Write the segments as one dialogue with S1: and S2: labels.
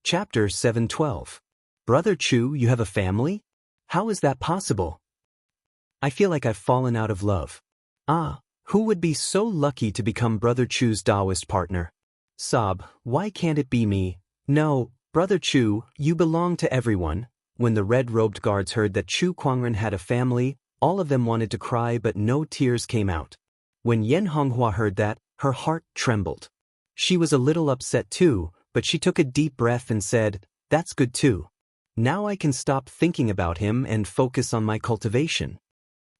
S1: Chapter 712. Brother Chu, you have a family? How is that possible? I feel like I've fallen out of love. Ah, who would be so lucky to become Brother Chu's Taoist partner? Sob, why can't it be me? No, Brother Chu, you belong to everyone. When the red-robed guards heard that Chu Kuangren had a family, all of them wanted to cry but no tears came out. When Yan Honghua heard that, her heart trembled. She was a little upset too, but she took a deep breath and said, "That's good too. Now I can stop thinking about him and focus on my cultivation."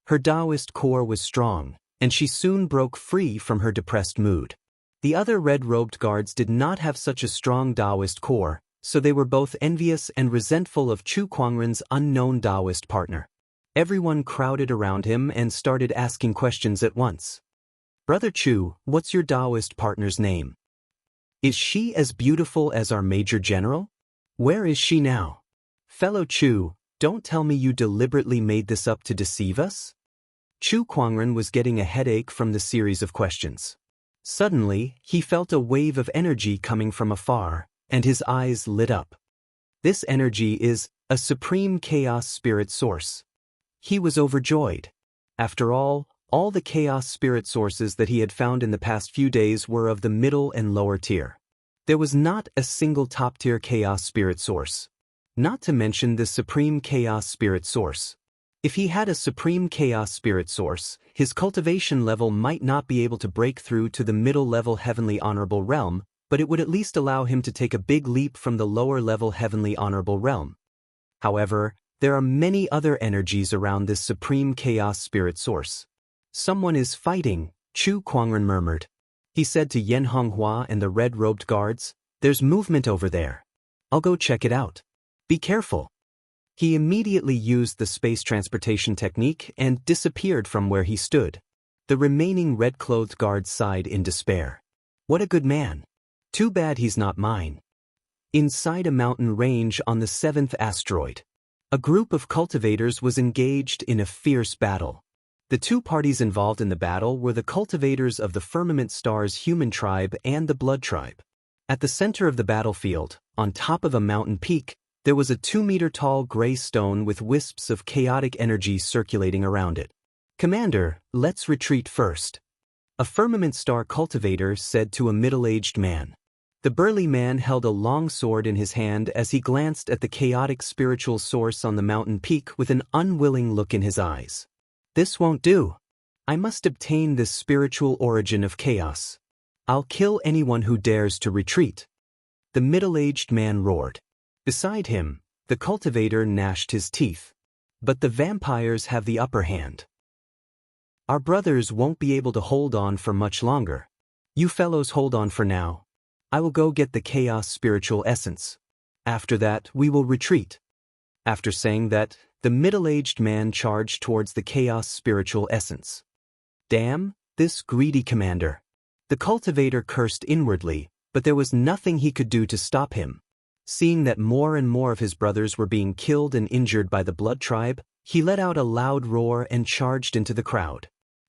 S1: Her Taoist core was strong, and she soon broke free from her depressed mood. The other red-robed guards did not have such a strong Taoist core, so they were both envious and resentful of Chu Kuangren's unknown Taoist partner. Everyone crowded around him and started asking questions at once. "Brother Chu, what's your Taoist partner's name? Is she as beautiful as our Major General? Where is she now? Fellow Chu, don't tell me you deliberately made this up to deceive us?" Chu Kuangren was getting a headache from the series of questions. Suddenly, he felt a wave of energy coming from afar, and his eyes lit up. This energy is a supreme chaos spirit source. He was overjoyed. After all the chaos spirit sources that he had found in the past few days were of the middle and lower tier. There was not a single top-tier chaos spirit source. Not to mention the supreme chaos spirit source. If he had a supreme chaos spirit source, his cultivation level might not be able to break through to the middle-level heavenly honorable realm, but it would at least allow him to take a big leap from the lower-level heavenly honorable realm. However, there are many other energies around this supreme chaos spirit source. "Someone is fighting," Chu Kuangren murmured. He said to Yan Honghua and the red-robed guards, "There's movement over there. I'll go check it out. Be careful." He immediately used the space transportation technique and disappeared from where he stood. The remaining red-clothed guards sighed in despair. "What a good man. Too bad he's not mine." Inside a mountain range on the 7th asteroid, a group of cultivators was engaged in a fierce battle. The two parties involved in the battle were the cultivators of the Firmament Star's human tribe and the Blood tribe. At the center of the battlefield, on top of a mountain peak, there was a 2-meter-tall gray stone with wisps of chaotic energy circulating around it. "Commander, let's retreat first," a Firmament Star cultivator said to a middle-aged man. The burly man held a long sword in his hand as he glanced at the chaotic spiritual source on the mountain peak with an unwilling look in his eyes. "This won't do. I must obtain this spiritual origin of chaos. I'll kill anyone who dares to retreat," the middle-aged man roared. Beside him, the cultivator gnashed his teeth. "But the vampires have the upper hand. Our brothers won't be able to hold on for much longer. You fellows hold on for now. I will go get the chaos spiritual essence. After that, we will retreat." After saying that, the middle-aged man charged towards the chaos spiritual essence. "Damn, this greedy commander." The cultivator cursed inwardly, but there was nothing he could do to stop him. Seeing that more and more of his brothers were being killed and injured by the Blood tribe, he let out a loud roar and charged into the crowd.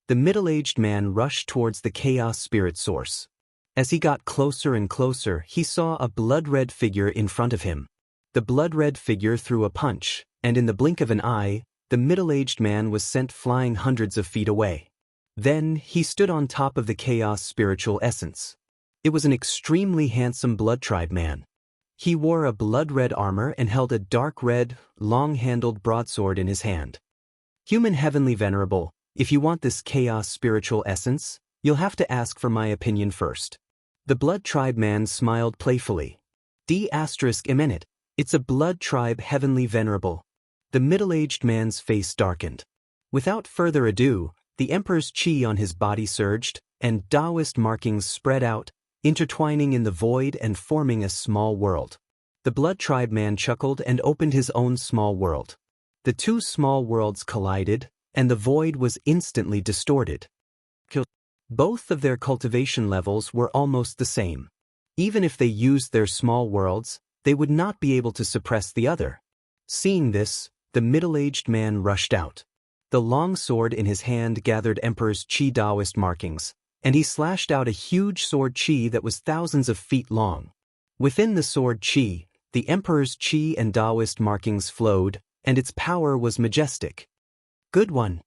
S1: The middle-aged man rushed towards the chaos spirit source. As he got closer and closer, he saw a blood-red figure in front of him. The blood-red figure threw a punch, and in the blink of an eye, the middle-aged man was sent flying hundreds of feet away. Then, he stood on top of the chaos spiritual essence. It was an extremely handsome Blood tribe man. He wore a blood-red armor and held a dark red, long-handled broadsword in his hand. "Human Heavenly Venerable, if you want this chaos spiritual essence, you'll have to ask for my opinion first." The Blood tribe man smiled playfully. "*Eminent, it's a Blood tribe Heavenly Venerable." The middle-aged man's face darkened. Without further ado, the Emperor's chi on his body surged, and Taoist markings spread out, intertwining in the void and forming a small world. The Blood tribe man chuckled and opened his own small world. The two small worlds collided, and the void was instantly distorted. Both of their cultivation levels were almost the same. Even if they used their small worlds, they would not be able to suppress the other. Seeing this, the middle-aged man rushed out. The long sword in his hand gathered Emperor's chi Taoist markings, and he slashed out a huge sword chi that was thousands of feet long. Within the sword chi, The Emperor's chi and Taoist markings flowed, and its power was majestic. Good one.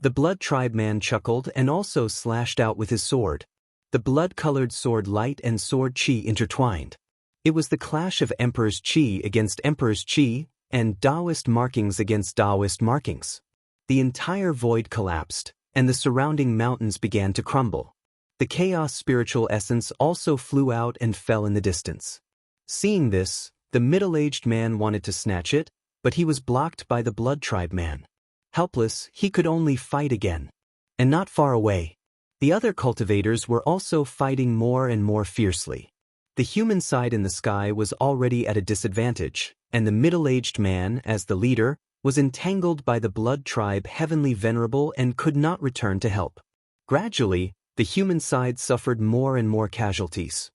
S1: The Blood Tribe man chuckled and also slashed out with his sword. The blood-colored sword light and sword chi intertwined. It was the clash of Emperor's chi against Emperor's chi, and Taoist markings against Taoist markings. The entire void collapsed, and the surrounding mountains began to crumble. The chaos spiritual essence also flew out and fell in the distance. Seeing this, the middle-aged man wanted to snatch it, but he was blocked by the Blood Tribe man. Helpless, he could only fight again. And not far away. The other cultivators were also fighting more and more fiercely. The human side in the sky was already at a disadvantage, and the middle-aged man, as the leader, was entangled by the Blood Tribe Heavenly Venerable and could not return to help. Gradually, the human side suffered more and more casualties.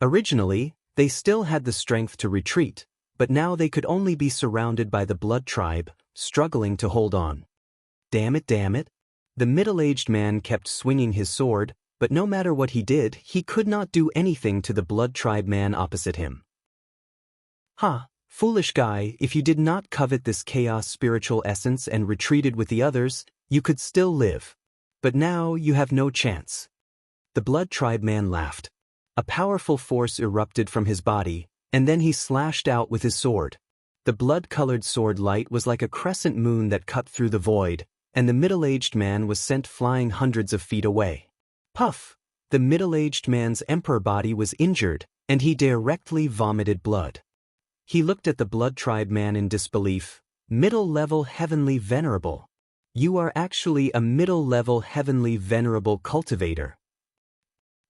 S1: Originally, they still had the strength to retreat, but now they could only be surrounded by the Blood Tribe, struggling to hold on. Damn it, damn it. The middle-aged man kept swinging his sword, but no matter what he did, he could not do anything to the Blood Tribe man opposite him. Ha, foolish guy, if you did not covet this chaos spiritual essence and retreated with the others, you could still live. But now you have no chance. The Blood Tribe man laughed. A powerful force erupted from his body, and then he slashed out with his sword. The blood-colored sword light was like a crescent moon that cut through the void, and the middle-aged man was sent flying hundreds of feet away. Puff! The middle-aged man's emperor body was injured, and he directly vomited blood. He looked at the Blood Tribe man in disbelief. Middle-level heavenly venerable. You are actually a middle-level heavenly venerable cultivator.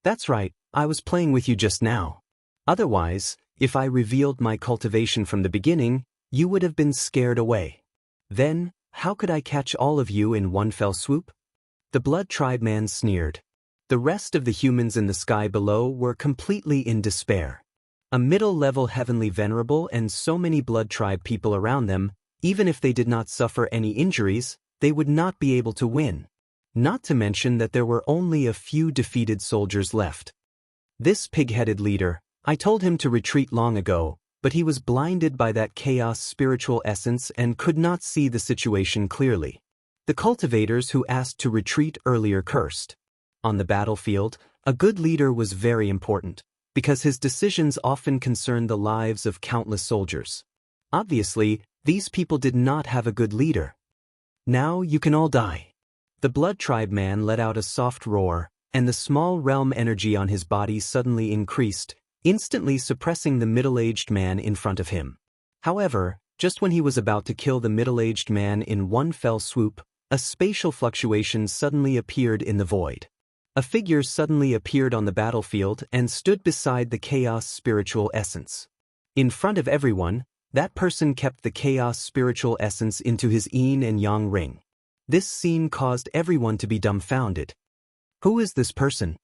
S1: That's right, I was playing with you just now. Otherwise, if I revealed my cultivation from the beginning, you would have been scared away. Then, how could I catch all of you in one fell swoop? The Blood Tribe man sneered. The rest of the humans in the sky below were completely in despair. A middle-level heavenly venerable and so many Blood Tribe people around them, even if they did not suffer any injuries, they would not be able to win. Not to mention that there were only a few defeated soldiers left. This pig-headed leader, I told him to retreat long ago, but he was blinded by that chaos spiritual essence and could not see the situation clearly. The cultivators who asked to retreat earlier cursed. On the battlefield, a good leader was very important, because his decisions often concerned the lives of countless soldiers. Obviously, these people did not have a good leader. Now you can all die. The Blood Tribe man let out a soft roar, and the small realm energy on his body suddenly increased, instantly suppressing the middle-aged man in front of him. However, just when he was about to kill the middle-aged man in one fell swoop, a spatial fluctuation suddenly appeared in the void. A figure suddenly appeared on the battlefield and stood beside the chaos spiritual essence. In front of everyone, that person kept the chaos spiritual essence into his yin and yang ring. This scene caused everyone to be dumbfounded. Who is this person?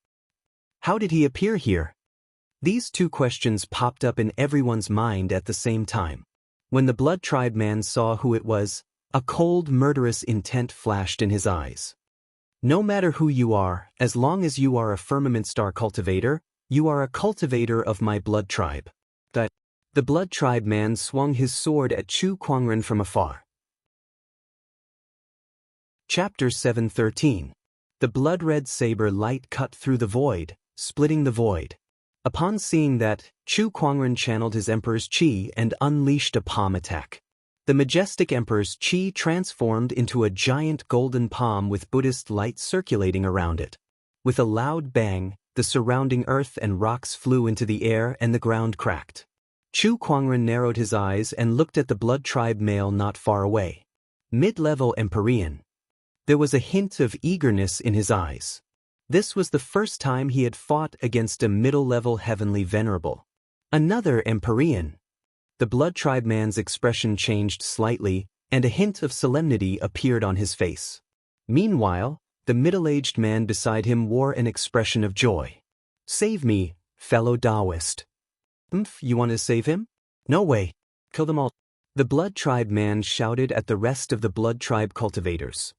S1: How did he appear here? These two questions popped up in everyone's mind at the same time. When the Blood Tribe man saw who it was, a cold, murderous intent flashed in his eyes. No matter who you are, as long as you are a Firmament Star cultivator, you are a cultivator of my Blood Tribe. The Blood Tribe man swung his sword at Chu Kuangren from afar. Chapter 7:13. The blood-red saber light cut through the void, splitting the void. Upon seeing that, Chu Kuangren channeled his Emperor's Qi and unleashed a palm attack. The majestic Emperor's Qi transformed into a giant golden palm with Buddhist light circulating around it. With a loud bang, the surrounding earth and rocks flew into the air and the ground cracked. Chu Kuangren narrowed his eyes and looked at the Blood Tribe male not far away. Mid-level Empyrean. There was a hint of eagerness in his eyes. This was the first time he had fought against a middle-level heavenly venerable. Another Empyrean. The Blood Tribe man's expression changed slightly, and a hint of solemnity appeared on his face. Meanwhile, the middle-aged man beside him wore an expression of joy. Save me, fellow Taoist. You want to save him? No way. Kill them all. The Blood Tribe man shouted at the rest of the Blood Tribe cultivators.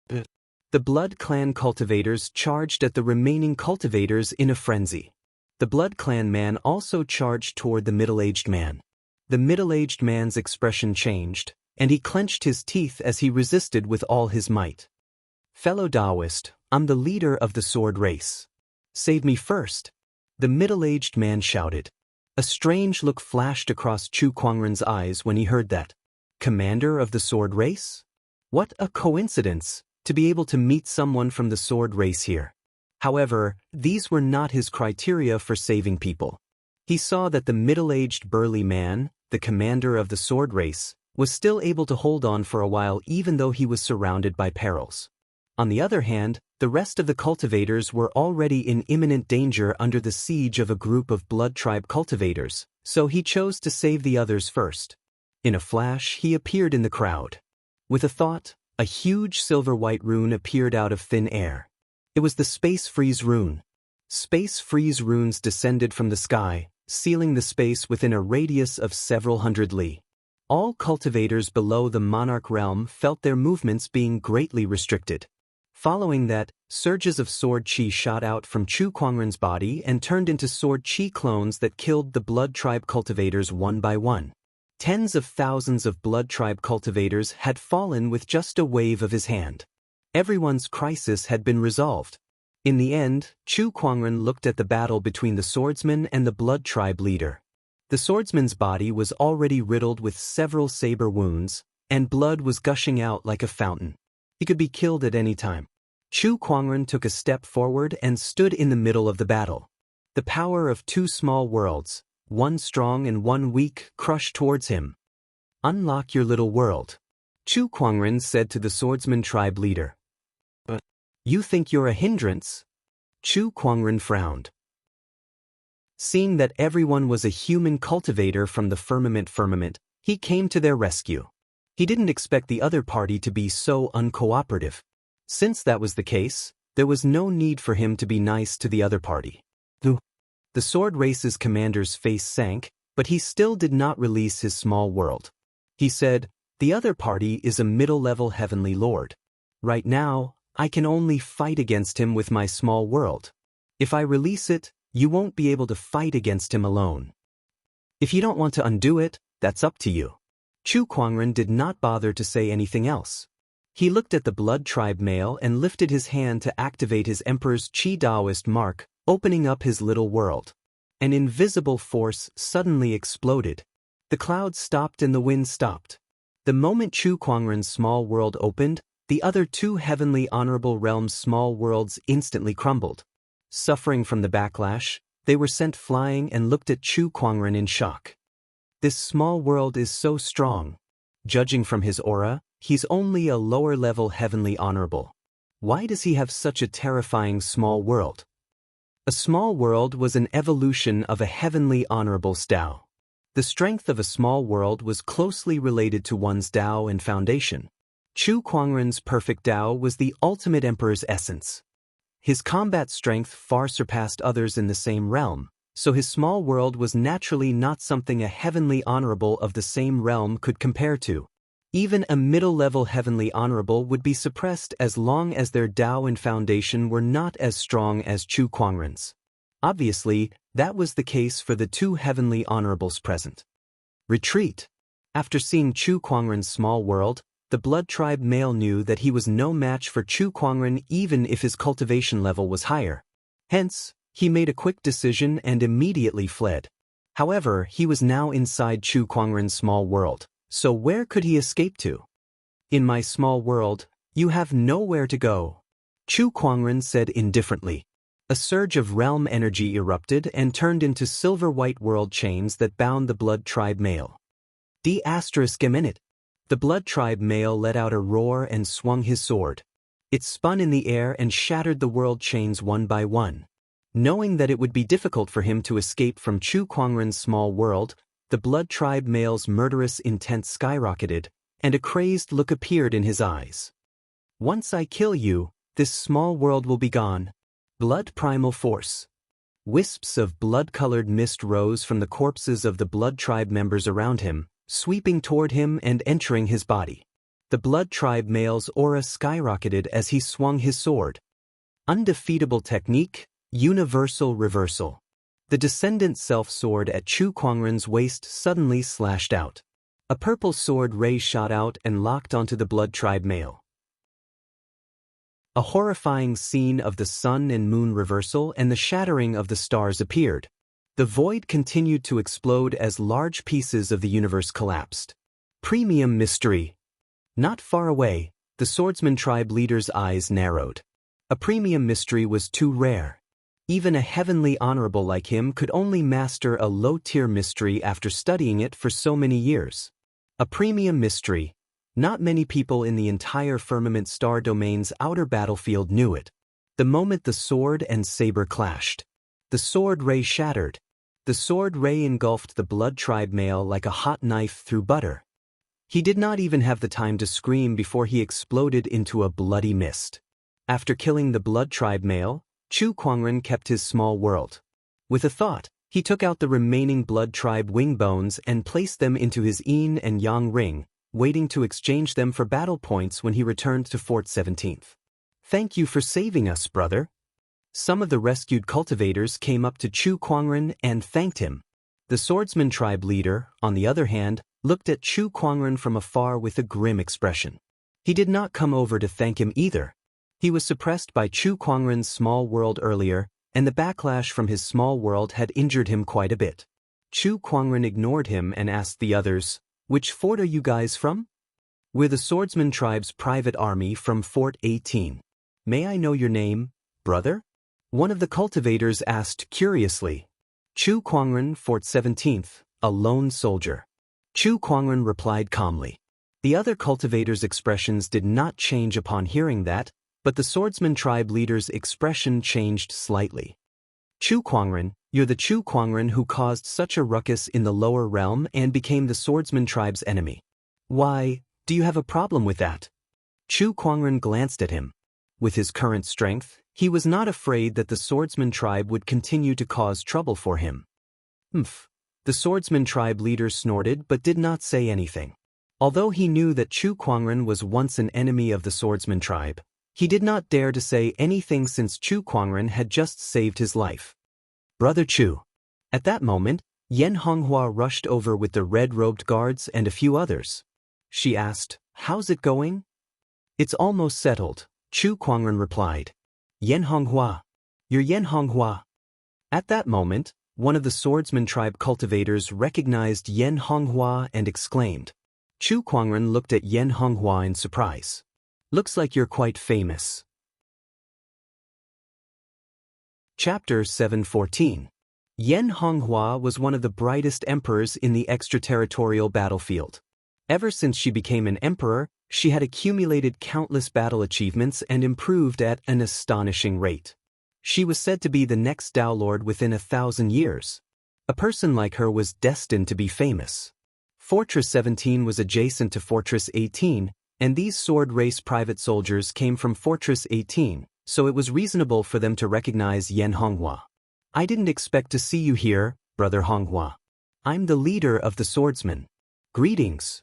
S1: The Blood Clan cultivators charged at the remaining cultivators in a frenzy. The Blood Clan man also charged toward the middle-aged man. The middle-aged man's expression changed, and he clenched his teeth as he resisted with all his might. Fellow Taoist, I'm the leader of the sword race. Save me first. The middle-aged man shouted. A strange look flashed across Chu Kuangren's eyes when he heard that. Commander of the sword race? What a coincidence, to be able to meet someone from the sword race here. However, these were not his criteria for saving people. He saw that the middle-aged burly man, the commander of the sword race, was still able to hold on for a while even though he was surrounded by perils. On the other hand, the rest of the cultivators were already in imminent danger under the siege of a group of blood tribe cultivators, so he chose to save the others first. In a flash, he appeared in the crowd. With a thought, a huge silver-white rune appeared out of thin air. It was the Space Freeze rune. Space Freeze runes descended from the sky, sealing the space within a radius of several hundred li. All cultivators below the monarch realm felt their movements being greatly restricted. Following that, surges of sword chi shot out from Chu Kuangren's body and turned into sword chi clones that killed the blood tribe cultivators one by one. Tens of thousands of blood tribe cultivators had fallen with just a wave of his hand. Everyone's crisis had been resolved. In the end, Chu Kuangren looked at the battle between the swordsman and the blood tribe leader. The swordsman's body was already riddled with several saber wounds, and blood was gushing out like a fountain. He could be killed at any time. Chu Kuangren took a step forward and stood in the middle of the battle. The power of two small worlds, one strong and one weak, crushed towards him. Unlock your little world, Chu Kuangren said to the swordsman tribe leader. But you think you're a hindrance? Chu Kuangren frowned. Seeing that everyone was a human cultivator from the firmament, he came to their rescue. He didn't expect the other party to be so uncooperative. Since that was the case, there was no need for him to be nice to the other party. The sword race's commander's face sank, but he still did not release his small world. He said, the other party is a middle-level heavenly lord. Right now, I can only fight against him with my small world. If I release it, you won't be able to fight against him alone. If you don't want to undo it, that's up to you. Chu Kuangren did not bother to say anything else. He looked at the blood tribe male and lifted his hand to activate his Emperor's Qi Daoist mark, opening up his little world. An invisible force suddenly exploded. The clouds stopped and the wind stopped. The moment Chu Kuangren's small world opened, the other two heavenly honorable realms' small worlds instantly crumbled. Suffering from the backlash, they were sent flying and looked at Chu Kuangren in shock. This small world is so strong. Judging from his aura, he's only a lower-level heavenly honorable. Why does he have such a terrifying small world? A small world was an evolution of a heavenly honorable Tao. The strength of a small world was closely related to one's Tao and foundation. Chu Kuangren's perfect Tao was the ultimate emperor's essence. His combat strength far surpassed others in the same realm, so his small world was naturally not something a heavenly honorable of the same realm could compare to. Even a middle-level heavenly honorable would be suppressed as long as their Tao and foundation were not as strong as Chu Kuangren's. Obviously, that was the case for the two heavenly honorables present. Retreat. After seeing Chu Kuangren's small world, the blood tribe male knew that he was no match for Chu Kuangren even if his cultivation level was higher. Hence, he made a quick decision and immediately fled. However, he was now inside Chu Kuangren's small world, so where could he escape to? In my small world, you have nowhere to go, Chu Kuangren said indifferently. A surge of realm energy erupted and turned into silver-white world chains that bound the blood tribe male. ****. The blood tribe male let out a roar and swung his sword. It spun in the air and shattered the world chains one by one. Knowing that it would be difficult for him to escape from Chu Kuangren's small world, the blood tribe male's murderous intent skyrocketed, and a crazed look appeared in his eyes. Once I kill you, this small world will be gone. Blood primal force. Wisps of blood-colored mist rose from the corpses of the blood tribe members around him, sweeping toward him and entering his body. The blood tribe male's aura skyrocketed as he swung his sword. Undefeatable technique, universal reversal. The descendant self-sword at Chu Kuangren's waist suddenly slashed out. A purple sword ray shot out and locked onto the blood tribe male. A horrifying scene of the sun and moon reversal and the shattering of the stars appeared. The void continued to explode as large pieces of the universe collapsed. Premium mystery. Not far away, the swordsman tribe leader's eyes narrowed. A premium mystery was too rare. Even a heavenly honorable like him could only master a low-tier mystery after studying it for so many years. A premium mystery. Not many people in the entire firmament star domain's outer battlefield knew it. The moment the sword and saber clashed, the sword ray shattered. The sword ray engulfed the blood tribe male like a hot knife through butter. He did not even have the time to scream before he exploded into a bloody mist. After killing the blood tribe male, Chu Kuangren kept his small world. With a thought, he took out the remaining blood tribe wing bones and placed them into his yin and yang ring, waiting to exchange them for battle points when he returned to Fort 17th. "Thank you for saving us, brother." Some of the rescued cultivators came up to Chu Kuangren and thanked him. The swordsman tribe leader, on the other hand, looked at Chu Kuangren from afar with a grim expression. He did not come over to thank him either. He was suppressed by Chu Kuangren's small world earlier, and the backlash from his small world had injured him quite a bit. Chu Kuangren ignored him and asked the others, "Which fort are you guys from?" "We're the swordsman tribe's private army from Fort 18. "May I know your name, brother?" one of the cultivators asked curiously. "Chu Kuangren, Fort 17th, a lone soldier." Chu Kuangren replied calmly. The other cultivators' expressions did not change upon hearing that, but the swordsman tribe leader's expression changed slightly. "Chu Kuangren, you're the Chu Kuangren who caused such a ruckus in the lower realm and became the swordsman tribe's enemy. Why, do you have a problem with that?" Chu Kuangren glanced at him. With his current strength, he was not afraid that the swordsman tribe would continue to cause trouble for him. "Humph." The swordsman tribe leader snorted but did not say anything. Although he knew that Chu Kuangren was once an enemy of the swordsman tribe, he did not dare to say anything since Chu Kuangren had just saved his life. "Brother Chu." At that moment, Yen Honghua rushed over with the red-robed guards and a few others. She asked, "How's it going?" "It's almost settled," Chu Kuangren replied. "Yen Honghua. You're Yen Honghua." At that moment, one of the swordsman tribe cultivators recognized Yen Honghua and exclaimed. Chu Kuangren looked at Yen Honghua in surprise. "Looks like you're quite famous." Chapter 714. Yen Honghua was one of the brightest emperors in the extraterritorial battlefield. Ever since she became an emperor, she had accumulated countless battle achievements and improved at an astonishing rate. She was said to be the next Tao Lord within 1,000 years. A person like her was destined to be famous. Fortress 17 was adjacent to Fortress 18, and these sword race private soldiers came from Fortress 18, so it was reasonable for them to recognize Yen Honghua. "I didn't expect to see you here, Brother Honghua. I'm the leader of the swordsmen. Greetings."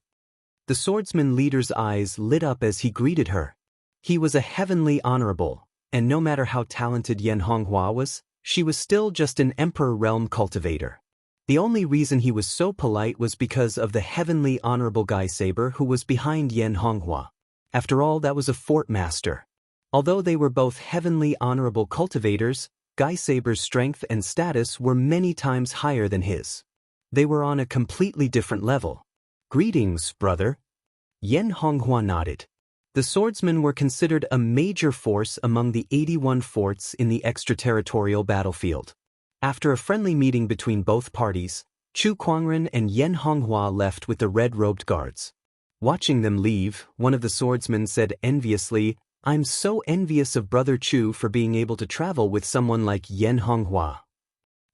S1: The swordsman leader's eyes lit up as he greeted her. He was a heavenly honorable, and no matter how talented Yen Honghua was, she was still just an emperor realm cultivator. The only reason he was so polite was because of the heavenly honorable Guy Saber who was behind Yen Honghua. After all, that was a fort master. Although they were both heavenly honorable cultivators, Guy Saber's strength and status were many times higher than his. They were on a completely different level. "Greetings, brother." Yen Honghua nodded. The swordsmen were considered a major force among the 81 forts in the extraterritorial battlefield. After a friendly meeting between both parties, Chu Kuangren and Yen Honghua left with the red-robed guards. Watching them leave, one of the swordsmen said enviously, "I'm so envious of Brother Chu for being able to travel with someone like Yen Honghua."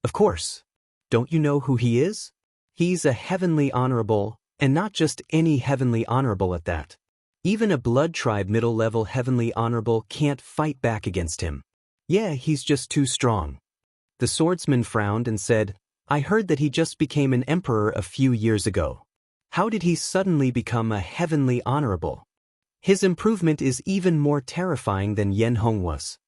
S1: "Of course. Don't you know who he is? He's a heavenly honorable, and not just any heavenly honorable at that. Even a blood tribe middle-level heavenly honorable can't fight back against him. Yeah, he's just too strong." The swordsman frowned and said, "I heard that he just became an emperor a few years ago. How did he suddenly become a heavenly honorable? His improvement is even more terrifying than Yen Honghua's."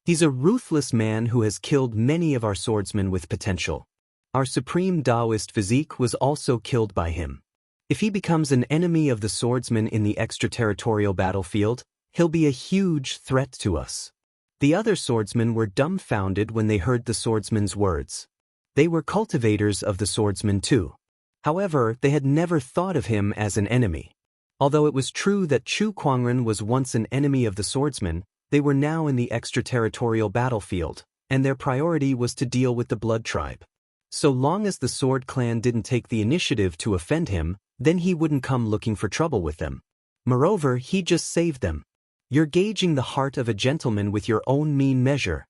S1: He's a ruthless man who has killed many of our swordsmen with potential. Our supreme Taoist physique was also killed by him. If he becomes an enemy of the swordsman in the extraterritorial battlefield, he'll be a huge threat to us. The other swordsmen were dumbfounded when they heard the swordsman's words. They were cultivators of the swordsman too. However, they had never thought of him as an enemy. Although it was true that Chu Kuangren was once an enemy of the swordsman, they were now in the extraterritorial battlefield, and their priority was to deal with the Blood Tribe. So long as the Sword Clan didn't take the initiative to offend him, then he wouldn't come looking for trouble with them. Moreover, he just saved them. You're gauging the heart of a gentleman with your own mean measure.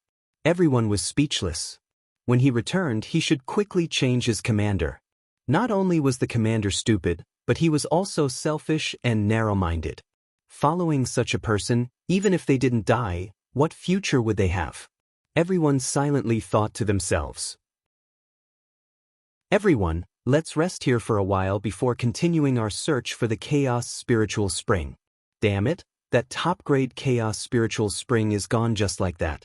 S1: Everyone was speechless. When he returned, he should quickly change his commander. Not only was the commander stupid, but he was also selfish and narrow-minded. Following such a person, even if they didn't die, what future would they have? Everyone silently thought to themselves. Everyone, let's rest here for a while before continuing our search for the Chaos Spiritual Spring. Damn it, that top-grade Chaos Spiritual Spring is gone just like that.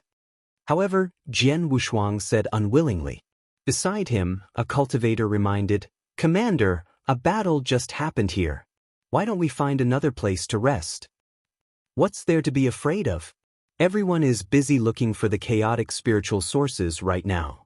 S1: However, Jian Wushuang said unwillingly. Beside him, a cultivator reminded, Commander, a battle just happened here. Why don't we find another place to rest? What's there to be afraid of? Everyone is busy looking for the chaotic spiritual sources right now.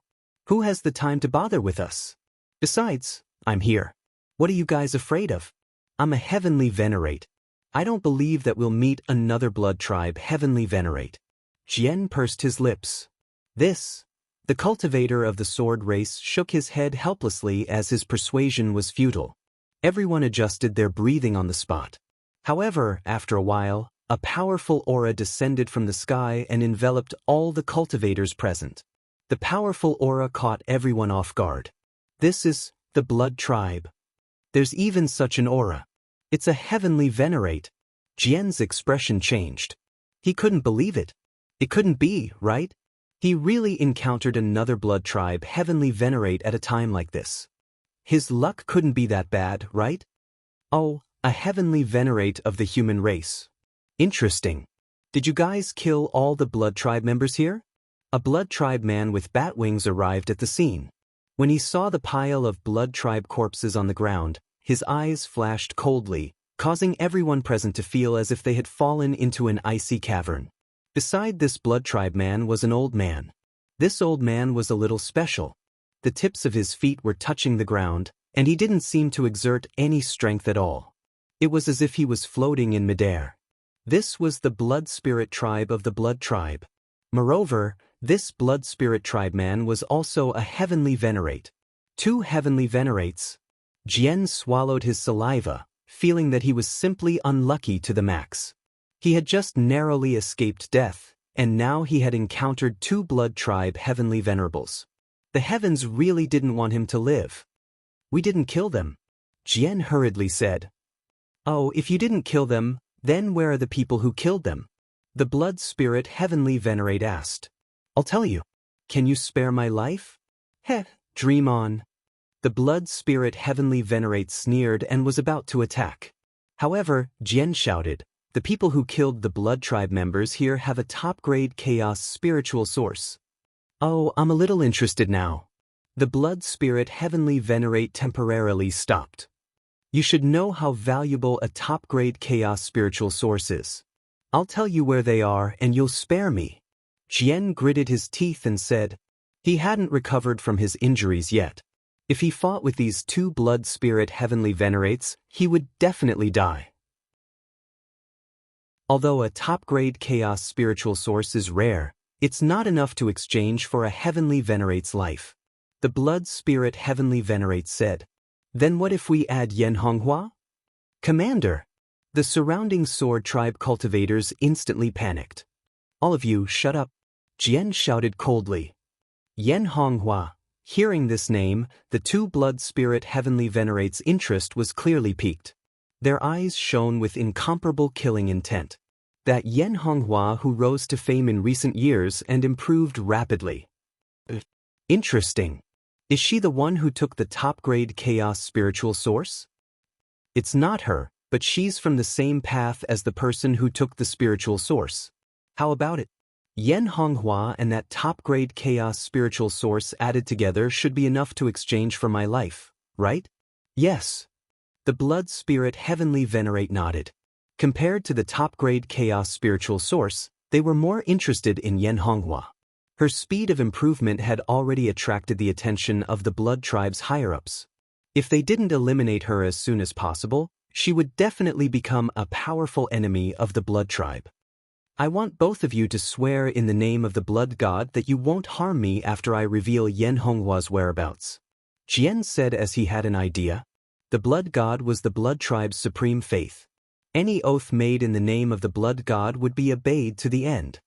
S1: Who has the time to bother with us? Besides, I'm here. What are you guys afraid of? I'm a heavenly venerate. I don't believe that we'll meet another blood tribe heavenly venerate. Jian pursed his lips. The cultivator of the sword race shook his head helplessly as his persuasion was futile. Everyone adjusted their breathing on the spot. However, after a while, a powerful aura descended from the sky and enveloped all the cultivators present. The powerful aura caught everyone off guard. This is the Blood Tribe. There's even such an aura. It's a heavenly venerate. Jian's expression changed. He couldn't believe it. It couldn't be, right? He really encountered another blood tribe heavenly venerate at a time like this. His luck couldn't be that bad, right? Oh, a heavenly venerate of the human race. Interesting. Did you guys kill all the blood tribe members here? A blood tribe man with bat wings arrived at the scene. When he saw the pile of blood tribe corpses on the ground, his eyes flashed coldly, causing everyone present to feel as if they had fallen into an icy cavern. Beside this blood tribe man was an old man. This old man was a little special. The tips of his feet were touching the ground, and he didn't seem to exert any strength at all. It was as if he was floating in midair. This was the blood spirit tribe of the blood tribe. Moreover, this blood spirit tribe man was also a heavenly venerate. 2 heavenly venerates. Jian swallowed his saliva, feeling that he was simply unlucky to the max. He had just narrowly escaped death, and now he had encountered 2 blood tribe heavenly venerables. The heavens really didn't want him to live. We didn't kill them. Jian hurriedly said. Oh, if you didn't kill them, then where are the people who killed them? The blood spirit heavenly venerate asked. I'll tell you. Can you spare my life? Heh, dream on. The blood spirit heavenly venerate sneered and was about to attack. However, Jian shouted, the people who killed the blood tribe members here have a top-grade chaos spiritual source. Oh, I'm a little interested now. The blood spirit heavenly venerate temporarily stopped. You should know how valuable a top-grade chaos spiritual source is. I'll tell you where they are and you'll spare me. Jian gritted his teeth and said, he hadn't recovered from his injuries yet. If he fought with these 2 blood spirit heavenly venerates, he would definitely die. Although a top-grade chaos spiritual source is rare, it's not enough to exchange for a heavenly venerate's life. The blood spirit heavenly venerate said. Then what if we add Yan Honghua? Commander! The surrounding sword tribe cultivators instantly panicked. All of you, shut up! Jian shouted coldly. Yan Honghua. Hearing this name, the 2 blood spirit heavenly venerates' interest was clearly piqued. Their eyes shone with incomparable killing intent. That Yan Honghua who rose to fame in recent years and improved rapidly. Interesting. Is she the one who took the top-grade chaos spiritual source? It's not her, but she's from the same path as the person who took the spiritual source. How about it? Yen Honghua and that top-grade chaos spiritual source added together should be enough to exchange for my life, right? Yes. The blood spirit heavenly venerate nodded. Compared to the top-grade chaos spiritual source, they were more interested in Yen Honghua. Her speed of improvement had already attracted the attention of the blood tribe's higher-ups. If they didn't eliminate her as soon as possible, she would definitely become a powerful enemy of the blood tribe. I want both of you to swear in the name of the blood god that you won't harm me after I reveal Yen Honghua's whereabouts. Jian said as he had an idea. The blood god was the blood tribe's supreme faith. Any oath made in the name of the blood god would be obeyed to the end.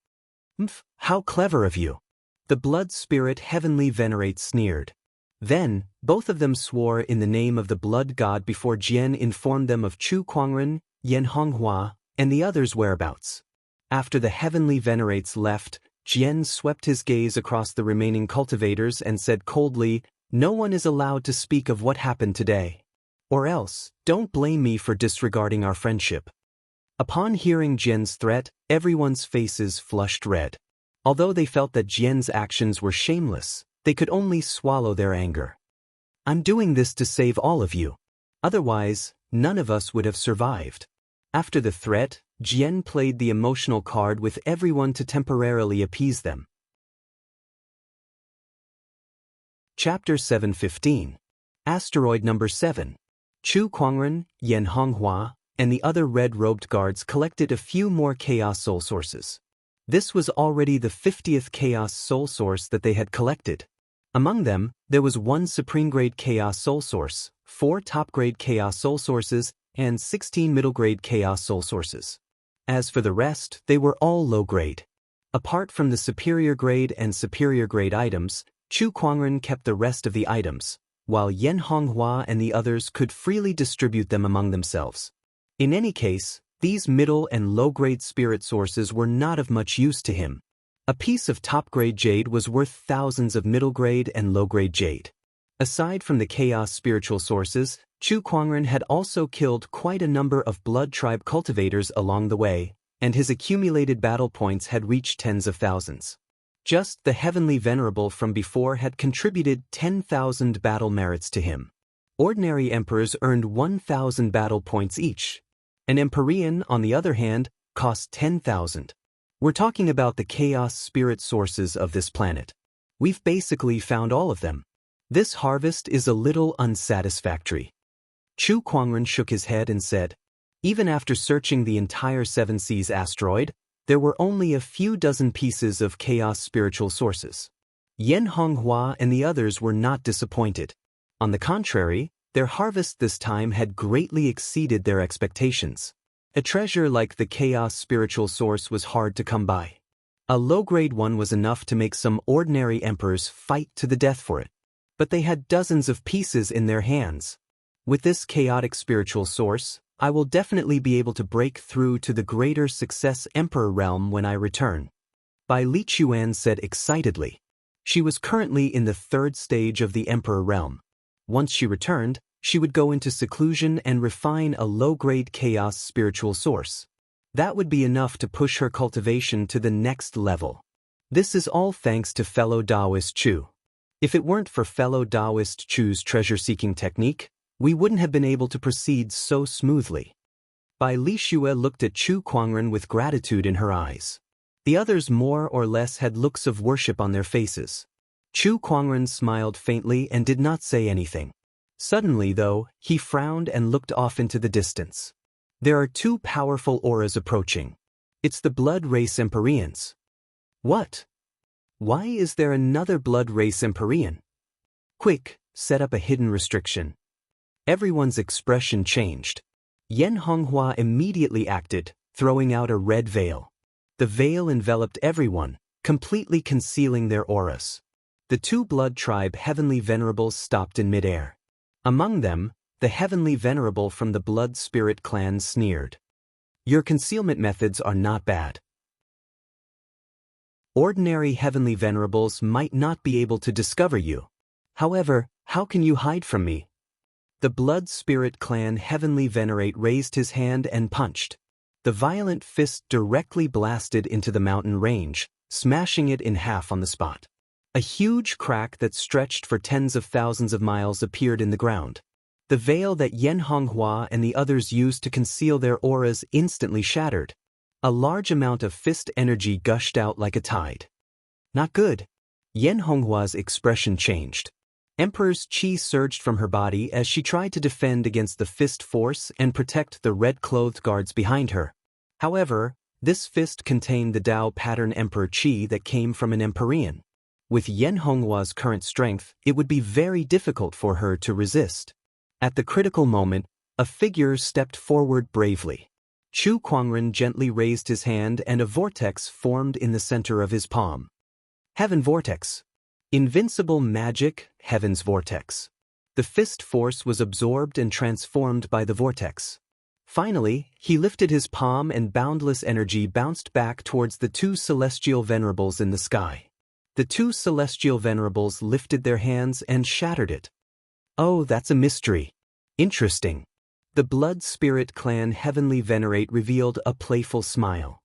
S1: How clever of you! The blood spirit heavenly venerate sneered. Then, both of them swore in the name of the blood god before Jian informed them of Chu Kuangren, Yen Honghua, and the others' whereabouts. After the heavenly venerates left, Jian swept his gaze across the remaining cultivators and said coldly, "No one is allowed to speak of what happened today. Or else, don't blame me for disregarding our friendship." Upon hearing Jian's threat, everyone's faces flushed red. Although they felt that Jian's actions were shameless, they could only swallow their anger. "I'm doing this to save all of you. Otherwise, none of us would have survived." After the threat, Jian played the emotional card with everyone to temporarily appease them. Chapter 7:15. Asteroid number 7. Chu Kuangren, Yen Honghua, and the other red-robed guards collected a few more Chaos Soul Sources. This was already the 50th Chaos Soul Source that they had collected. Among them, there was one Supreme-grade Chaos Soul Source, 4 top-grade Chaos Soul Sources, and 16 middle-grade Chaos Soul Sources. As for the rest, they were all low-grade. Apart from the superior-grade and superior-grade items, Chu Kuangren kept the rest of the items, while Yen Honghua and the others could freely distribute them among themselves. In any case, these middle and low-grade spirit sources were not of much use to him. A piece of top-grade jade was worth thousands of middle-grade and low-grade jade. Aside from the chaos spiritual sources, Chu Kuangren had also killed quite a number of blood tribe cultivators along the way, and his accumulated battle points had reached tens of thousands. Just the heavenly venerable from before had contributed 10,000 battle merits to him. Ordinary emperors earned 1,000 battle points each. An Empyrean, on the other hand, cost 10,000. We're talking about the chaos spirit sources of this planet. We've basically found all of them. This harvest is a little unsatisfactory. Chu Kuangren shook his head and said, "Even after searching the entire Seven Seas asteroid, there were only a few dozen pieces of chaos spiritual sources." Yen Honghua and the others were not disappointed. On the contrary, their harvest this time had greatly exceeded their expectations. A treasure like the chaos spiritual source was hard to come by. A low-grade one was enough to make some ordinary emperors fight to the death for it. But they had dozens of pieces in their hands. With this chaotic spiritual source, I will definitely be able to break through to the greater success emperor realm when I return. Bai Li Chuan said excitedly. She was currently in the 3rd stage of the emperor realm. Once she returned, she would go into seclusion and refine a low-grade chaos spiritual source. That would be enough to push her cultivation to the next level. This is all thanks to fellow Taoist Chu. If it weren't for fellow Taoist Chu's treasure-seeking technique, we wouldn't have been able to proceed so smoothly. Bai Li Xue looked at Chu Kuangren with gratitude in her eyes. The others more or less had looks of worship on their faces. Chu Kuangren smiled faintly and did not say anything. Suddenly, though, he frowned and looked off into the distance. There are 2 powerful auras approaching. It's the blood race Empyreans. What? Why is there another blood race Empyrean? Quick, set up a hidden restriction. Everyone's expression changed. Yen Honghua immediately acted, throwing out a red veil. The veil enveloped everyone, completely concealing their auras. The 2 blood tribe heavenly venerables stopped in midair. Among them, the heavenly venerable from the blood spirit clan sneered. "Your concealment methods are not bad. Ordinary heavenly venerables might not be able to discover you. However, how can you hide from me?" The blood spirit clan heavenly venerate raised his hand and punched. The violent fist directly blasted into the mountain range, smashing it in half on the spot. A huge crack that stretched for tens of thousands of miles appeared in the ground. The veil that Yen Honghua and the others used to conceal their auras instantly shattered. A large amount of fist energy gushed out like a tide. Not good. Yen Honghua's expression changed. Emperor's qi surged from her body as she tried to defend against the fist force and protect the red-clothed guards behind her. However, this fist contained the Dao pattern Emperor qi that came from an Empyrean. With Yen Honghua's current strength, it would be very difficult for her to resist. At the critical moment, a figure stepped forward bravely. Chu Kuangren gently raised his hand and a vortex formed in the center of his palm. Heaven Vortex. Invincible magic, Heaven's Vortex. The fist force was absorbed and transformed by the vortex. Finally, he lifted his palm and boundless energy bounced back towards the two celestial venerables in the sky. The two celestial venerables lifted their hands and shattered it. Oh, that's a mystery. Interesting. The Blood Spirit Clan Heavenly Venerate revealed a playful smile.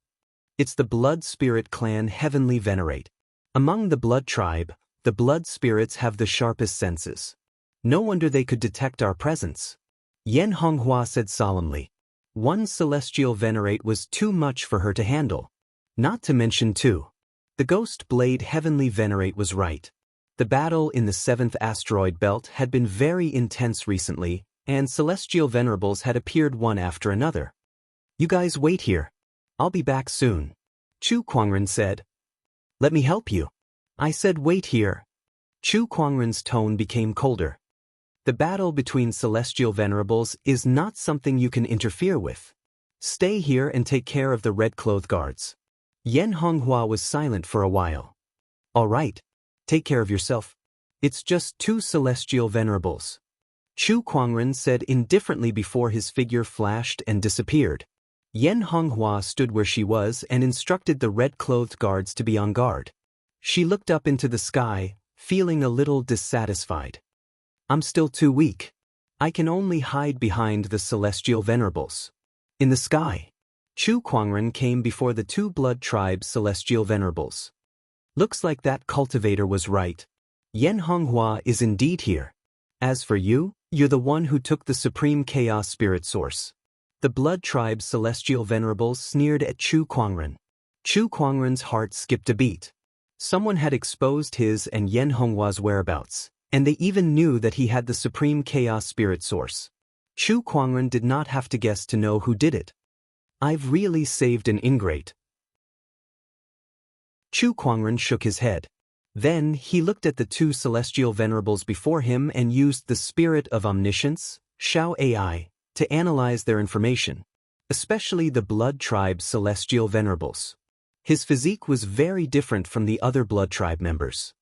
S1: It's the Blood Spirit Clan Heavenly Venerate. Among the Blood Tribe, the Blood Spirits have the sharpest senses. No wonder they could detect our presence. Yen Honghua said solemnly. One celestial venerate was too much for her to handle. Not to mention two. The Ghost Blade Heavenly Venerate was right. The battle in the 7th asteroid belt had been very intense recently, and celestial venerables had appeared one after another. You guys wait here. I'll be back soon. Chu Kuangren said. Let me help you. I said wait here. Chu Kuangren's tone became colder. The battle between celestial venerables is not something you can interfere with. Stay here and take care of the red-clothed guards. Yen Honghua was silent for a while. All right. Take care of yourself. It's just two celestial venerables. Chu Kuangren said indifferently before his figure flashed and disappeared. Yen Honghua stood where she was and instructed the red-clothed guards to be on guard. She looked up into the sky, feeling a little dissatisfied. I'm still too weak. I can only hide behind the celestial venerables. In the sky, Chu Kuangren came before the two Blood Tribe's celestial venerables. Looks like that cultivator was right. Yen Honghua is indeed here. As for you, you're the one who took the Supreme Chaos Spirit Source. The Blood Tribe's celestial venerables sneered at Chu Kuangren. Chu Kuangren's heart skipped a beat. Someone had exposed his and Yen Honghua's whereabouts, and they even knew that he had the Supreme Chaos Spirit Source. Chu Kuangren did not have to guess to know who did it. I've really saved an ingrate. Chu Kuangren shook his head. Then he looked at the two celestial venerables before him and used the Spirit of Omniscience, Shao AI, to analyze their information, especially the Blood Tribe's celestial venerables. His physique was very different from the other Blood Tribe members.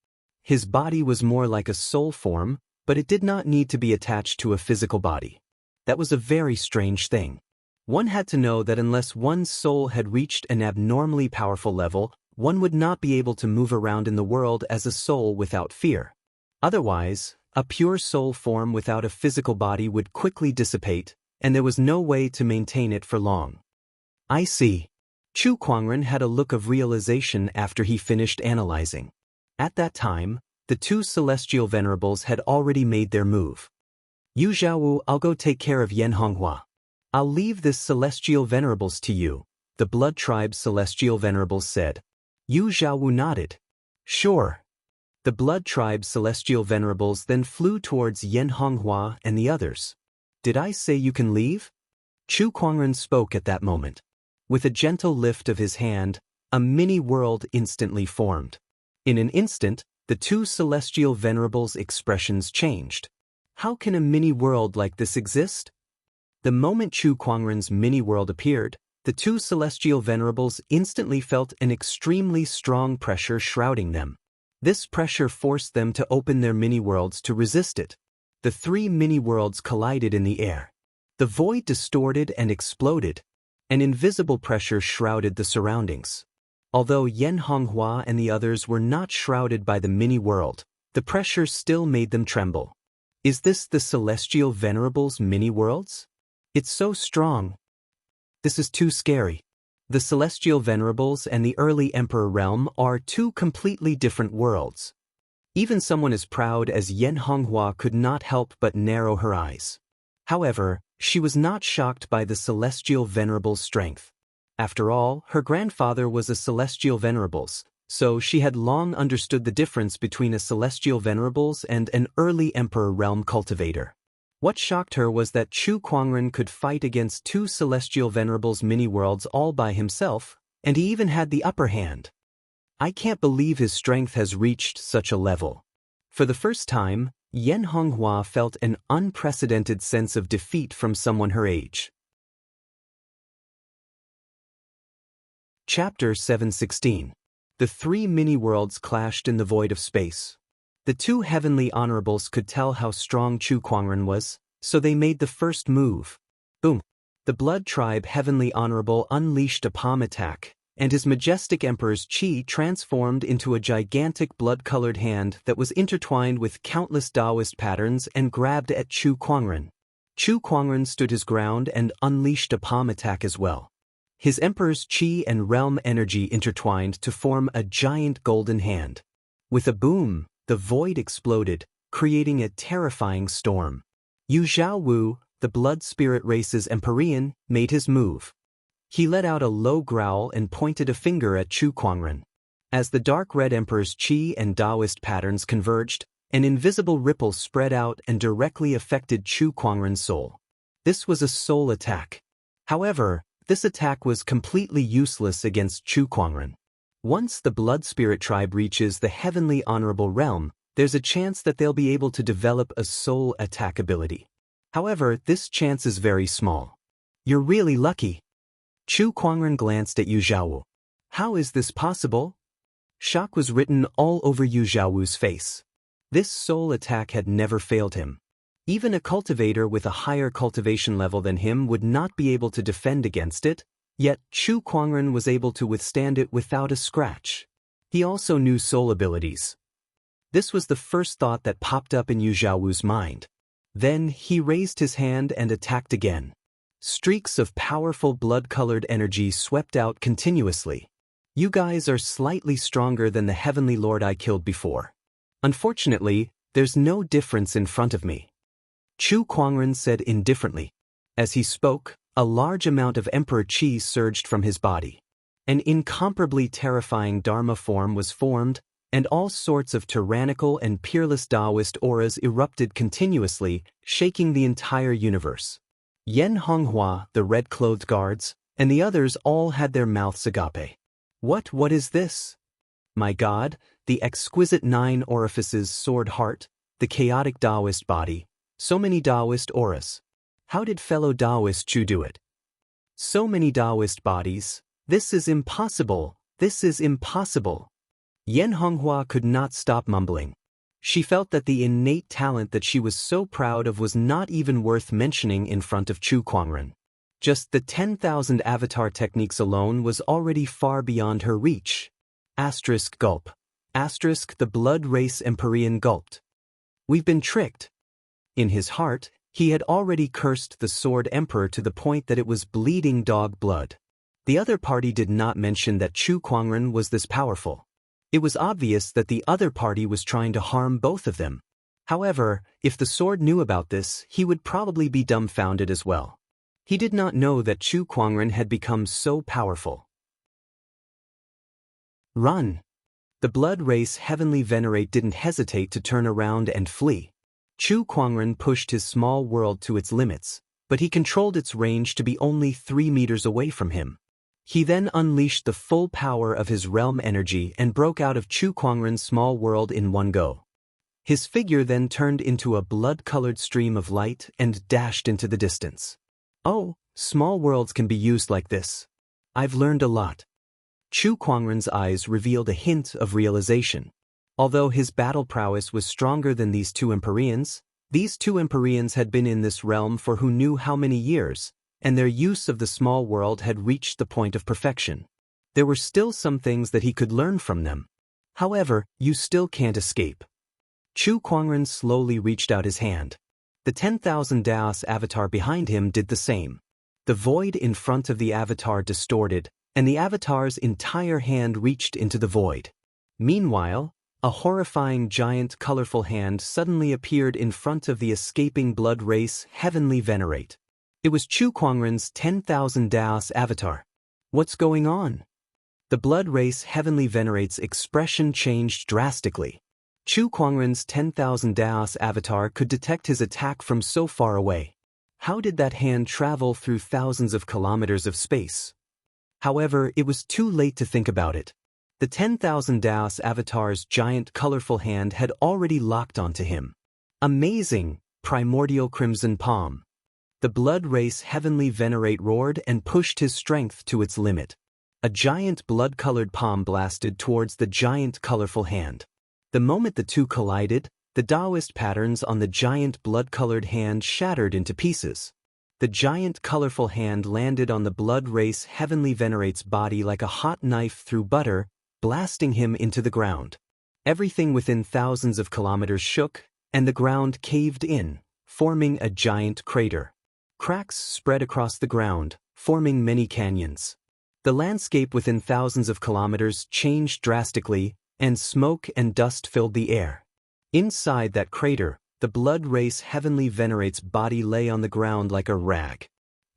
S1: His body was more like a soul form, but it did not need to be attached to a physical body. That was a very strange thing. One had to know that unless one's soul had reached an abnormally powerful level, one would not be able to move around in the world as a soul without fear. Otherwise, a pure soul form without a physical body would quickly dissipate, and there was no way to maintain it for long. I see. Chu Kuangren had a look of realization after he finished analyzing. At that time, the two celestial venerables had already made their move. Yu Zhaowu, I'll go take care of Yen Honghua. I'll leave this celestial venerables to you, the Blood Tribe's celestial venerables said. Yu Zhaowu nodded. Sure. The Blood Tribe's celestial venerables then flew towards Yen Honghua and the others. Did I say you can leave? Chu Kuangren spoke at that moment. With a gentle lift of his hand, a mini-world instantly formed. In an instant, the two celestial venerables' expressions changed. How can a mini-world like this exist? The moment Chu Kuangren's mini-world appeared, the two celestial venerables instantly felt an extremely strong pressure shrouding them. This pressure forced them to open their mini-worlds to resist it. The three mini-worlds collided in the air. The void distorted and exploded. An invisible pressure shrouded the surroundings. Although Yen Honghua and the others were not shrouded by the mini-world, the pressure still made them tremble. Is this the celestial venerables' mini-worlds? It's so strong. This is too scary. The celestial venerables and the early emperor realm are two completely different worlds. Even someone as proud as Yen Honghua could not help but narrow her eyes. However, she was not shocked by the celestial venerable's strength. After all, her grandfather was a celestial venerables, so she had long understood the difference between a celestial venerables and an early emperor realm cultivator. What shocked her was that Chu Kuangren could fight against two celestial venerables mini-worlds all by himself, and he even had the upper hand. I can't believe his strength has reached such a level. For the first time, Yen Honghua felt an unprecedented sense of defeat from someone her age. Chapter 716. The three mini-worlds clashed in the void of space. The two heavenly honorables could tell how strong Chu Kuangren was, so they made the first move. Boom! The Blood Tribe Heavenly Honorable unleashed a palm attack, and his majestic emperor's chi transformed into a gigantic blood-colored hand that was intertwined with countless Taoist patterns and grabbed at Chu Kuangren. Chu Kuangren stood his ground and unleashed a palm attack as well. His emperor's chi and realm energy intertwined to form a giant golden hand. With a boom, the void exploded, creating a terrifying storm. Yu Xiaowu, the blood spirit race's Empyrean, made his move. He let out a low growl and pointed a finger at Chu Kuangren. As the dark red emperor's chi and Taoist patterns converged, an invisible ripple spread out and directly affected Chu Kuangren's soul. This was a soul attack. However, this attack was completely useless against Chu Kuangren. Once the blood spirit tribe reaches the heavenly honorable realm, there's a chance that they'll be able to develop a soul attack ability. However, this chance is very small. You're really lucky. Chu Kuangren glanced at Yu Xiaowu. How is this possible? Shock was written all over Yu Xiaowu's face. This soul attack had never failed him. Even a cultivator with a higher cultivation level than him would not be able to defend against it, yet Chu Kuangren was able to withstand it without a scratch. He also knew soul abilities. This was the first thought that popped up in Yu Xiaowu's mind. Then he raised his hand and attacked again. Streaks of powerful blood-colored energy swept out continuously. You guys are slightly stronger than the heavenly lord I killed before. Unfortunately, there's no difference in front of me. Chu Kuangren said indifferently. As he spoke, a large amount of emperor chi surged from his body. An incomparably terrifying Dharma form was formed, and all sorts of tyrannical and peerless Taoist auras erupted continuously, shaking the entire universe. Yen Honghua, the red-clothed guards, and the others all had their mouths agape. What is this? My God, the exquisite 9 orifices sword heart, the chaotic Taoist body, so many Taoist auras. How did fellow Taoist Chu do it? So many Taoist bodies. This is impossible. This is impossible. Yen Honghua could not stop mumbling. She felt that the innate talent that she was so proud of was not even worth mentioning in front of Chu Kuangren. Just the 10,000 avatar techniques alone was already far beyond her reach. Asterisk gulp. Asterisk the blood race Empyrean gulped. We've been tricked. In his heart, he had already cursed the Sword Emperor to the point that it was bleeding dog blood. The other party did not mention that Chu Kuangren was this powerful. It was obvious that the other party was trying to harm both of them. However, if the sword knew about this, he would probably be dumbfounded as well. He did not know that Chu Kuangren had become so powerful. Run! The blood race heavenly venerate didn't hesitate to turn around and flee. Chu Kuangren pushed his small world to its limits, but he controlled its range to be only 3 meters away from him. He then unleashed the full power of his realm energy and broke out of Chu Kuangren's small world in one go. His figure then turned into a blood-colored stream of light and dashed into the distance. Oh, small worlds can be used like this. I've learned a lot. Chu Kuangren's eyes revealed a hint of realization. Although his battle prowess was stronger than these two Empyreans had been in this realm for who knew how many years, and their use of the small world had reached the point of perfection. There were still some things that he could learn from them. However, you still can't escape. Chu Kuangren slowly reached out his hand. The 10,000 Daos avatar behind him did the same. The void in front of the avatar distorted, and the avatar's entire hand reached into the void. Meanwhile, a horrifying giant colorful hand suddenly appeared in front of the escaping blood race Heavenly Venerate. It was Chu Kuangren's 10,000 Daos avatar. What's going on? The blood race Heavenly Venerate's expression changed drastically. Chu Kuangren's 10,000 Daos avatar could detect his attack from so far away. How did that hand travel through thousands of kilometers of space? However, it was too late to think about it. The 10,000 Daos avatar's giant colorful hand had already locked onto him. Amazing! Primordial crimson palm. The blood race Heavenly Venerate roared and pushed his strength to its limit. A giant blood-colored palm blasted towards the giant colorful hand. The moment the two collided, the Taoist patterns on the giant blood-colored hand shattered into pieces. The giant colorful hand landed on the blood race Heavenly Venerate's body like a hot knife through butter, blasting him into the ground. Everything within thousands of kilometers shook, and the ground caved in, forming a giant crater. Cracks spread across the ground, forming many canyons. The landscape within thousands of kilometers changed drastically, and smoke and dust filled the air. Inside that crater, the blood race Heavenly Venerate's body lay on the ground like a rag.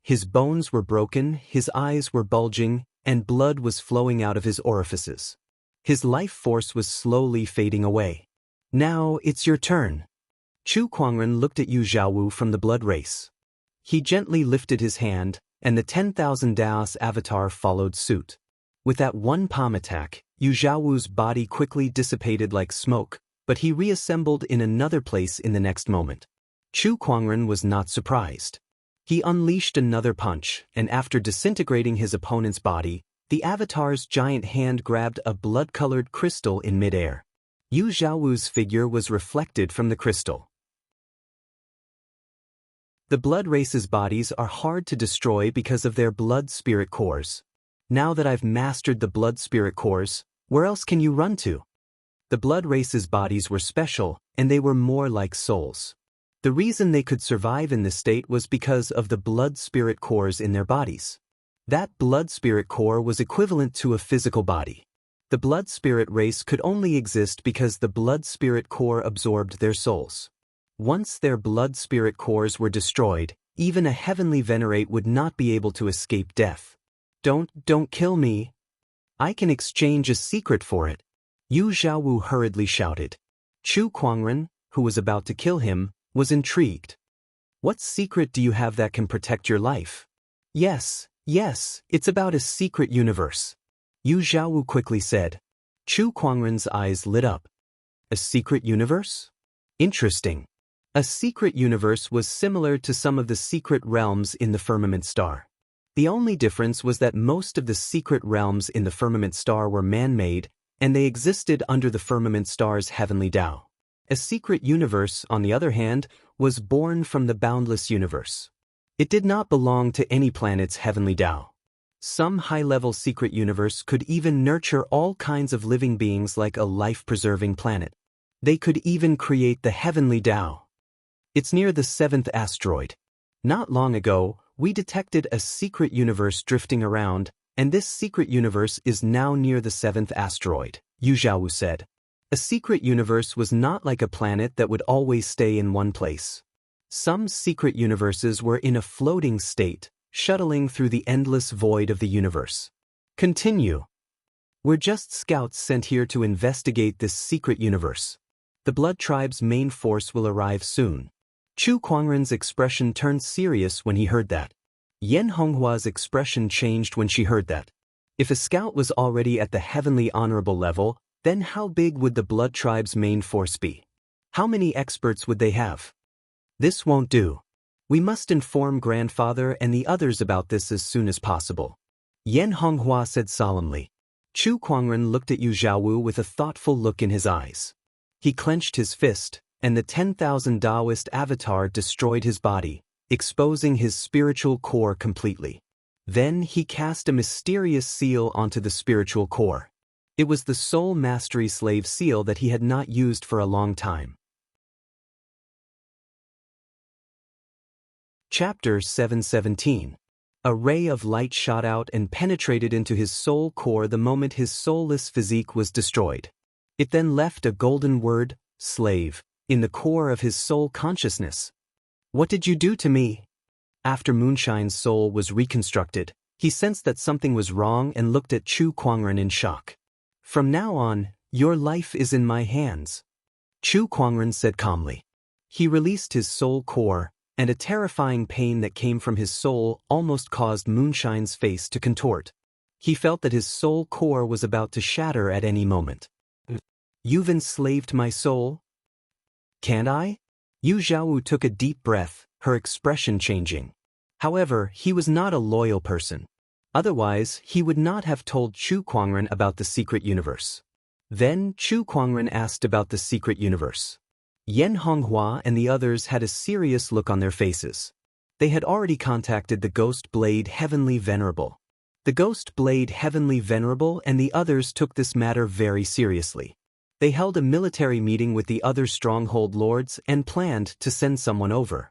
S1: His bones were broken, his eyes were bulging, and blood was flowing out of his orifices. His life force was slowly fading away. Now it's your turn. Chu Kuangren looked at Yu Xiaowu from the blood race. He gently lifted his hand, and the 10,000 Daos avatar followed suit. With that one palm attack, Yu Xiaowu's body quickly dissipated like smoke, but he reassembled in another place in the next moment. Chu Kuangren was not surprised. He unleashed another punch, and after disintegrating his opponent's body, the avatar's giant hand grabbed a blood-colored crystal in midair. Yu Xiaowu's figure was reflected from the crystal. The blood race's bodies are hard to destroy because of their blood-spirit cores. Now that I've mastered the blood-spirit cores, where else can you run to? The blood race's bodies were special, and they were more like souls. The reason they could survive in this state was because of the blood-spirit cores in their bodies. That blood-spirit core was equivalent to a physical body. The blood-spirit race could only exist because the blood-spirit core absorbed their souls. Once their blood-spirit cores were destroyed, even a Heavenly Venerate would not be able to escape death. Don't kill me. I can exchange a secret for it. Yu Xiaowu hurriedly shouted. Chu Kuangren, who was about to kill him, was intrigued. What secret do you have that can protect your life? Yes, it's about a secret universe. Yu Xiaowu quickly said. Chu Kuangren's eyes lit up. A secret universe? Interesting. A secret universe was similar to some of the secret realms in the firmament star. The only difference was that most of the secret realms in the firmament star were man-made, and they existed under the firmament star's heavenly Tao. A secret universe, on the other hand, was born from the boundless universe. It did not belong to any planet's heavenly Tao. Some high-level secret universe could even nurture all kinds of living beings like a life-preserving planet. They could even create the heavenly Tao. It's near the 7th asteroid. Not long ago, we detected a secret universe drifting around, and this secret universe is now near the 7th asteroid, Yu Xiaowu said. A secret universe was not like a planet that would always stay in one place. Some secret universes were in a floating state, shuttling through the endless void of the universe. Continue. We're just scouts sent here to investigate this secret universe. The Blood Tribe's main force will arrive soon. Chu Kuangren's expression turned serious when he heard that. Yan Honghua's expression changed when she heard that. If a scout was already at the heavenly honorable level, then how big would the Blood Tribe's main force be? How many experts would they have? This won't do. We must inform grandfather and the others about this as soon as possible. Yan Honghua said solemnly. Chu Kuangren looked at Yu Xiaowu with a thoughtful look in his eyes. He clenched his fist, and the 10,000 Taoist avatar destroyed his body, exposing his spiritual core completely. Then he cast a mysterious seal onto the spiritual core. It was the Soul Mastery Slave seal that he had not used for a long time. Chapter 717. A ray of light shot out and penetrated into his soul core the moment his soulless physique was destroyed. It then left a golden word, slave, in the core of his soul consciousness. What did you do to me? After Moonshine's soul was reconstructed, he sensed that something was wrong and looked at Chu Kuangren in shock. From now on, your life is in my hands. Chu Kuangren said calmly. He released his soul core, and a terrifying pain that came from his soul almost caused Moonshine's face to contort. He felt that his soul core was about to shatter at any moment. You've enslaved my soul? Can't I? Yu Zhaowu took a deep breath, her expression changing. However, he was not a loyal person. Otherwise, he would not have told Chu Kuangren about the secret universe. Then, Chu Kuangren asked about the secret universe. Yan Honghua and the others had a serious look on their faces. They had already contacted the Ghost Blade Heavenly Venerable. The Ghost Blade Heavenly Venerable and the others took this matter very seriously. They held a military meeting with the other stronghold lords and planned to send someone over.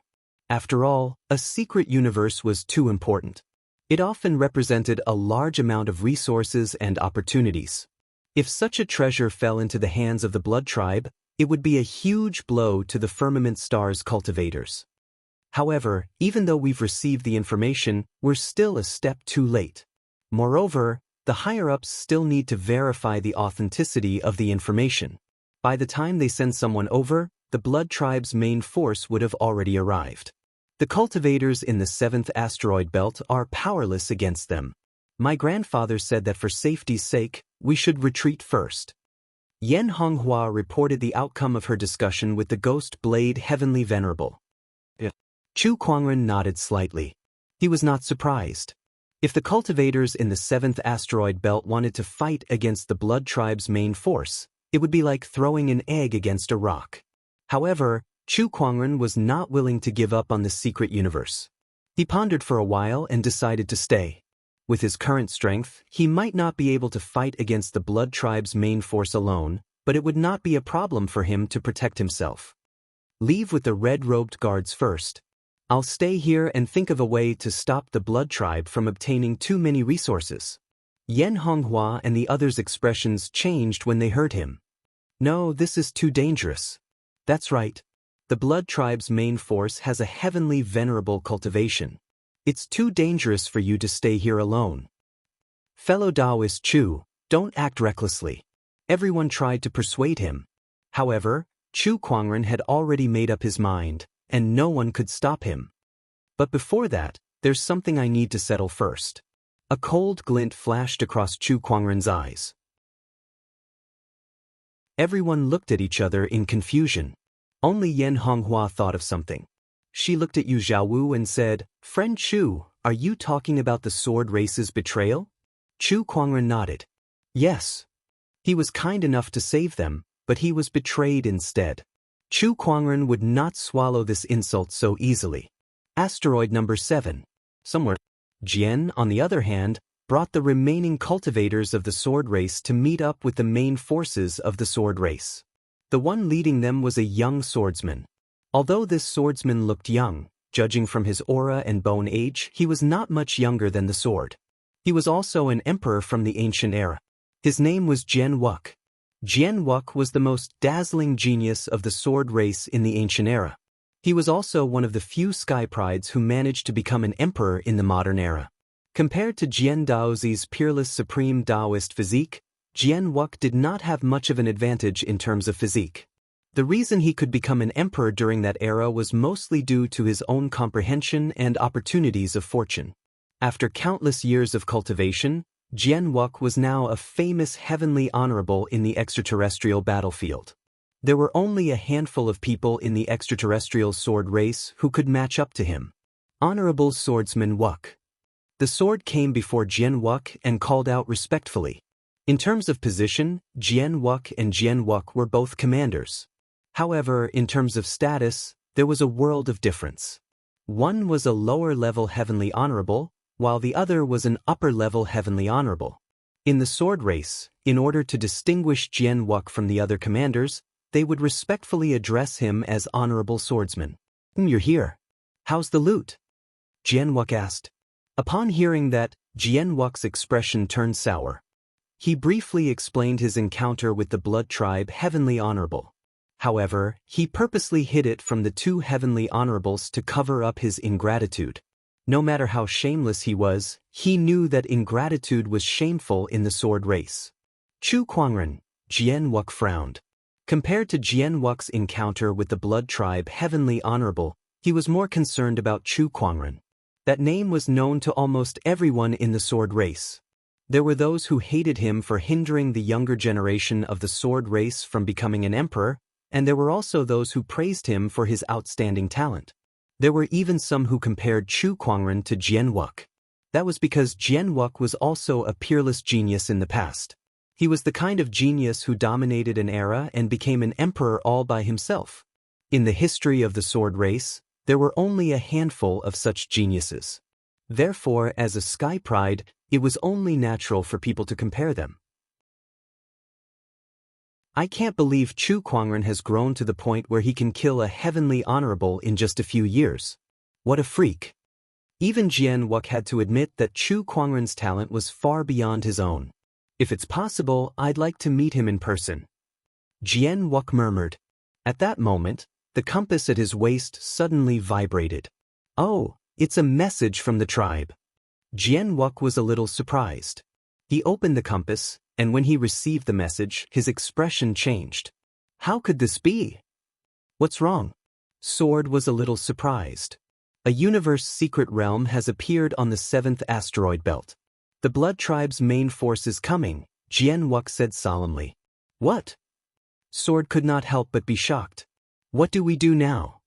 S1: After all, a secret universe was too important. It often represented a large amount of resources and opportunities. If such a treasure fell into the hands of the Blood Tribe, it would be a huge blow to the Firmament Star's cultivators. However, even though we've received the information, we're still a step too late. Moreover, the higher-ups still need to verify the authenticity of the information. By the time they send someone over, the Blood Tribe's main force would have already arrived. The cultivators in the 7th asteroid belt are powerless against them. My grandfather said that for safety's sake, we should retreat first. Yan Honghua reported the outcome of her discussion with the Ghost Blade Heavenly Venerable. Chu Kuangren nodded slightly. He was not surprised. If the cultivators in the 7th asteroid belt wanted to fight against the Blood Tribe's main force, it would be like throwing an egg against a rock. However, Chu Kuangren was not willing to give up on the secret universe. He pondered for a while and decided to stay. With his current strength, he might not be able to fight against the Blood Tribe's main force alone, but it would not be a problem for him to protect himself. Leave with the red-robed guards first. I'll stay here and think of a way to stop the Blood Tribe from obtaining too many resources. Yan Honghua and the others' expressions changed when they heard him. No, this is too dangerous. That's right. The Blood Tribe's main force has a heavenly venerable cultivation. It's too dangerous for you to stay here alone. Fellow Taoist Chu, don't act recklessly. Everyone tried to persuade him. However, Chu Kuangren had already made up his mind, and no one could stop him. But before that, there's something I need to settle first. A cold glint flashed across Chu Kuangren's eyes. Everyone looked at each other in confusion. Only Yan Honghua thought of something. She looked at Yu Zhaowu and said, Friend Chu, are you talking about the sword race's betrayal? Chu Kuangren nodded. Yes. He was kind enough to save them, but he was betrayed instead. Chu Kuangren would not swallow this insult so easily. Asteroid number 7. Somewhere. Jian, on the other hand, brought the remaining cultivators of the sword race to meet up with the main forces of the sword race. The one leading them was a young swordsman. Although this swordsman looked young, judging from his aura and bone age, he was not much younger than the sword. He was also an emperor from the ancient era. His name was Jian Wuk. Jian Wuk was the most dazzling genius of the sword race in the ancient era. He was also one of the few sky prides who managed to become an emperor in the modern era. Compared to Jian Daozi's peerless supreme Taoist physique, Jian Wuk did not have much of an advantage in terms of physique. The reason he could become an emperor during that era was mostly due to his own comprehension and opportunities of fortune. After countless years of cultivation, Jian Wuk was now a famous heavenly honorable in the extraterrestrial battlefield. There were only a handful of people in the extraterrestrial sword race who could match up to him. Honorable Swordsman Wuk. The sword came before Jian Wuk and called out respectfully. In terms of position, Jian Wuk and Jian Wuk were both commanders. However, in terms of status, there was a world of difference. One was a lower-level heavenly honorable, while the other was an upper-level heavenly honorable. In the sword race, in order to distinguish Jian Wuk from the other commanders, they would respectfully address him as Honorable Swordsman. You're here. How's the loot? Jian Wuk asked. Upon hearing that, Jian Wu's expression turned sour. He briefly explained his encounter with the blood tribe Heavenly Honorable. However, he purposely hid it from the two Heavenly Honorables to cover up his ingratitude. No matter how shameless he was, he knew that ingratitude was shameful in the sword race. Chu Kuangren, Jian Wu frowned. Compared to Jian Wu's encounter with the blood tribe Heavenly Honorable, he was more concerned about Chu Kuangren. That name was known to almost everyone in the sword race. There were those who hated him for hindering the younger generation of the sword race from becoming an emperor, and there were also those who praised him for his outstanding talent. There were even some who compared Chu Kuangren to Jian Wu. That was because Jian Wu was also a peerless genius in the past. He was the kind of genius who dominated an era and became an emperor all by himself. In the history of the sword race, there were only a handful of such geniuses. Therefore, as a sky pride, it was only natural for people to compare them. I can't believe Chu Kuangren has grown to the point where he can kill a Heavenly Honorable in just a few years. What a freak. Even Jian Wu had to admit that Chu Kuangren's talent was far beyond his own. If it's possible, I'd like to meet him in person. Jian Wu murmured. At that moment, the compass at his waist suddenly vibrated. Oh, it's a message from the tribe. Jian Wu was a little surprised. He opened the compass, and when he received the message, his expression changed. How could this be? What's wrong? Sword was a little surprised. A universe secret realm has appeared on the 7th asteroid belt. The blood tribe's main force is coming, Jian Wu said solemnly. What? Sword could not help but be shocked. What do we do now?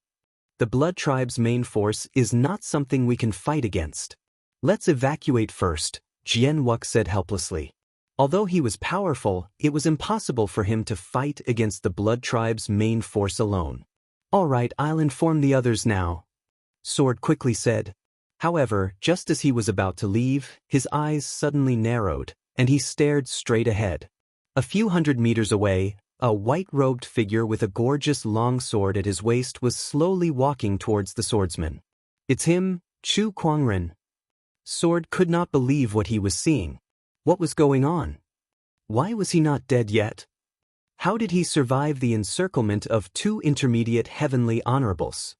S1: The blood tribe's main force is not something we can fight against. Let's evacuate first, Jian Wu said helplessly. Although he was powerful, it was impossible for him to fight against the blood tribe's main force alone. All right, I'll inform the others now, Sword quickly said. However, just as he was about to leave, his eyes suddenly narrowed, and he stared straight ahead. A few hundred meters away, a white-robed figure with a gorgeous long sword at his waist was slowly walking towards the swordsman. It's him, Chu Kuangren. Sword could not believe what he was seeing. What was going on? Why was he not dead yet? How did he survive the encirclement of two intermediate Heavenly Honorables?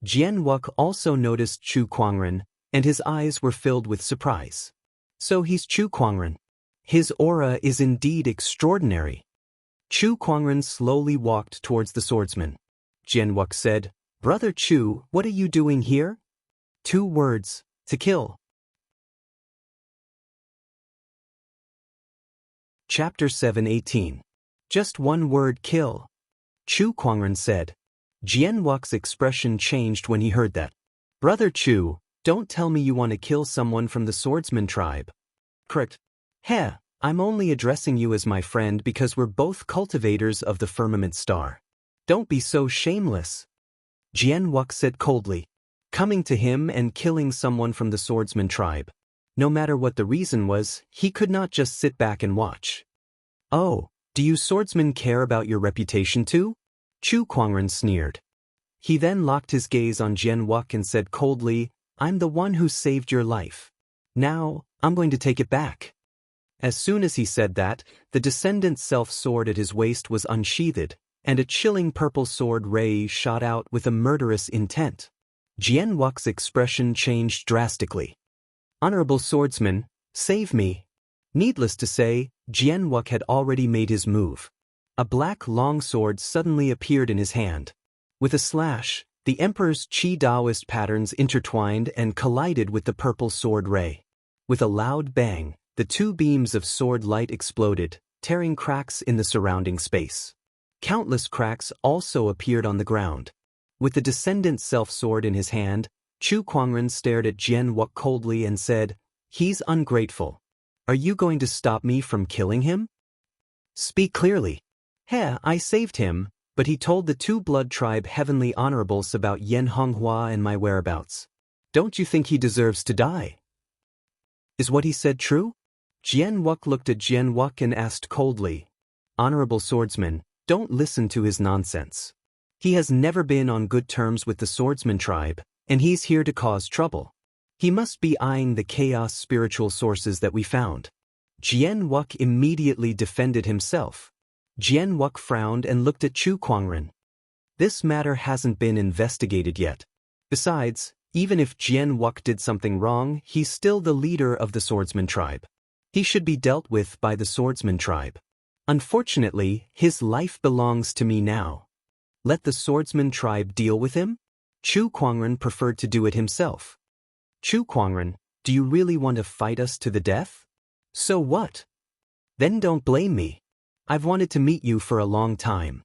S1: Jian Wu also noticed Chu Kuangren, and his eyes were filled with surprise. So he's Chu Kuangren. His aura is indeed extraordinary. Chu Kuangren slowly walked towards the swordsman. Jian Wu said, Brother Chu, what are you doing here? 2 words, to kill. Chapter 7:18. Just 1 word, kill. Chu Kuangren said. Jian Wu's expression changed when he heard that. Brother Chu, don't tell me you want to kill someone from the swordsman tribe. Correct. Heh, I'm only addressing you as my friend because we're both cultivators of the firmament star. Don't be so shameless. Jian Wu said coldly. Coming to him and killing someone from the swordsman tribe. No matter what the reason was, he could not just sit back and watch. Oh, do you swordsmen care about your reputation too? Chu Kuangren sneered. He then locked his gaze on Jian Wu and said coldly, I'm the one who saved your life. Now, I'm going to take it back. As soon as he said that, the descendant self-sword at his waist was unsheathed, and a chilling purple sword ray shot out with a murderous intent. Jian Wu's expression changed drastically. Honorable swordsman, save me. Needless to say, Jian Wu had already made his move. A black long sword suddenly appeared in his hand. With a slash, the Emperor's Qi Daoist patterns intertwined and collided with the purple sword ray. With a loud bang, the 2 beams of sword light exploded, tearing cracks in the surrounding space. Countless cracks also appeared on the ground. With the descendant self-sword in his hand, Chu Kuangren stared at Jian Wu coldly and said, He's ungrateful. Are you going to stop me from killing him? Speak clearly. Heh, I saved him, but he told the 2 blood tribe Heavenly Honorables about Yan Honghua and my whereabouts. Don't you think he deserves to die? Is what he said true? Jian Wu looked at Jian Wu and asked coldly, Honorable swordsman, don't listen to his nonsense. He has never been on good terms with the swordsman tribe, and he's here to cause trouble. He must be eyeing the chaos spiritual sources that we found. Jian Wuk immediately defended himself. Jian Wuk frowned and looked at Chu Kuangren. This matter hasn't been investigated yet. Besides, even if Jian Wuk did something wrong, he's still the leader of the swordsman tribe. He should be dealt with by the swordsman tribe. Unfortunately, his life belongs to me now. Let the swordsman tribe deal with him? Chu Kuangren preferred to do it himself. Chu Kuangren, do you really want to fight us to the death? So what? Then don't blame me. I've wanted to meet you for a long time.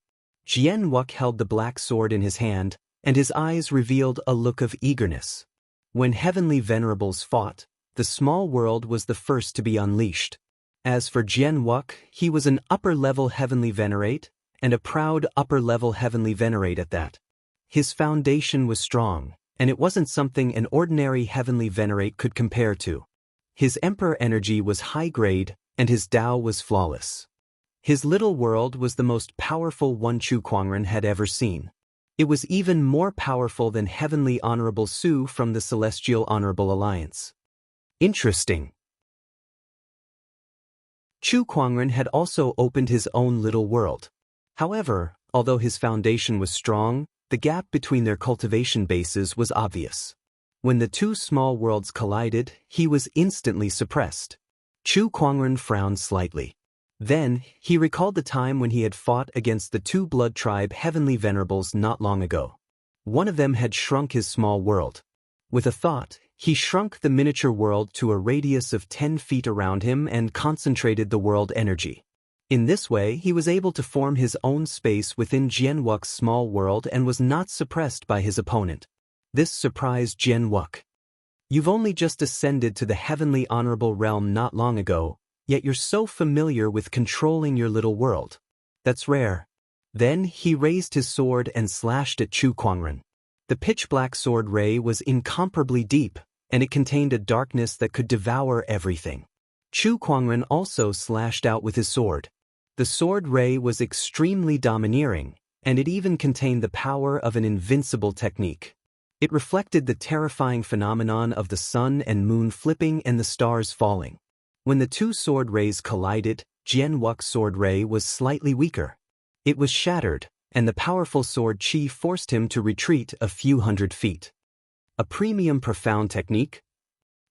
S1: Jian Wuk held the black sword in his hand, and his eyes revealed a look of eagerness. When heavenly venerables fought, the small world was the first to be unleashed. As for Jian Wuk, he was an upper-level heavenly venerate, and a proud upper-level heavenly venerate at that. His foundation was strong, and it wasn't something an ordinary heavenly venerate could compare to. His emperor energy was high-grade, and his Tao was flawless. His little world was the most powerful one Chu Kuangren had ever seen. It was even more powerful than Heavenly Honorable Su from the Celestial Honorable Alliance. Interesting. Chu Kuangren had also opened his own little world. However, although his foundation was strong, the gap between their cultivation bases was obvious. When the two small worlds collided, he was instantly suppressed. Chu Kuangren frowned slightly. Then, he recalled the time when he had fought against the two blood tribe heavenly venerables not long ago. One of them had shrunk his small world. With a thought, he shrunk the miniature world to a radius of 10 feet around him and concentrated the world energy. In this way, he was able to form his own space within Jian Wuk's small world and was not suppressed by his opponent. This surprised Jian Wuk. You've only just ascended to the heavenly honorable realm not long ago, yet you're so familiar with controlling your little world. That's rare. Then he raised his sword and slashed at Chu Kuangren. The pitch-black sword ray was incomparably deep, and it contained a darkness that could devour everything. Chu Kuangren also slashed out with his sword. The sword ray was extremely domineering, and it even contained the power of an invincible technique. It reflected the terrifying phenomenon of the sun and moon flipping and the stars falling. When the two sword rays collided, Jian Wuk's sword ray was slightly weaker. It was shattered, and the powerful sword chi forced him to retreat a few hundred feet. A premium profound technique?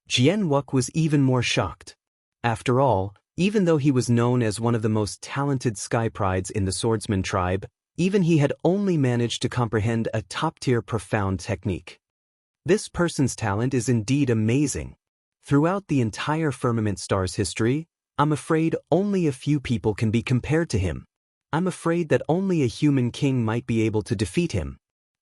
S1: Jian Wuk was even more shocked. After all, even though he was known as one of the most talented sky prides in the swordsman tribe, even he had only managed to comprehend a top-tier profound technique. This person's talent is indeed amazing. Throughout the entire Firmament Star's history, I'm afraid only a few people can be compared to him. I'm afraid that only a human king might be able to defeat him.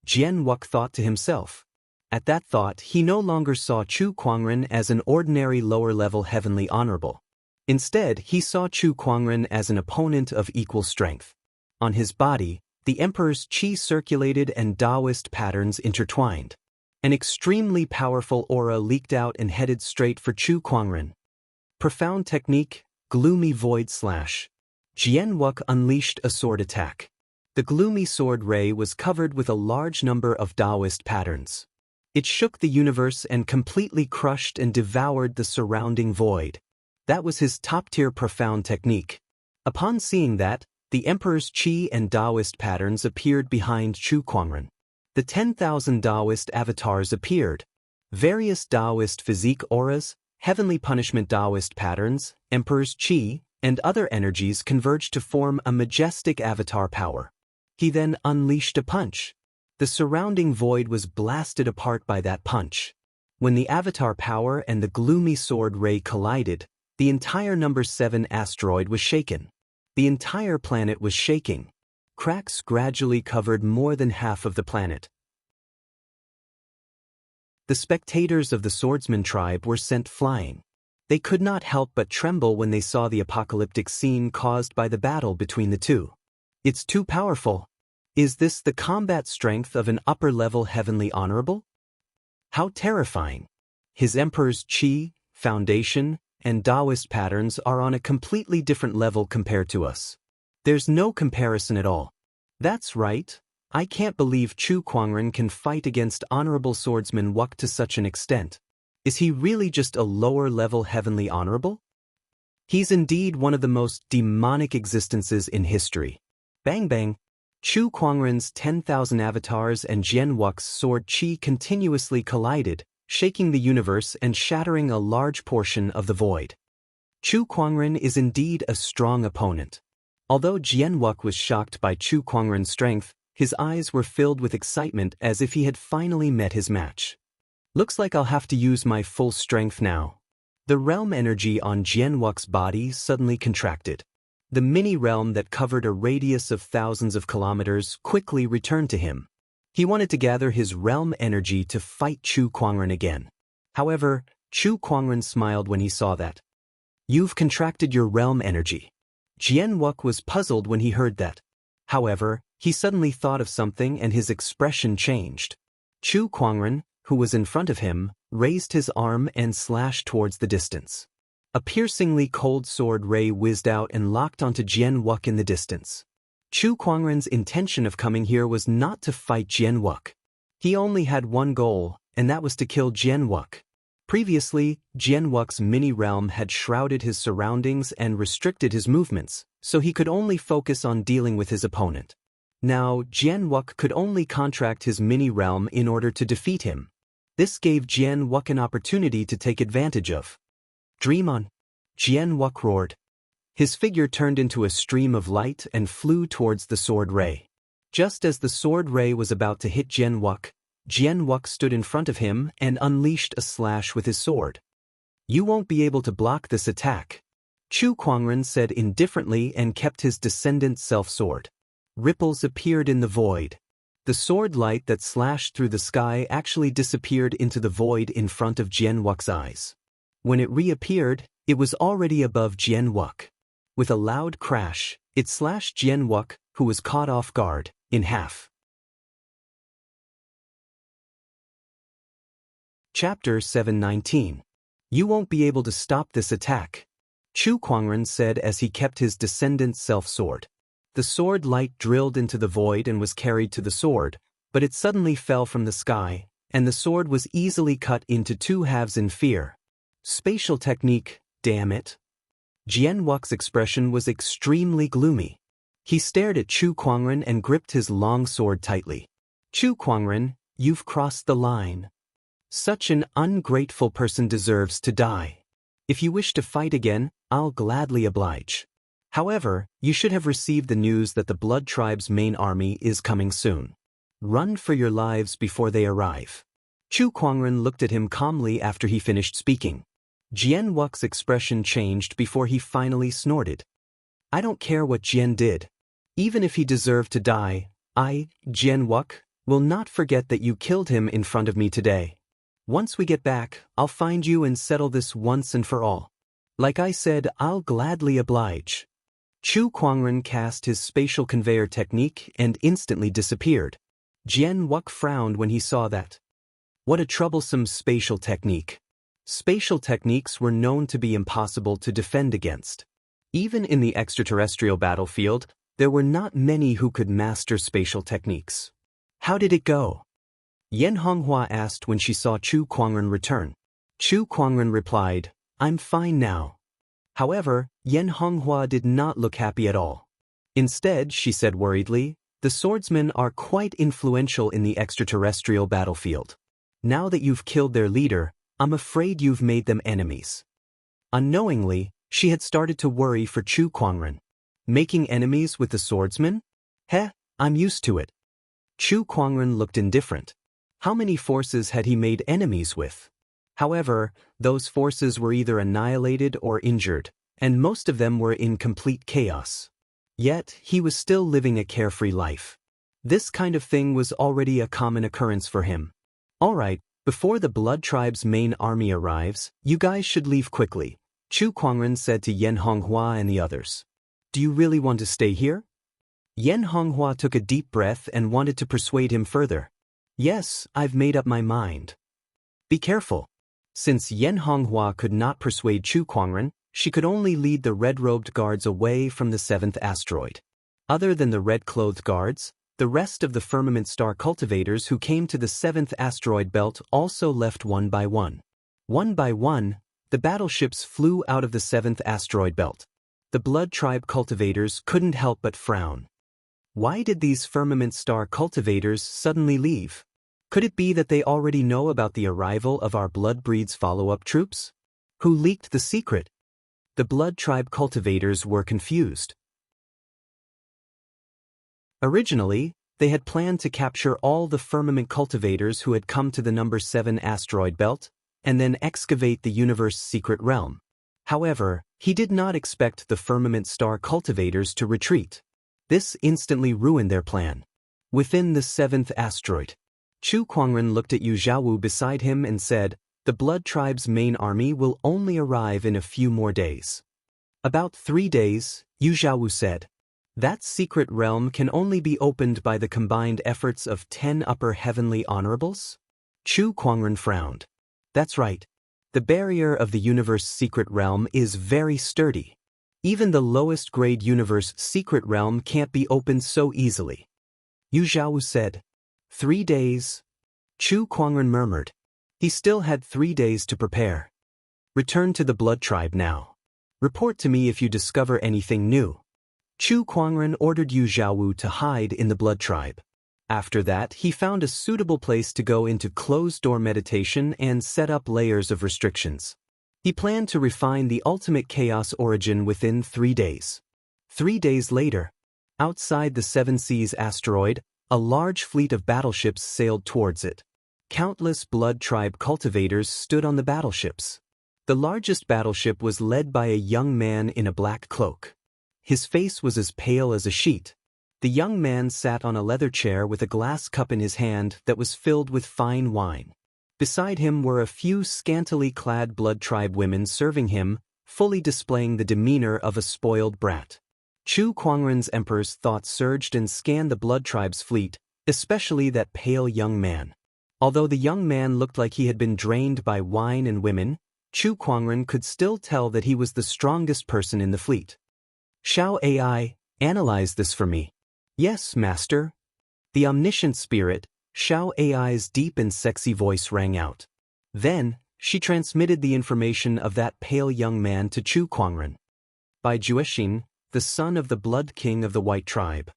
S1: Jian Wuk thought to himself. At that thought, he no longer saw Chu Kuangren as an ordinary lower-level heavenly honorable. Instead, he saw Chu Kuangren as an opponent of equal strength. On his body, the Emperor's qi circulated and Taoist patterns intertwined. An extremely powerful aura leaked out and headed straight for Chu Kuangren. Profound technique, gloomy void slash. Jian Wuk unleashed a sword attack. The gloomy sword ray was covered with a large number of Taoist patterns. It shook the universe and completely crushed and devoured the surrounding void. That was his top-tier profound technique. Upon seeing that, the Emperor's qi and Taoist patterns appeared behind Chu Kuangren. The 10,000 Taoist avatars appeared. Various Taoist physique auras, heavenly punishment Taoist patterns, Emperor's qi, and other energies converged to form a majestic avatar power. He then unleashed a punch. The surrounding void was blasted apart by that punch. When the avatar power and the gloomy sword ray collided, the entire number 7 asteroid was shaken. The entire planet was shaking. Cracks gradually covered more than half of the planet. The spectators of the swordsman tribe were sent flying. They could not help but tremble when they saw the apocalyptic scene caused by the battle between the two. It's too powerful. Is this the combat strength of an upper-level heavenly honorable? How terrifying. His Emperor's qi, foundation, and Taoist patterns are on a completely different level compared to us. There's no comparison at all. That's right. I can't believe Chu Kuangren can fight against Honorable Swordsman Wuk to such an extent. Is he really just a lower-level heavenly honorable? He's indeed one of the most demonic existences in history. Bang bang. Chu Kuangren's 10,000 avatars and Jian Wux's sword chi continuously collided, shaking the universe and shattering a large portion of the void. Chu Kuangren is indeed a strong opponent. Although Jian Wux was shocked by Chu Kuangren's strength, his eyes were filled with excitement as if he had finally met his match. Looks like I'll have to use my full strength now. The realm energy on Jian Wux's body suddenly contracted. The mini-realm that covered a radius of thousands of kilometers quickly returned to him. He wanted to gather his realm energy to fight Chu Kuangren again. However, Chu Kuangren smiled when he saw that. You've contracted your realm energy. Jian Wux was puzzled when he heard that. However, he suddenly thought of something and his expression changed. Chu Kuangren, who was in front of him, raised his arm and slashed towards the distance. A piercingly cold sword ray whizzed out and locked onto Jian Wux in the distance. Chu Kuangren's intention of coming here was not to fight Jian Wux. He only had one goal, and that was to kill Jian Wux. Previously, Jian Wux's mini-realm had shrouded his surroundings and restricted his movements, so he could only focus on dealing with his opponent. Now, Jian Wux could only contract his mini-realm in order to defeat him. This gave Jian Wux an opportunity to take advantage of. Dream on! Jian Wux roared. His figure turned into a stream of light and flew towards the sword ray. Just as the sword ray was about to hit Jian Wux stood in front of him and unleashed a slash with his sword. You won't be able to block this attack, Chu Kuangren said indifferently and kept his descendant self-sword. Ripples appeared in the void. The sword light that slashed through the sky actually disappeared into the void in front of Jian Wux's eyes. When it reappeared, it was already above Jian Wux. With a loud crash, it slashed Jian Wux, who was caught off guard, in half. Chapter 719. You won't be able to stop this attack, Chu Kuangren said as he kept his descendant's self-sword. The sword light drilled into the void and was carried to the sword, but it suddenly fell from the sky, and the sword was easily cut into two halves in fear. Spatial technique, damn it. Jian Wux's expression was extremely gloomy. He stared at Chu Kuangren and gripped his long sword tightly. Chu Kuangren, you've crossed the line. Such an ungrateful person deserves to die. If you wish to fight again, I'll gladly oblige. However, you should have received the news that the Blood Tribe's main army is coming soon. Run for your lives before they arrive. Chu Kuangren looked at him calmly after he finished speaking. Jian Wux's expression changed before he finally snorted. I don't care what Jian did. Even if he deserved to die, I, Jian Wux, will not forget that you killed him in front of me today. Once we get back, I'll find you and settle this once and for all. Like I said, I'll gladly oblige. Chu Kuangren cast his spatial conveyor technique and instantly disappeared. Jian Wux frowned when he saw that. What a troublesome spatial technique. Spatial techniques were known to be impossible to defend against. Even in the extraterrestrial battlefield, there were not many who could master spatial techniques. How did it go? Yan Honghua asked when she saw Chu Kuangren return. Chu Kuangren replied, I'm fine now. However, Yan Honghua did not look happy at all. Instead, she said worriedly, the swordsmen are quite influential in the extraterrestrial battlefield. Now that you've killed their leader, I'm afraid you've made them enemies. Unknowingly, she had started to worry for Chu Kuangren. Making enemies with the swordsmen? Heh, I'm used to it. Chu Kuangren looked indifferent. How many forces had he made enemies with? However, those forces were either annihilated or injured, and most of them were in complete chaos. Yet, he was still living a carefree life. This kind of thing was already a common occurrence for him. Alright, before the Blood Tribe's main army arrives, you guys should leave quickly, Chu Kuangren said to Yan Honghua and the others. Do you really want to stay here? Yan Honghua took a deep breath and wanted to persuade him further. Yes, I've made up my mind. Be careful. Since Yan Honghua could not persuade Chu Kuangren, she could only lead the red-robed guards away from the 7th asteroid. Other than the red-clothed guards, the rest of the firmament star cultivators who came to the 7th asteroid belt also left one by one. One by one, the battleships flew out of the 7th asteroid belt. The Blood Tribe cultivators couldn't help but frown. Why did these firmament star cultivators suddenly leave? Could it be that they already know about the arrival of our Blood Breed's follow-up troops? Who leaked the secret? The Blood Tribe cultivators were confused. Originally, they had planned to capture all the firmament cultivators who had come to the number 7 asteroid belt, and then excavate the universe's secret realm. However, he did not expect the firmament star cultivators to retreat. This instantly ruined their plan. Within the 7th asteroid, Chu Kuangren looked at Yu Xiaowu beside him and said, "The Blood Tribe's main army will only arrive in a few more days." "About 3 days," Yu Xiaowu said. "That secret realm can only be opened by the combined efforts of 10 upper heavenly honorables?" Chu Kuangren frowned. "That's right. The barrier of the universe's secret realm is very sturdy. Even the lowest grade universe secret realm can't be opened so easily." Yu Xiaowu said. 3 days? Chu Kuangren murmured. He still had 3 days to prepare. "Return to the Blood Tribe now. Report to me if you discover anything new." Chu Kuangren ordered Yu Xiaowu to hide in the Blood Tribe. After that, he found a suitable place to go into closed-door meditation and set up layers of restrictions. He planned to refine the ultimate chaos origin within 3 days. 3 days later, outside the Seven Seas asteroid, a large fleet of battleships sailed towards it. Countless Blood Tribe cultivators stood on the battleships. The largest battleship was led by a young man in a black cloak. His face was as pale as a sheet. The young man sat on a leather chair with a glass cup in his hand that was filled with fine wine. Beside him were a few scantily clad Blood Tribe women serving him, fully displaying the demeanor of a spoiled brat. Chu Kuangren's emperor's thoughts surged and scanned the Blood Tribe's fleet, especially that pale young man. Although the young man looked like he had been drained by wine and women, Chu Kuangren could still tell that he was the strongest person in the fleet. "Shao AI, analyze this for me." "Yes, master." The omniscient spirit, Shao AI's deep and sexy voice rang out. Then, she transmitted the information of that pale young man to Chu Kuangren. "By Juexin, the son of the Blood King of the White Tribe.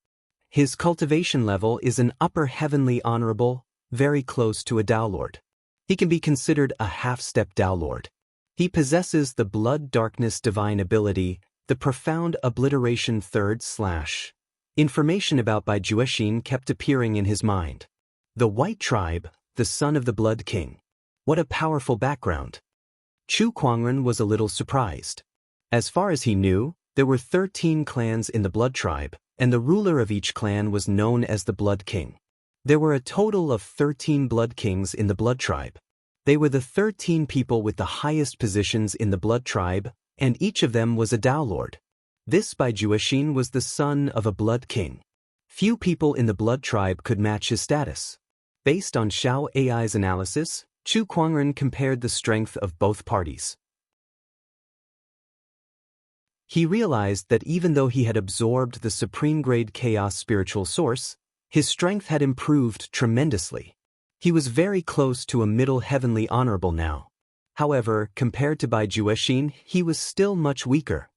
S1: His cultivation level is an upper heavenly honorable, very close to a Dao Lord. He can be considered a half-step Dao Lord. He possesses the Blood Darkness divine ability, the profound obliteration third slash." Information about Bai Juexin kept appearing in his mind. The White Tribe, the son of the Blood King. What a powerful background. Chu Kuangren was a little surprised. As far as he knew, there were 13 clans in the Blood Tribe, and the ruler of each clan was known as the Blood King. There were a total of 13 Blood Kings in the Blood Tribe. They were the 13 people with the highest positions in the Blood Tribe, and each of them was a Dao Lord. This Bai Juexin was the son of a Blood King. Few people in the Blood Tribe could match his status. Based on Shao AI's analysis, Chu Kuangren compared the strength of both parties. He realized that even though he had absorbed the supreme-grade chaos spiritual source, his strength had improved tremendously. He was very close to a middle heavenly honorable now. However, compared to Bai Juexin, he was still much weaker.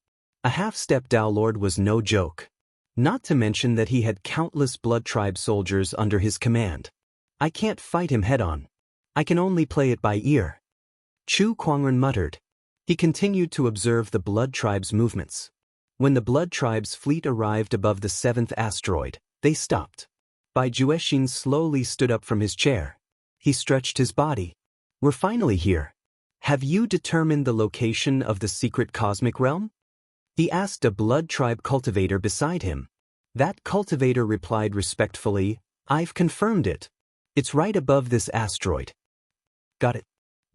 S1: A half-step Dao Lord was no joke. Not to mention that he had countless Blood Tribe soldiers under his command. "I can't fight him head-on. I can only play it by ear." Chu Kuangren muttered. He continued to observe the Blood Tribe's movements. When the Blood Tribe's fleet arrived above the 7th asteroid, they stopped. Bai Juexin slowly stood up from his chair. He stretched his body. "We're finally here. Have you determined the location of the secret cosmic realm?" He asked a Blood Tribe cultivator beside him. That cultivator replied respectfully, "I've confirmed it. It's right above this asteroid." "Got it."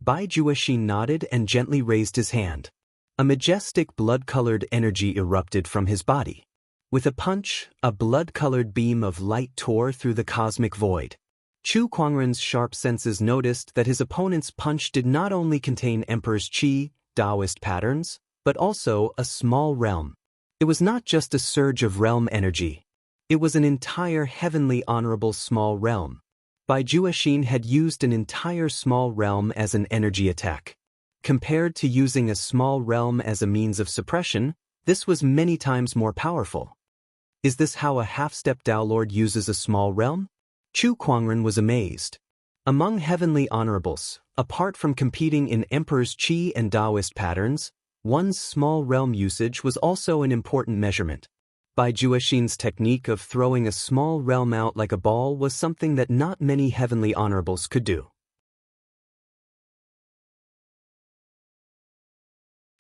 S1: Bai Juexin nodded and gently raised his hand. A majestic blood-colored energy erupted from his body. With a punch, a blood-colored beam of light tore through the cosmic void. Chu Kuangren's sharp senses noticed that his opponent's punch did not only contain Emperor's Qi, Taoist patterns, but also a small realm. It was not just a surge of realm energy. It was an entire heavenly honorable small realm. Bai Juexin had used an entire small realm as an energy attack. compared to using a small realm as a means of suppression, this was many times more powerful. Is this how a half-step Dao Lord uses a small realm? Chu Kuangren was amazed. Among heavenly honorables, apart from competing in Emperor's Qi and Taoist patterns, one's small realm usage was also an important measurement. Bai Juexin's technique of throwing a small realm out like a ball was something that not many heavenly honorables could do.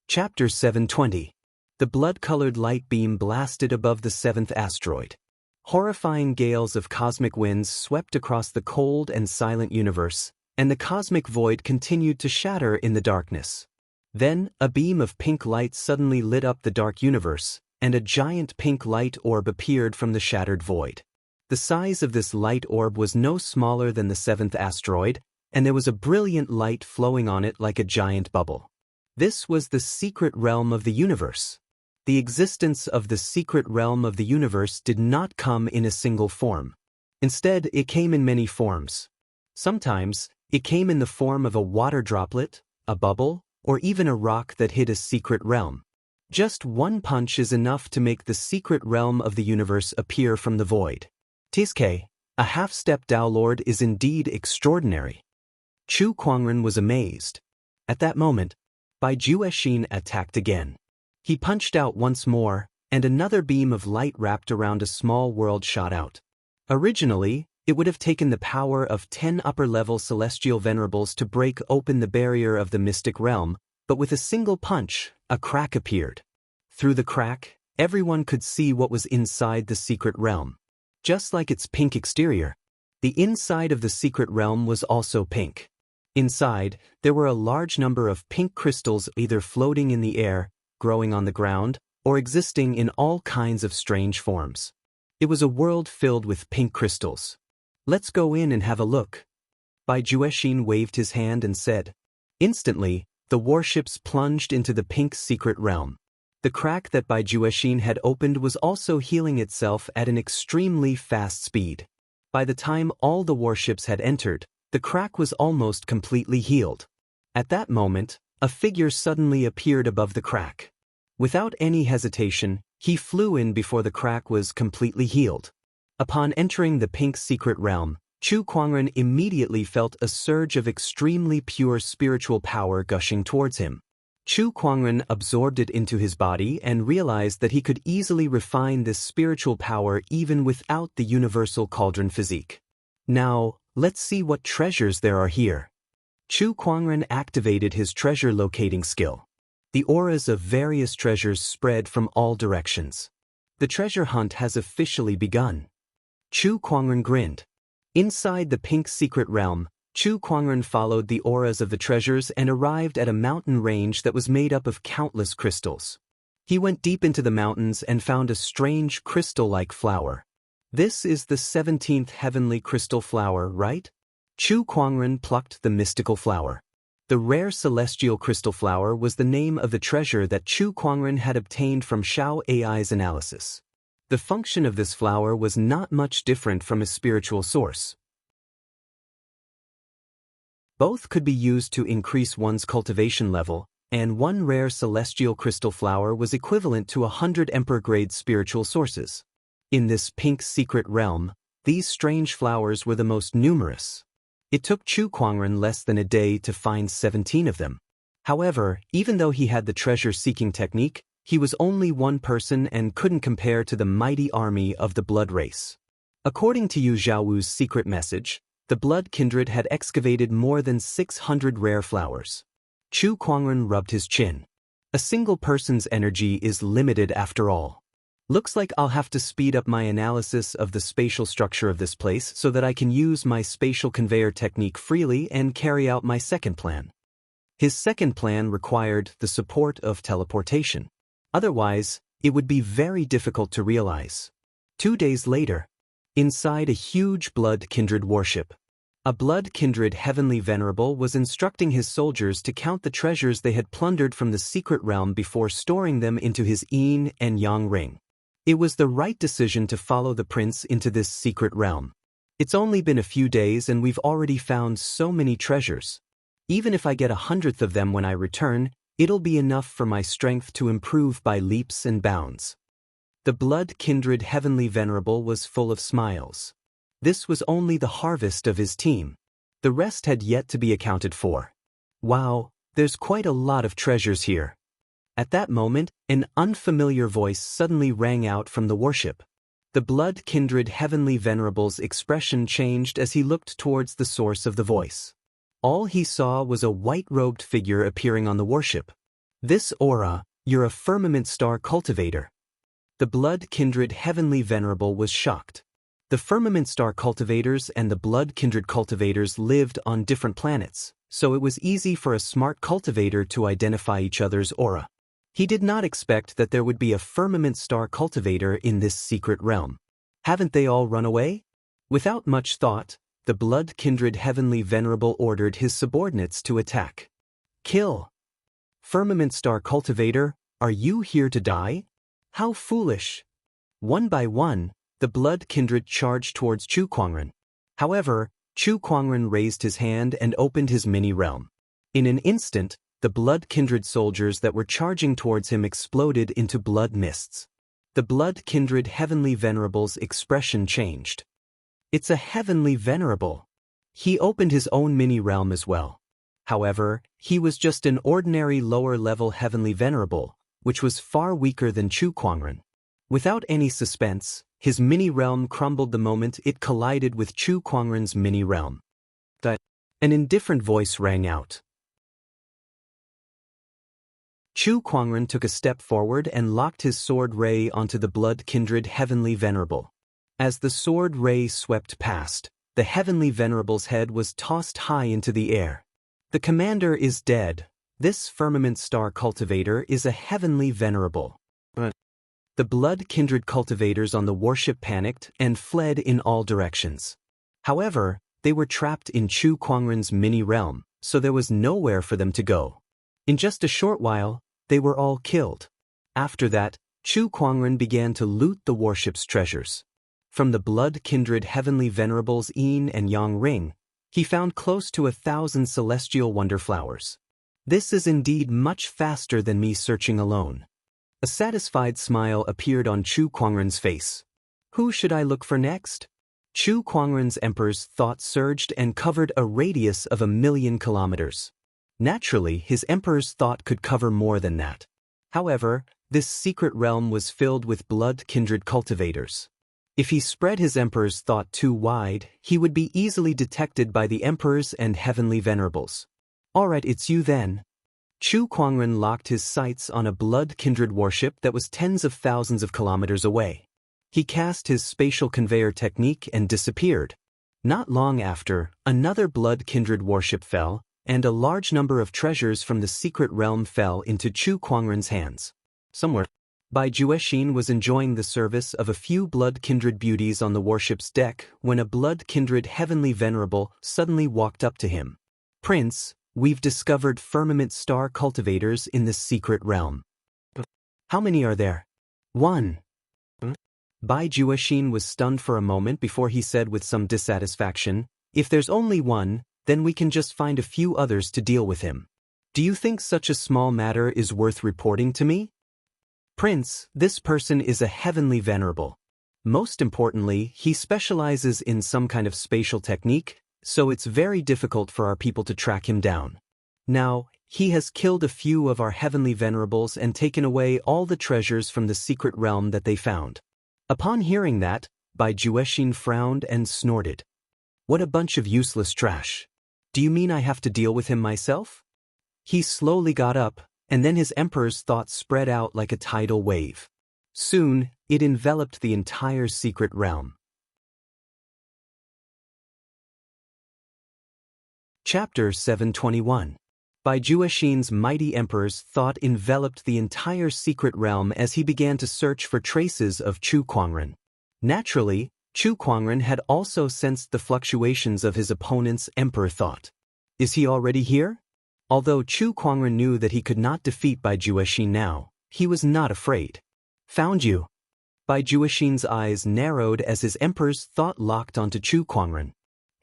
S1: Chapter 720. The blood-colored light beam blasted above the seventh asteroid. Horrifying gales of cosmic winds swept across the cold and silent universe, and the cosmic void continued to shatter in the darkness. Then, a beam of pink light suddenly lit up the dark universe, and a giant pink light orb appeared from the shattered void. The size of this light orb was no smaller than the seventh asteroid, and there was a brilliant light flowing on it like a giant bubble. This was the secret realm of the universe. The existence of the secret realm of the universe did not come in a single form. Instead, it came in many forms. Sometimes, it came in the form of a water droplet, a bubble, or even a rock that hid a secret realm. Just one punch is enough to make the secret realm of the universe appear from the void. Tiske, a half-step Dao Lord is indeed extraordinary. Chu Kuangren was amazed. At that moment, Bai Juexin attacked again. He punched out once more, and another beam of light wrapped around a small world shot out. Originally, it would have taken the power of 10 upper-level celestial venerables to break open the barrier of the mystic realm, but with a single punch, a crack appeared. Through the crack, everyone could see what was inside the secret realm. Just like its pink exterior, the inside of the secret realm was also pink. Inside, there were a large number of pink crystals either floating in the air, growing on the ground, or existing in all kinds of strange forms. It was a world filled with pink crystals. Let's go in and have a look. Bai Juexin waved his hand and said. Instantly, the warships plunged into the pink secret realm. The crack that Bai Juexin had opened was also healing itself at an extremely fast speed. By the time all the warships had entered, the crack was almost completely healed. At that moment, a figure suddenly appeared above the crack. Without any hesitation, he flew in before the crack was completely healed. Upon entering the pink secret realm, Chu Kuangren immediately felt a surge of extremely pure spiritual power gushing towards him. Chu Kuangren absorbed it into his body and realized that he could easily refine this spiritual power even without the universal cauldron physique. Now, let's see what treasures there are here. Chu Kuangren activated his treasure locating skill. The auras of various treasures spread from all directions. The treasure hunt has officially begun. Chu Kuangren grinned. Inside the pink secret realm, Chu Kuangren followed the auras of the treasures and arrived at a mountain range that was made up of countless crystals. He went deep into the mountains and found a strange crystal-like flower. This is the 17th heavenly crystal flower, right? Chu Kuangren plucked the mystical flower. The rare celestial crystal flower was the name of the treasure that Chu Kuangren had obtained from Xiao AI's analysis. The function of this flower was not much different from a spiritual source. Both could be used to increase one's cultivation level, and one rare celestial crystal flower was equivalent to 100 emperor-grade spiritual sources. In this pink secret realm, these strange flowers were the most numerous. It took Chu Kuangren less than a day to find 17 of them. However, even though he had the treasure-seeking technique, he was only one person and couldn't compare to the mighty army of the blood race. According to Yu Zhaowu's secret message, the blood kindred had excavated more than 600 rare flowers. Chu Kuangren rubbed his chin. A single person's energy is limited after all. Looks like I'll have to speed up my analysis of the spatial structure of this place so that I can use my spatial conveyor technique freely and carry out my second plan. His second plan required the support of teleportation. Otherwise, it would be very difficult to realize. 2 days later, inside a huge blood kindred warship, a blood kindred heavenly venerable was instructing his soldiers to count the treasures they had plundered from the secret realm before storing them into his yin and yang ring. It was the right decision to follow the prince into this secret realm. It's only been a few days and we've already found so many treasures. Even if I get 100th of them when I return, it'll be enough for my strength to improve by leaps and bounds. The blood-kindred heavenly venerable was full of smiles. This was only the harvest of his team. The rest had yet to be accounted for. Wow, there's quite a lot of treasures here. At that moment, an unfamiliar voice suddenly rang out from the worship. The blood-kindred heavenly venerable's expression changed as he looked towards the source of the voice. All he saw was a white-robed figure appearing on the worship. This aura, you're a firmament star cultivator. The blood-kindred heavenly venerable was shocked. The firmament star cultivators and the blood-kindred cultivators lived on different planets, so it was easy for a smart cultivator to identify each other's aura. He did not expect that there would be a firmament star cultivator in this secret realm. Haven't they all run away? Without much thought, the blood-kindred heavenly venerable ordered his subordinates to attack. Kill! Firmament star cultivator, are you here to die? How foolish! One by one, the blood-kindred charged towards Chu Kuangren. However, Chu Kuangren raised his hand and opened his mini-realm. In an instant, the blood-kindred soldiers that were charging towards him exploded into blood mists. The blood-kindred heavenly venerable's expression changed. It's a heavenly venerable. He opened his own mini-realm as well. However, he was just an ordinary lower-level heavenly venerable, which was far weaker than Chu Kuangren. Without any suspense, his mini-realm crumbled the moment it collided with Chu Kuangren's mini-realm. An indifferent voice rang out. Chu Kuangren took a step forward and locked his sword ray onto the blood-kindred heavenly venerable. As the sword ray swept past, the heavenly venerable's head was tossed high into the air. The commander is dead. This firmament star cultivator is a heavenly venerable. The blood-kindred cultivators on the warship panicked and fled in all directions. However, they were trapped in Chu Kuangren's mini-realm, so there was nowhere for them to go. In just a short while, they were all killed. After that, Chu Kuangren began to loot the warship's treasures. From the blood-kindred heavenly venerables Yin and Yang Ring, he found close to 1,000 celestial wonder flowers. This is indeed much faster than me searching alone. A satisfied smile appeared on Chu Kuangren's face. Who should I look for next? Chu Kuangren's emperor's thought surged and covered a radius of 1,000,000 kilometers. Naturally, his emperor's thought could cover more than that. However, this secret realm was filled with blood-kindred cultivators. If he spread his emperor's thought too wide, he would be easily detected by the emperors and heavenly venerables. Alright, it's you then. Chu Kuangren locked his sights on a blood-kindred warship that was tens of thousands of kilometers away. He cast his spatial conveyor technique and disappeared. Not long after, another blood-kindred warship fell, and a large number of treasures from the secret realm fell into Chu Kuangren's hands. Somewhere, Bai Juexin was enjoying the service of a few blood-kindred beauties on the warship's deck when a blood-kindred heavenly venerable suddenly walked up to him. Prince, we've discovered firmament star cultivators in the secret realm. How many are there? 1. Bai Juexin was stunned for a moment before he said with some dissatisfaction, if there's only 1, then we can just find a few others to deal with him. Do you think such a small matter is worth reporting to me? Prince, this person is a heavenly venerable. Most importantly, he specializes in some kind of spatial technique, so it's very difficult for our people to track him down. Now, he has killed a few of our heavenly venerables and taken away all the treasures from the secret realm that they found. Upon hearing that, Bai Juexin frowned and snorted. What a bunch of useless trash. Do you mean I have to deal with him myself? He slowly got up, and then his emperor's thoughts spread out like a tidal wave. Soon, it enveloped the entire secret realm. Chapter 721. Bai Juexin's mighty emperor's thought enveloped the entire secret realm as he began to search for traces of Chu Kuangren. Naturally, Chu Kuangren had also sensed the fluctuations of his opponent's emperor thought. Is he already here? Although Chu Kuangren knew that he could not defeat Bai Juexin now, he was not afraid. Found you. Bai Juexin's eyes narrowed as his emperor's thought locked onto Chu Kuangren.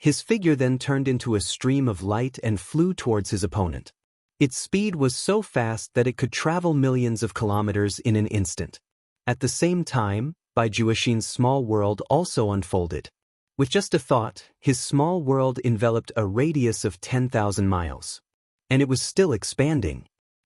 S1: His figure then turned into a stream of light and flew towards his opponent. Its speed was so fast that it could travel millions of kilometers in an instant. At the same time, Bai Juexin's small world also unfolded. With just a thought, his small world enveloped a radius of 10,000 miles. And it was still expanding.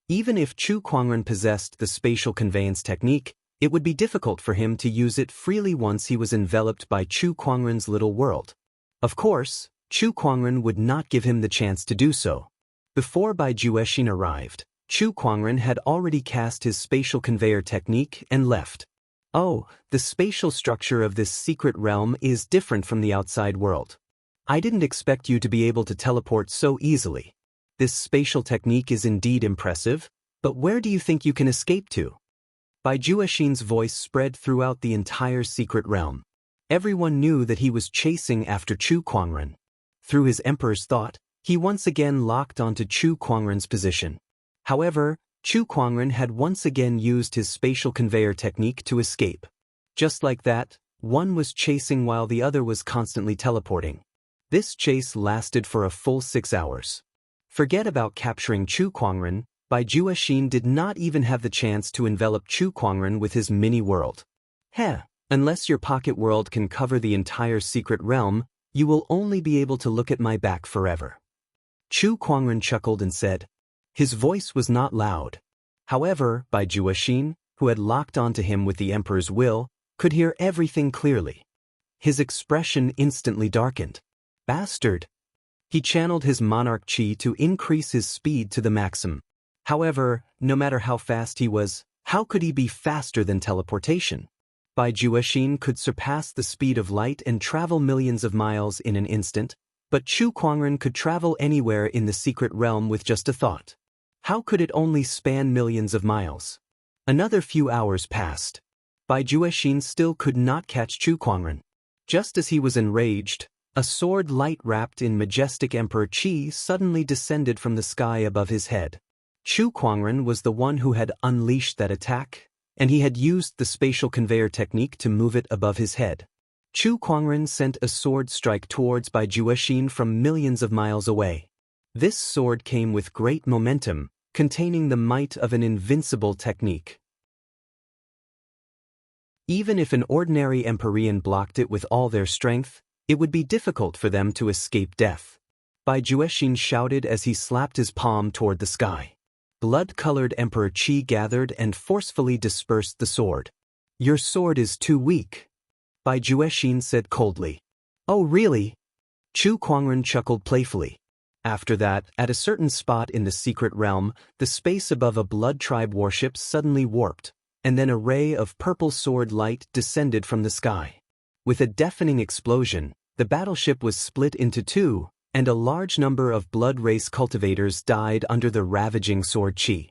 S1: Even if Chu Kuangren possessed the spatial conveyance technique, it would be difficult for him to use it freely once he was enveloped by Chu Kuangren's little world. Of course, Chu Kuangren would not give him the chance to do so. Before Bai Juexin arrived, Chu Kuangren had already cast his spatial conveyor technique and left. Oh, the spatial structure of this secret realm is different from the outside world. I didn't expect you to be able to teleport so easily. This spatial technique is indeed impressive, but where do you think you can escape to? Bai Juexin's voice spread throughout the entire secret realm. Everyone knew that he was chasing after Chu Kuangren. Through his emperor's thought, he once again locked onto Chu Kuangren's position. However, Chu Kuangren had once again used his spatial conveyor technique to escape. Just like that, one was chasing while the other was constantly teleporting. This chase lasted for a full 6 hours. Forget about capturing Chu Kuangren, Bai Juexin did not even have the chance to envelop Chu Kuangren with his mini-world. Heh, unless your pocket world can cover the entire secret realm, you will only be able to look at my back forever. Chu Kuangren chuckled and said. His voice was not loud. However, Bai Juexin, who had locked onto him with the emperor's will, could hear everything clearly. His expression instantly darkened. Bastard! He channeled his monarch chi to increase his speed to the maximum. However, no matter how fast he was, how could he be faster than teleportation? Bai Juexin could surpass the speed of light and travel millions of miles in an instant, but Chu Kuangren could travel anywhere in the secret realm with just a thought. How could it only span millions of miles? Another few hours passed. Bai Juexin still could not catch Chu Kuangren. Just as he was enraged, a sword light wrapped in majestic Emperor Qi suddenly descended from the sky above his head. Chu Kuangren was the one who had unleashed that attack, and he had used the spatial conveyor technique to move it above his head. Chu Kuangren sent a sword strike towards Bai Juexin from millions of miles away. This sword came with great momentum, containing the might of an invincible technique. Even if an ordinary Empyrean blocked it with all their strength, it would be difficult for them to escape death. Bai Juexin shouted as he slapped his palm toward the sky. Blood-colored Emperor Qi gathered and forcefully dispersed the sword. Your sword is too weak, Bai Juexin said coldly. Oh really? Chu Kuangren chuckled playfully. After that, at a certain spot in the secret realm, the space above a blood tribe warship suddenly warped, and then a ray of purple sword light descended from the sky. With a deafening explosion, the battleship was split into two, and a large number of blood race cultivators died under the ravaging sword chi.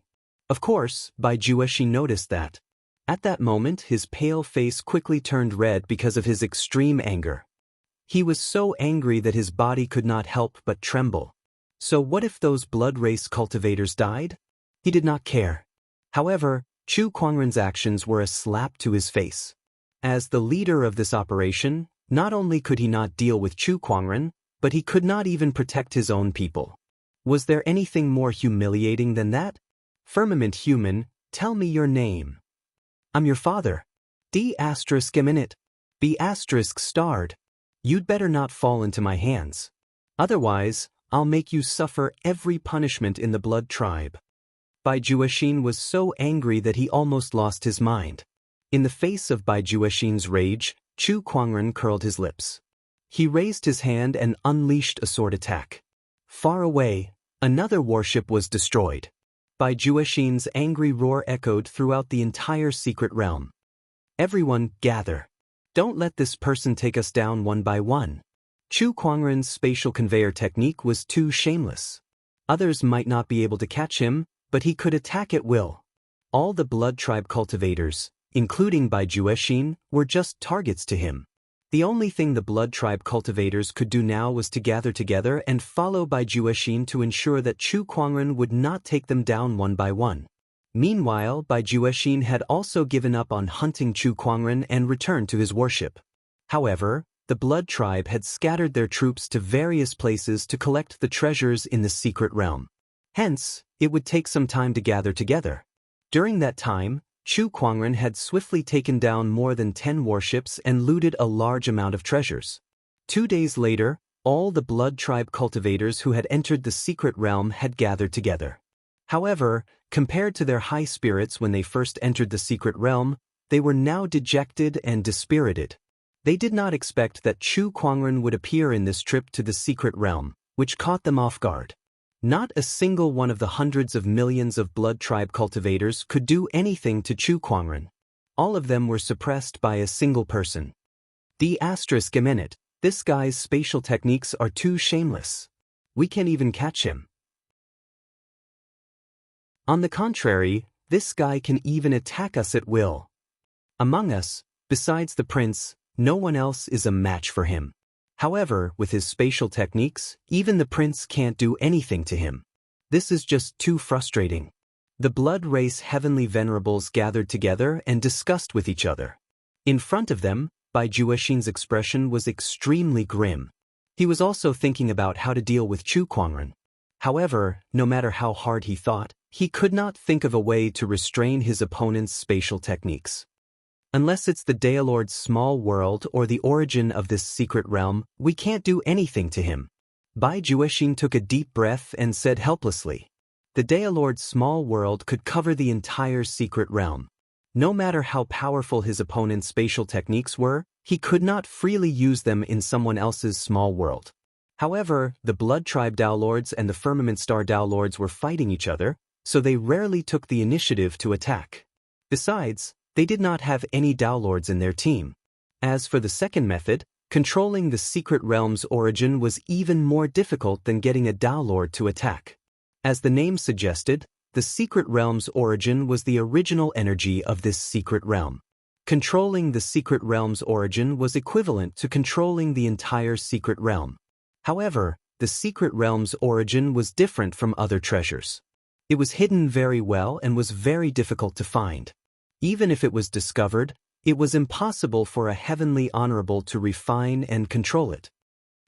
S1: Of course, Bai Juexin noticed that. At that moment, his pale face quickly turned red because of his extreme anger. He was so angry that his body could not help but tremble. So what if those blood race cultivators died? He did not care. However, Chu Kuangren's actions were a slap to his face. As the leader of this operation, not only could he not deal with Chu Kuangren, but he could not even protect his own people. Was there anything more humiliating than that? Firmament human, tell me your name. I'm your father. D****. B** starred. You'd better not fall into my hands. Otherwise, I'll make you suffer every punishment in the blood tribe. Bai Juexin was so angry that he almost lost his mind. In the face of Bai Juexin's rage, Chu Kuangren curled his lips. He raised his hand and unleashed a sword attack. Far away, another warship was destroyed. Bai Juexin's angry roar echoed throughout the entire secret realm. Everyone, gather. Don't let this person take us down one by one. Chu Kuangren's spatial conveyor technique was too shameless. Others might not be able to catch him, but he could attack at will. All the blood tribe cultivators, including Bai Juexin, were just targets to him. The only thing the blood tribe cultivators could do now was to gather together and follow Bai Juexin to ensure that Chu Kuangren would not take them down one by one. Meanwhile, Bai Juexin had also given up on hunting Chu Kuangren and returned to his warship. However, the Blood Tribe had scattered their troops to various places to collect the treasures in the secret realm. Hence, it would take some time to gather together. During that time, Chu Kuangren had swiftly taken down more than 10 warships and looted a large amount of treasures. 2 days later, all the Blood Tribe cultivators who had entered the secret realm had gathered together. However, compared to their high spirits when they first entered the secret realm, they were now dejected and dispirited. They did not expect that Chu Kuangren would appear in this trip to the secret realm, which caught them off guard. Not a single one of the hundreds of millions of Blood Tribe cultivators could do anything to Chu Kuangren. All of them were suppressed by a single person. This guy's spatial techniques are too shameless. We can't even catch him. On the contrary, this guy can even attack us at will. Among us, besides the prince, no one else is a match for him. However, with his spatial techniques, even the prince can't do anything to him. This is just too frustrating. The Blood Race Heavenly Venerables gathered together and discussed with each other. In front of them, Bai Juexin's expression was extremely grim. He was also thinking about how to deal with Chu Kuangren. However, no matter how hard he thought, he could not think of a way to restrain his opponent's spatial techniques. Unless it's the Daelord's small world or the origin of this secret realm, we can't do anything to him. Bai Juexin took a deep breath and said helplessly. The Daelord's small world could cover the entire secret realm. No matter how powerful his opponent's spatial techniques were, he could not freely use them in someone else's small world. However, the Blood Tribe Daelords and the Firmament Star Daelords were fighting each other, so they rarely took the initiative to attack. Besides, they did not have any Daelords in their team. As for the second method, controlling the secret realm's origin was even more difficult than getting a Daelord to attack. As the name suggested, the secret realm's origin was the original energy of this secret realm. Controlling the secret realm's origin was equivalent to controlling the entire secret realm. However, the secret realm's origin was different from other treasures. It was hidden very well and was very difficult to find. Even if it was discovered, it was impossible for a heavenly honorable to refine and control it.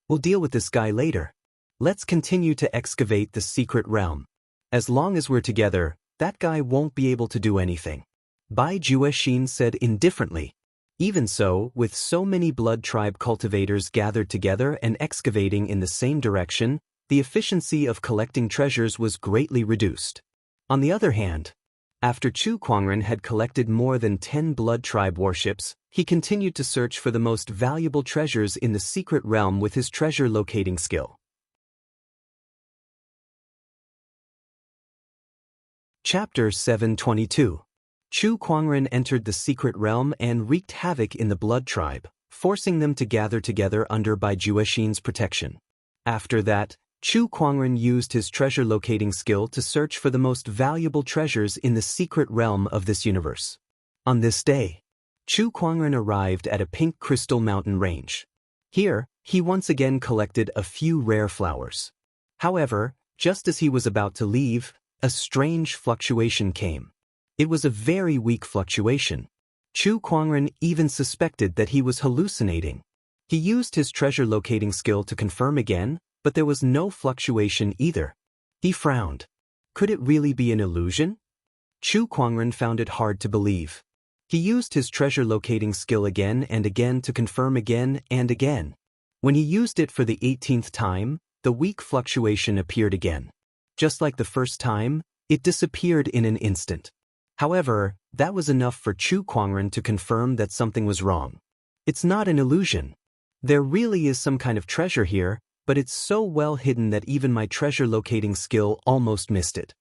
S1: We'll deal with this guy later. Let's continue to excavate the secret realm. As long as we're together, that guy won't be able to do anything. Bai Juexin said indifferently. Even so, with so many Blood Tribe cultivators gathered together and excavating in the same direction, the efficiency of collecting treasures was greatly reduced. On the other hand, after Chu Kuangren had collected more than 10 Blood Tribe warships, he continued to search for the most valuable treasures in the secret realm with his treasure locating skill. Chapter 722. Chu Kuangren entered the secret realm and wreaked havoc in the Blood Tribe, forcing them to gather together under Bai Juexin's protection. After that, Chu Kuangren used his treasure locating skill to search for the most valuable treasures in the secret realm of this universe. On this day, Chu Kuangren arrived at a pink crystal mountain range. Here, he once again collected a few rare flowers. However, just as he was about to leave, a strange fluctuation came. It was a very weak fluctuation. Chu Kuangren even suspected that he was hallucinating. He used his treasure locating skill to confirm again, but there was no fluctuation either. He frowned. Could it really be an illusion? Chu Kuangren found it hard to believe. He used his treasure locating skill again and again to confirm again and again. When he used it for the 18th time, the weak fluctuation appeared again. Just like the first time, it disappeared in an instant. However, that was enough for Chu Kuangren to confirm that something was wrong. It's not an illusion. There really is some kind of treasure here, but it's so well hidden that even my treasure locating skill almost missed it.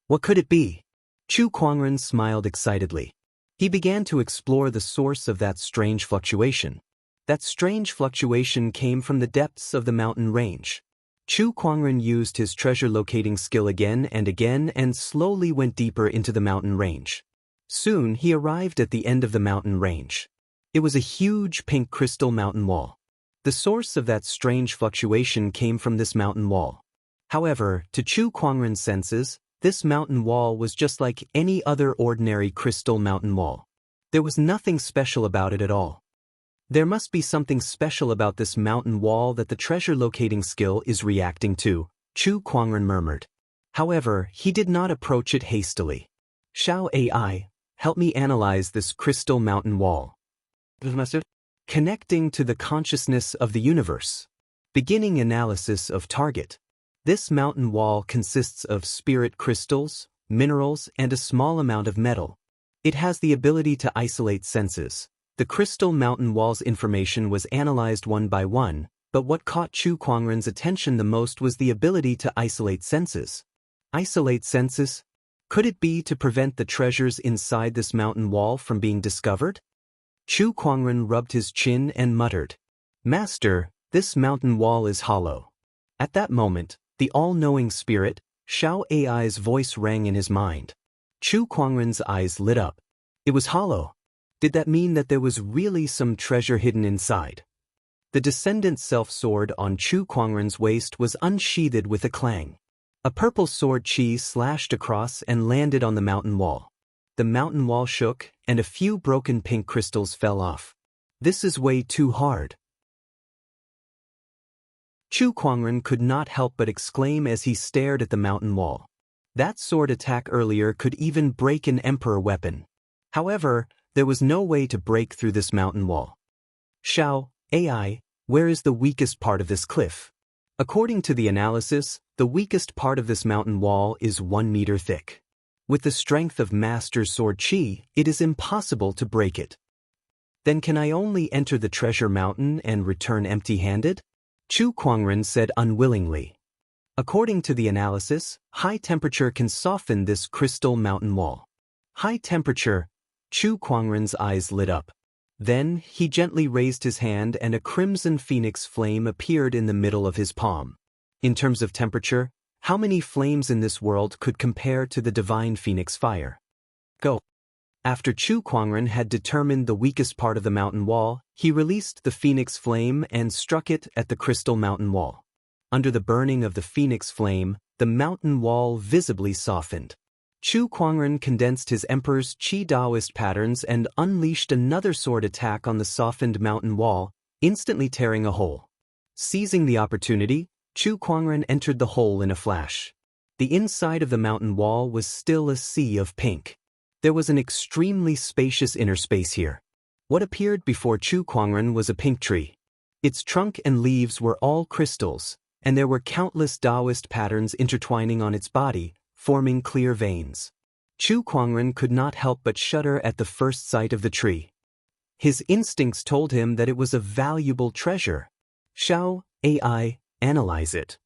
S1: What could it be? Chu Kuangren smiled excitedly. He began to explore the source of that strange fluctuation. That strange fluctuation came from the depths of the mountain range. Chu Kuangren used his treasure locating skill again and slowly went deeper into the mountain range. Soon he arrived at the end of the mountain range. It was a huge pink crystal mountain wall. The source of that strange fluctuation came from this mountain wall. However, to Chu Kuangren's senses, this mountain wall was just like any other ordinary crystal mountain wall. There was nothing special about it at all. There must be something special about this mountain wall that the treasure locating skill is reacting to, Chu Kuangren murmured. However, he did not approach it hastily. Xiao AI, help me analyze this crystal mountain wall. Connecting to the consciousness of the universe. Beginning analysis of target. This mountain wall consists of spirit crystals, minerals, and a small amount of metal. It has the ability to isolate senses. The crystal mountain wall's information was analyzed one by one, but what caught Chu Kuangren's attention the most was the ability to isolate senses. Isolate senses? Could it be to prevent the treasures inside this mountain wall from being discovered? Chu Kuangren rubbed his chin and muttered, Master, this mountain wall is hollow. At that moment, the all-knowing spirit, Xiao AI's voice rang in his mind. Chu Kuangren's eyes lit up. It was hollow. Did that mean that there was really some treasure hidden inside? The descendant self-sword on Chu Kuangren's waist was unsheathed with a clang. A purple sword chi slashed across and landed on the mountain wall. The mountain wall shook, and a few broken pink crystals fell off. This is way too hard. Chu Kuangren could not help but exclaim as he stared at the mountain wall. That sword attack earlier could even break an emperor weapon. However, there was no way to break through this mountain wall. Xiao AI, where is the weakest part of this cliff? According to the analysis, the weakest part of this mountain wall is 1 meter thick. With the strength of Master Sword Chi, it is impossible to break it. Then can I only enter the treasure mountain and return empty-handed? Chu Kuangren said unwillingly. According to the analysis, high temperature can soften this crystal mountain wall. High temperature? Chu Kuangren's eyes lit up. Then, he gently raised his hand and a crimson phoenix flame appeared in the middle of his palm. In terms of temperature, how many flames in this world could compare to the divine phoenix fire? Go. After Chu Kuangren had determined the weakest part of the mountain wall, he released the phoenix flame and struck it at the crystal mountain wall. Under the burning of the phoenix flame, the mountain wall visibly softened. Chu Kuangren condensed his emperor's Qi Daoist patterns and unleashed another sword attack on the softened mountain wall, instantly tearing a hole. Seizing the opportunity, Chu Kuangren entered the hole in a flash. The inside of the mountain wall was still a sea of pink. There was an extremely spacious inner space here. What appeared before Chu Kuangren was a pink tree. Its trunk and leaves were all crystals, and there were countless Taoist patterns intertwining on its body, forming clear veins. Chu Kuangren could not help but shudder at the first sight of the tree. His instincts told him that it was a valuable treasure. Xiao AI, analyze it.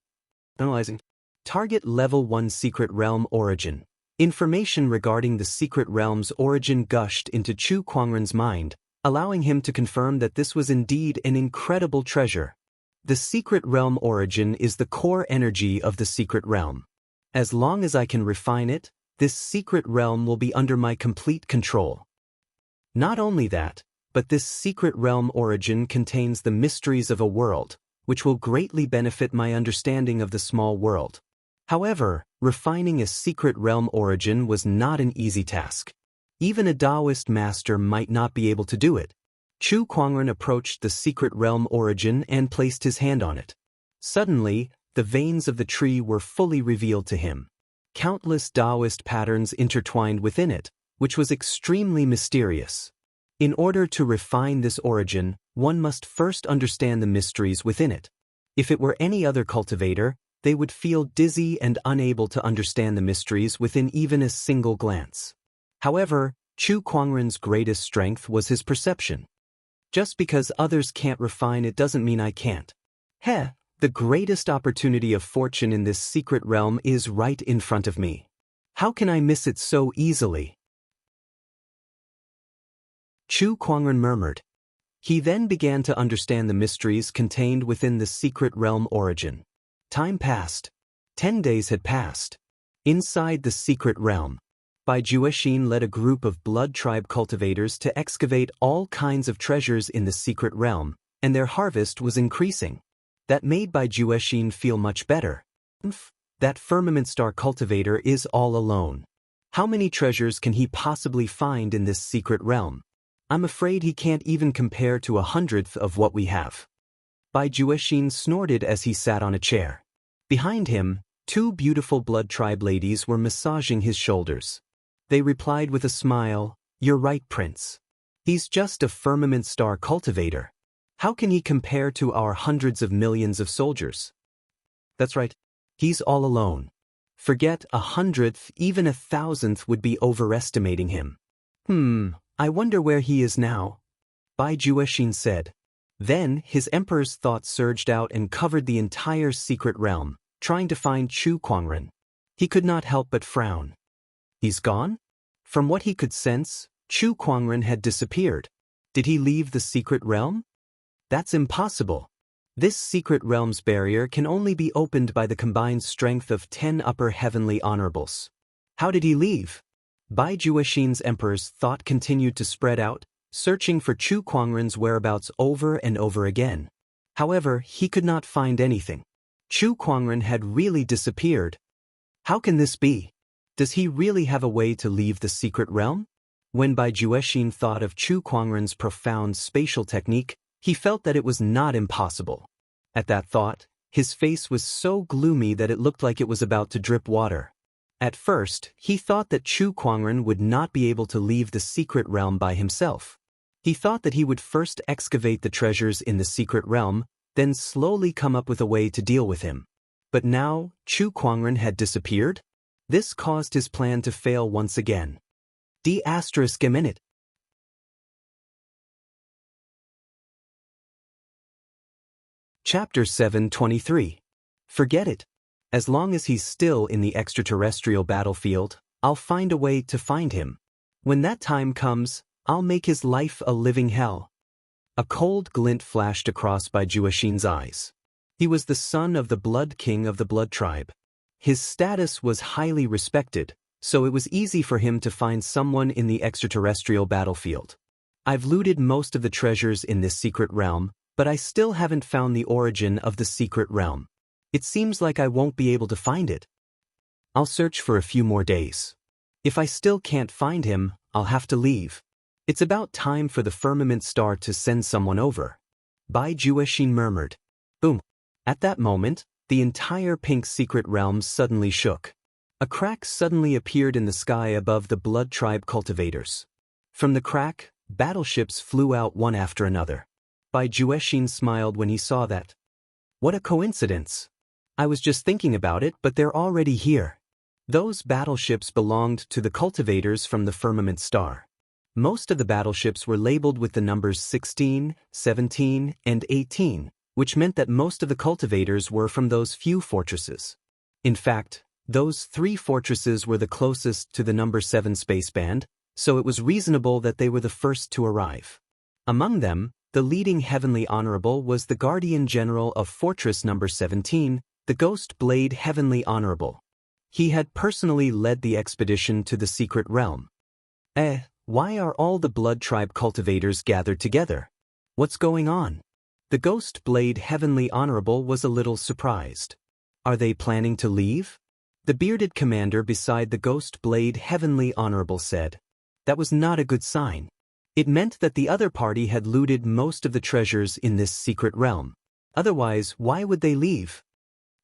S1: Analyzing. Target Level 1 Secret Realm Origin. Information regarding the secret realm's origin gushed into Chu Kuangren's mind, allowing him to confirm that this was indeed an incredible treasure. The secret realm origin is the core energy of the secret realm. As long as I can refine it, this secret realm will be under my complete control. Not only that, but this secret realm origin contains the mysteries of a world, which will greatly benefit my understanding of the small world. However, refining a secret realm origin was not an easy task. Even a Taoist master might not be able to do it. Chu Kuangren approached the secret realm origin and placed his hand on it. Suddenly, the veins of the tree were fully revealed to him. Countless Taoist patterns intertwined within it, which was extremely mysterious. In order to refine this origin, one must first understand the mysteries within it. If it were any other cultivator, they would feel dizzy and unable to understand the mysteries within even a single glance. However, Chu Kuangren's greatest strength was his perception. Just because others can't refine it doesn't mean I can't. The greatest opportunity of fortune in this secret realm is right in front of me. How can I miss it so easily? Chu Kuangren murmured. He then began to understand the mysteries contained within the secret realm origin. Time passed. 10 days had passed. Inside the secret realm, Bai Juexin led a group of blood tribe cultivators to excavate all kinds of treasures in the secret realm, and their harvest was increasing. That made Bai Juexin feel much better. That firmament star cultivator is all alone. How many treasures can he possibly find in this secret realm? I'm afraid he can't even compare to 100th of what we have. Bai Juexin snorted as he sat on a chair. Behind him, two beautiful blood tribe ladies were massaging his shoulders. They replied with a smile, "You're right, Prince. He's just a firmament star cultivator. How can he compare to our hundreds of millions of soldiers?" "That's right. He's all alone. Forget 100th, even 1,000th would be overestimating him." I wonder where he is now," Bai Juexin said. Then his emperor's thoughts surged out and covered the entire secret realm, trying to find Chu Kuangren. He could not help but frown. He's gone? From what he could sense, Chu Kuangren had disappeared. Did he leave the secret realm? That's impossible. This secret realm's barrier can only be opened by the combined strength of 10 upper heavenly honorables. How did he leave? Bai Juexin's emperor's thought continued to spread out, searching for Chu Kuangren's whereabouts over and over again. However, he could not find anything. Chu Kuangren had really disappeared. How can this be? Does he really have a way to leave the secret realm? When Bai Juexin thought of Chu Kuangren's profound spatial technique, he felt that it was not impossible. At that thought, his face was so gloomy that it looked like it was about to drip water. At first, he thought that Chu Kuangren would not be able to leave the secret realm by himself. He thought that he would first excavate the treasures in the secret realm, then slowly come up with a way to deal with him. But now, Chu Kuangren had disappeared? This caused his plan to fail once again. ***. Chapter 723. Forget it. As long as he's still in the extraterrestrial battlefield, I'll find a way to find him. When that time comes, I'll make his life a living hell. A cold glint flashed across Bai Juexin's eyes. He was the son of the Blood King of the Blood Tribe. His status was highly respected, so it was easy for him to find someone in the extraterrestrial battlefield. I've looted most of the treasures in this secret realm, but I still haven't found the origin of the secret realm. It seems like I won't be able to find it. I'll search for a few more days. If I still can't find him, I'll have to leave. It's about time for the firmament star to send someone over. Bai Juexin murmured. Boom. At that moment, the entire pink secret realm suddenly shook. A crack suddenly appeared in the sky above the blood tribe cultivators. From the crack, battleships flew out one after another. Bai Juexin smiled when he saw that. What a coincidence. I was just thinking about it, but they're already here. Those battleships belonged to the cultivators from the firmament star. Most of the battleships were labeled with the numbers 16, 17, and 18, which meant that most of the cultivators were from those few fortresses. In fact, those 3 fortresses were the closest to the number 7 spaceband, so it was reasonable that they were the first to arrive. Among them, the leading heavenly honorable was the Guardian General of Fortress number 17, the Ghost Blade Heavenly Honorable. He had personally led the expedition to the secret realm. Why are all the blood tribe cultivators gathered together? What's going on? The Ghost Blade Heavenly Honorable was a little surprised. Are they planning to leave? The bearded commander beside the Ghost Blade Heavenly Honorable said. That was not a good sign. It meant that the other party had looted most of the treasures in this secret realm. Otherwise, why would they leave?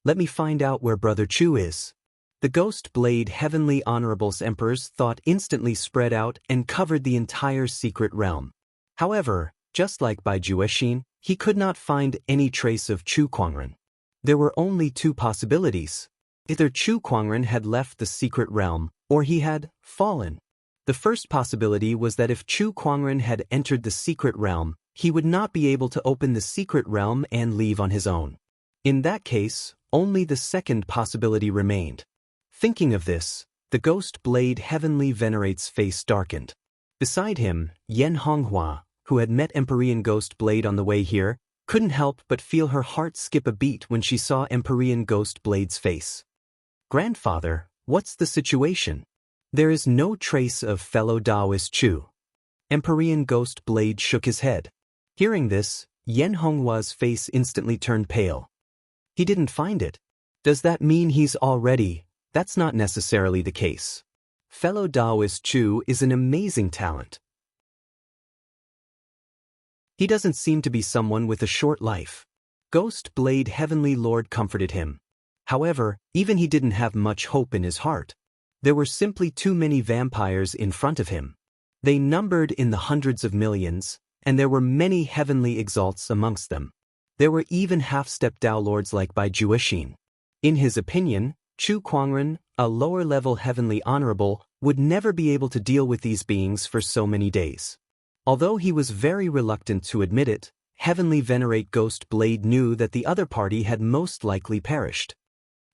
S1: Let me find out where Brother Chu is. The Ghost Blade Heavenly Honorable's emperor's thought instantly spread out and covered the entire secret realm. However, just like Bai Juexin, he could not find any trace of Chu Kuangren. There were only 2 possibilities. Either Chu Kuangren had left the secret realm, or he had fallen. The first possibility was that if Chu Kuangren had entered the secret realm, he would not be able to open the secret realm and leave on his own. In that case, only the second possibility remained. Thinking of this, the Ghost Blade Heavenly Venerate's face darkened. Beside him, Yan Honghua, who had met Empyrean Ghost Blade on the way here, couldn't help but feel her heart skip a beat when she saw Empyrean Ghost Blade's face. Grandfather, what's the situation? There is no trace of fellow Taoist Chu. Empyrean Ghost Blade shook his head. Hearing this, Yan Honghua's face instantly turned pale. He didn't find it. Does that mean he's already? That's not necessarily the case. Fellow Taoist Chu is an amazing talent. He doesn't seem to be someone with a short life. Ghost Blade Heavenly Lord comforted him. However, even he didn't have much hope in his heart. There were simply too many vampires in front of him. They numbered in the hundreds of millions, and there were many heavenly exalts amongst them. There were even half-step Dao lords like Bai Juexin. In his opinion, Chu Kuangren, a lower-level heavenly honorable, would never be able to deal with these beings for so many days. Although he was very reluctant to admit it, Heavenly Venerate Ghost Blade knew that the other party had most likely perished.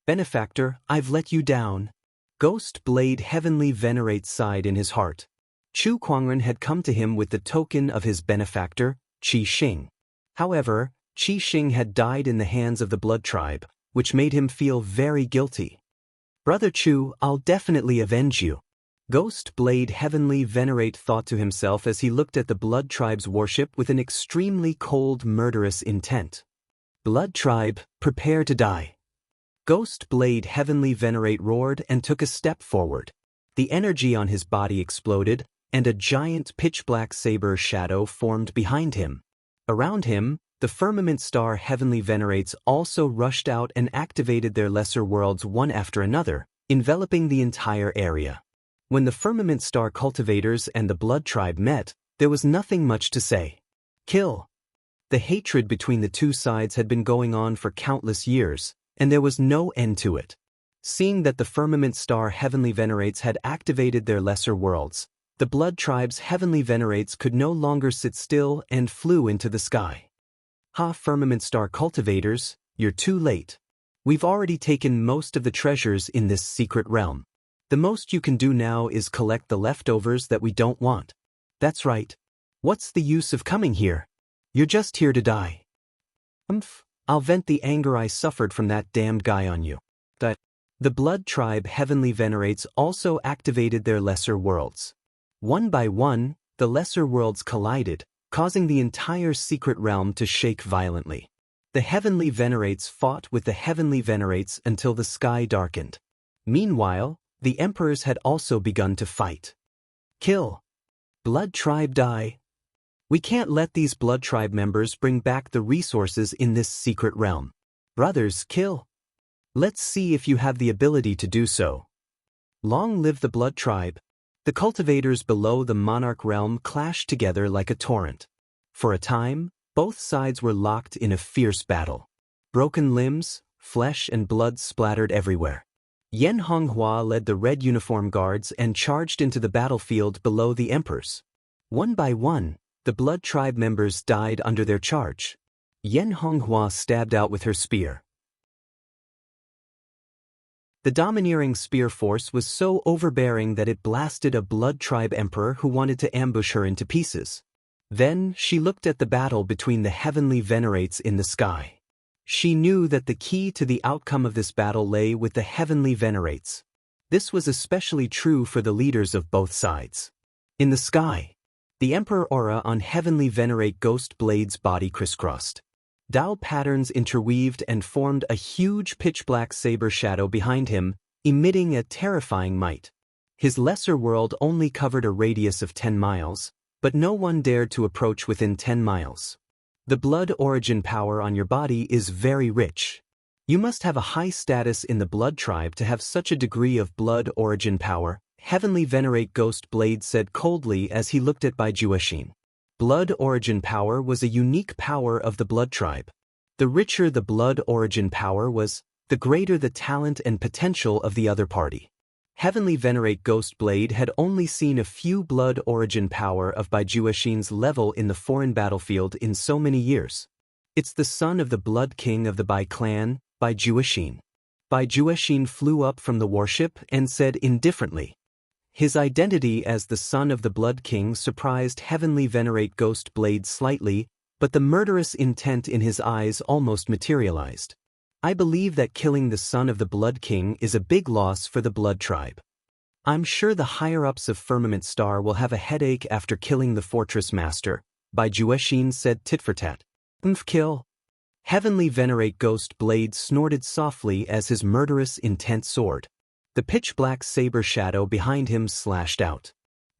S1: Benefactor, I've let you down. Ghost Blade Heavenly Venerate sighed in his heart. Chu Kuangren had come to him with the token of his benefactor, Qi Xing. However, Qi Xing had died in the hands of the Blood Tribe, which made him feel very guilty. Brother Chu, I'll definitely avenge you. Ghost Blade Heavenly Venerate thought to himself as he looked at the Blood Tribe's worship with an extremely cold, murderous intent. Blood Tribe, prepare to die. Ghost Blade Heavenly Venerate roared and took a step forward. The energy on his body exploded, and a giant pitch-black saber shadow formed behind him. Around him, the Firmament Star Heavenly Venerates also rushed out and activated their lesser worlds one after another, enveloping the entire area. When the Firmament Star cultivators and the Blood Tribe met, there was nothing much to say. Kill. The hatred between the two sides had been going on for countless years, and there was no end to it. Seeing that the Firmament Star Heavenly Venerates had activated their lesser worlds, the Blood Tribe's Heavenly Venerates could no longer sit still and flew into the sky. Ha, Firmament Star cultivators, you're too late. We've already taken most of the treasures in this secret realm. The most you can do now is collect the leftovers that we don't want. That's right. What's the use of coming here? You're just here to die. I'll vent the anger I suffered from that damned guy on you. The Blood Tribe Heavenly Venerates also activated their lesser worlds. One by one, the lesser worlds collided, causing the entire secret realm to shake violently. The Heavenly Venerates fought with the Heavenly Venerates until the sky darkened. Meanwhile, the Emperors had also begun to fight. Kill. Blood Tribe die. We can't let these Blood Tribe members bring back the resources in this secret realm. Brothers, kill. Let's see if you have the ability to do so. Long live the Blood Tribe. The cultivators below the Monarch realm clashed together like a torrent. For a time, both sides were locked in a fierce battle. Broken limbs, flesh and blood splattered everywhere. Yen Honghua led the red uniform guards and charged into the battlefield below the Emperors. One by one, the Blood Tribe members died under their charge. Yen Honghua stabbed out with her spear. The domineering spear force was so overbearing that it blasted a Blood Tribe emperor who wanted to ambush her into pieces. Then, she looked at the battle between the Heavenly Venerates in the sky. She knew that the key to the outcome of this battle lay with the Heavenly Venerates. This was especially true for the leaders of both sides. In the sky, the Emperor aura on Heavenly Venerate Ghost Blade's body crisscrossed. Dao patterns interweaved and formed a huge pitch-black saber shadow behind him, emitting a terrifying might. His lesser world only covered a radius of 10 miles, but no one dared to approach within 10 miles. The blood origin power on your body is very rich. You must have a high status in the Blood Tribe to have such a degree of blood origin power, Heavenly Venerate Ghost Blade said coldly as he looked at Bai Juexin. Blood origin power was a unique power of the Blood Tribe. The richer the blood origin power was, the greater the talent and potential of the other party. Heavenly Venerate Ghost Blade had only seen a few blood origin power of Bai Juexin's level in the foreign battlefield in so many years. It's the son of the Blood King of the Bai clan, Bai Juexin. Bai Juexin flew up from the warship and said indifferently. His identity as the son of the Blood King surprised Heavenly Venerate Ghost Blade slightly, but the murderous intent in his eyes almost materialized. I believe that killing the son of the Blood King is a big loss for the Blood Tribe. I'm sure the higher-ups of Firmament Star will have a headache after killing the Fortress Master, Bai Juexin said tit-for-tat. Kill. Heavenly Venerate Ghost Blade snorted softly as his murderous intent soared. The pitch-black saber shadow behind him slashed out.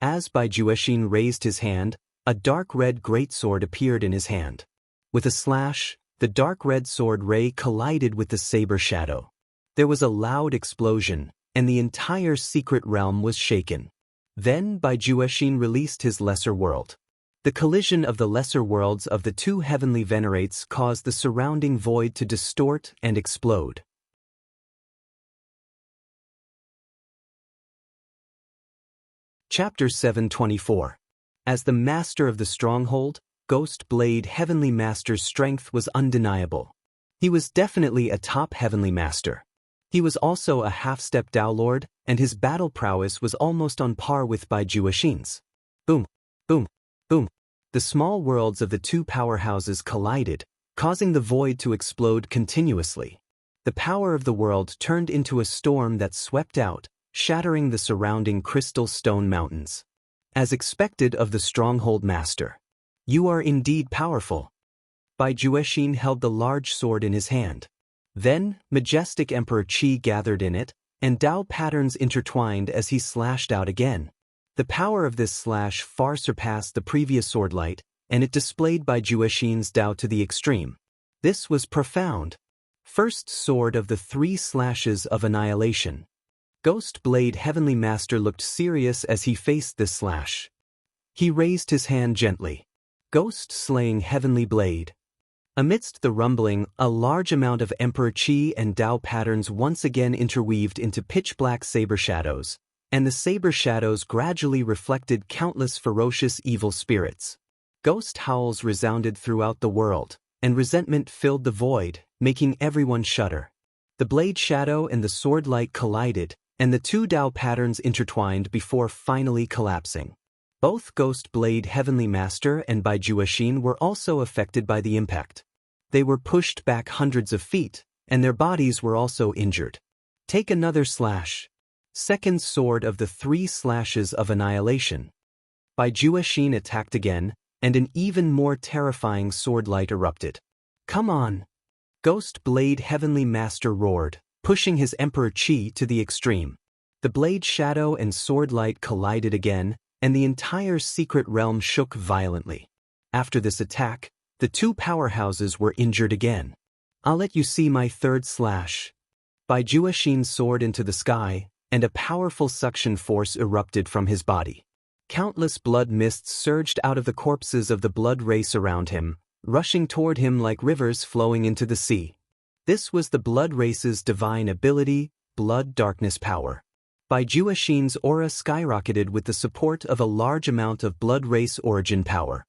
S1: As Bai Juexin raised his hand, A dark red greatsword appeared in his hand. With a slash, the dark red sword ray collided with the saber shadow. There was a loud explosion, and the entire secret realm was shaken. Then Baijueshin released his lesser world. The collision of the lesser worlds of the two heavenly venerates caused the surrounding void to distort and explode. Chapter 724. As the master of the stronghold, Ghost Blade Heavenly Master's strength was undeniable. He was definitely a top heavenly master. He was also a half-step Dao Lord, and his battle prowess was almost on par with Baijueshin's. Boom, boom, boom. The small worlds of the two powerhouses collided, causing the void to explode continuously. The power of the world turned into a storm that swept out, shattering the surrounding crystal stone mountains. As expected of the stronghold master. You are indeed powerful. Baijueshin held the large sword in his hand. Then, majestic Emperor Qi gathered in it, and Dao patterns intertwined as he slashed out again. The power of this slash far surpassed the previous sword light, and it displayed Baijueshin's Dao to the extreme. This was profound. First sword of the 3 slashes of annihilation. Ghost Blade Heavenly Master looked serious as he faced this slash. He raised his hand gently. Ghost Slaying Heavenly Blade. Amidst the rumbling, a large amount of Emperor Qi and Dao patterns once again interweaved into pitch-black saber shadows, and the saber shadows gradually reflected countless ferocious evil spirits. Ghost howls resounded throughout the world, and resentment filled the void, making everyone shudder. The blade shadow and the sword light collided, and the 2 Dao patterns intertwined before finally collapsing. Both Ghost Blade Heavenly Master and Baijueshin were also affected by the impact. They were pushed back hundreds of feet, and their bodies were also injured. Take another slash. Second sword of the 3 slashes of annihilation. Baijueshin attacked again, and an even more terrifying sword light erupted. Come on! Ghost Blade Heavenly Master roared, pushing his Emperor Qi to the extreme. The blade shadow and sword light collided again, and the entire secret realm shook violently. After this attack, the 2 powerhouses were injured again. I'll let you see my third slash. Baijueshin soared into the sky, and a powerful suction force erupted from his body. Countless blood mists surged out of the corpses of the blood race around him, rushing toward him like rivers flowing into the sea. This was the blood race's divine ability, blood darkness power. Baijueshin's aura skyrocketed with the support of a large amount of blood race origin power.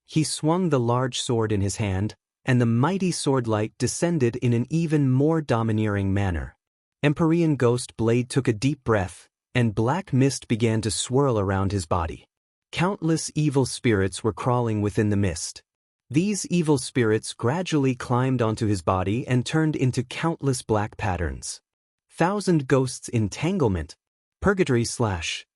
S1: He swung the large sword in his hand, and the mighty sword light descended in an even more domineering manner. Empyrean Ghost Blade took a deep breath, and black mist began to swirl around his body. Countless evil spirits were crawling within the mist. These evil spirits gradually climbed onto his body and turned into countless black patterns. 1,000 Ghosts Entanglement. Purgatory slash.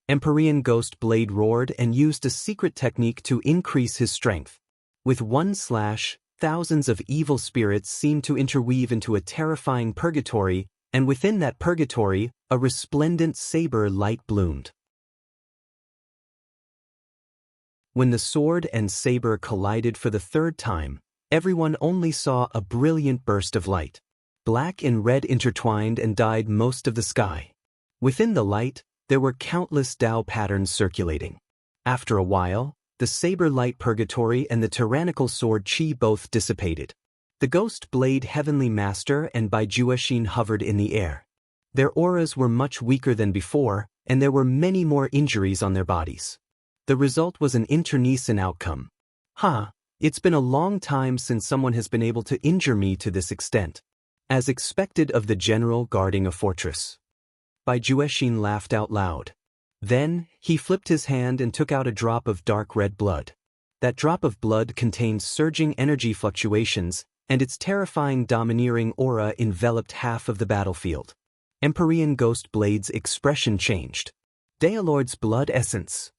S1: Empyrean Ghost Blade roared and used a secret technique to increase his strength. With one slash, thousands of evil spirits seemed to interweave into a terrifying purgatory, and within that purgatory, a resplendent saber light bloomed. When the sword and saber collided for the 3rd time, everyone only saw a brilliant burst of light. Black and red intertwined and dyed most of the sky. Within the light, there were countless Dao patterns circulating. After a while, the saber light purgatory and the tyrannical sword Qi both dissipated. The Ghost Blade Heavenly Master and Baijueshin hovered in the air. Their auras were much weaker than before, and there were many more injuries on their bodies. The result was an internecine outcome. It's been a long time since someone has been able to injure me to this extent. As expected of the general guarding a fortress. Baijueshin laughed out loud. Then, he flipped his hand and took out a drop of dark red blood. That drop of blood contained surging energy fluctuations, and its terrifying domineering aura enveloped half of the battlefield. Empyrean Ghost Blade's expression changed. Daolord's blood essence.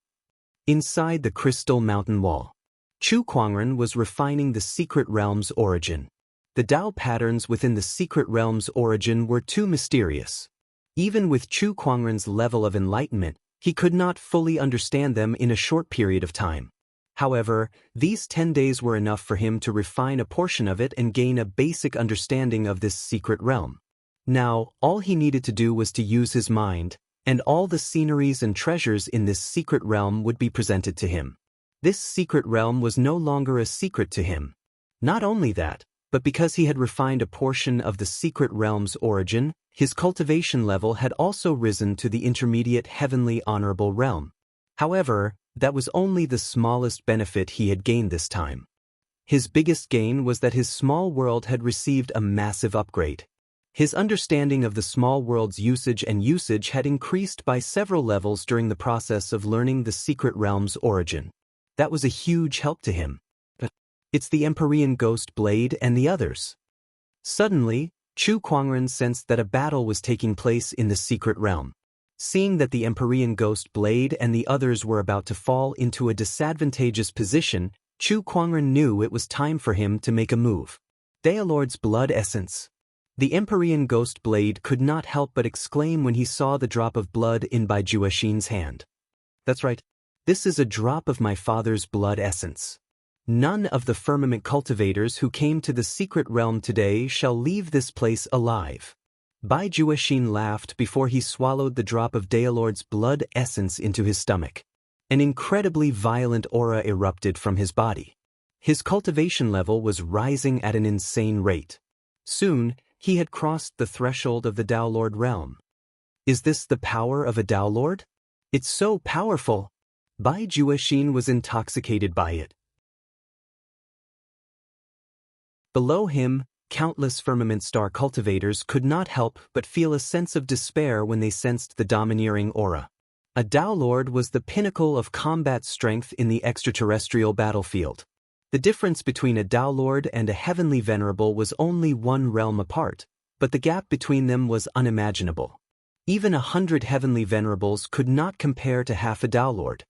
S1: Inside the crystal mountain wall, Chu Kuangren was refining the secret realm's origin. The Dao patterns within the secret realm's origin were too mysterious. Even with Chu Kuangren's level of enlightenment, he could not fully understand them in a short period of time. However, these 10 days were enough for him to refine a portion of it and gain a basic understanding of this secret realm. Now, all he needed to do was to use his mind, and all the sceneries and treasures in this secret realm would be presented to him. This secret realm was no longer a secret to him. Not only that, but because he had refined a portion of the secret realm's origin, his cultivation level had also risen to the intermediate heavenly honorable realm. However, that was only the smallest benefit he had gained this time. His biggest gain was that his small world had received a massive upgrade. His understanding of the small world's usage had increased by several levels during the process of learning the secret realm's origin. That was a huge help to him. But it's the Empyrean Ghost Blade and the others. Suddenly, Chu Kuangren sensed that a battle was taking place in the secret realm. Seeing that the Empyrean Ghost Blade and the others were about to fall into a disadvantageous position, Chu Kuangren knew it was time for him to make a move. Daolord's Blood Essence. The Empyrean Ghost Blade could not help but exclaim when he saw the drop of blood in Bai Juexin's hand. That's right. This is a drop of my father's blood essence. None of the firmament cultivators who came to the secret realm today shall leave this place alive. Bai Juexin laughed before he swallowed the drop of Daolord's blood essence into his stomach. An incredibly violent aura erupted from his body. His cultivation level was rising at an insane rate. Soon, he had crossed the threshold of the Daolord realm. Is this the power of a Daolord? It's so powerful! Bai Juexin was intoxicated by it. Below him, countless firmament star cultivators could not help but feel a sense of despair when they sensed the domineering aura. A Daolord was the pinnacle of combat strength in the extraterrestrial battlefield. The difference between a Daolord and a heavenly venerable was only one realm apart, but the gap between them was unimaginable. Even 100 heavenly venerables could not compare to half a Daolord.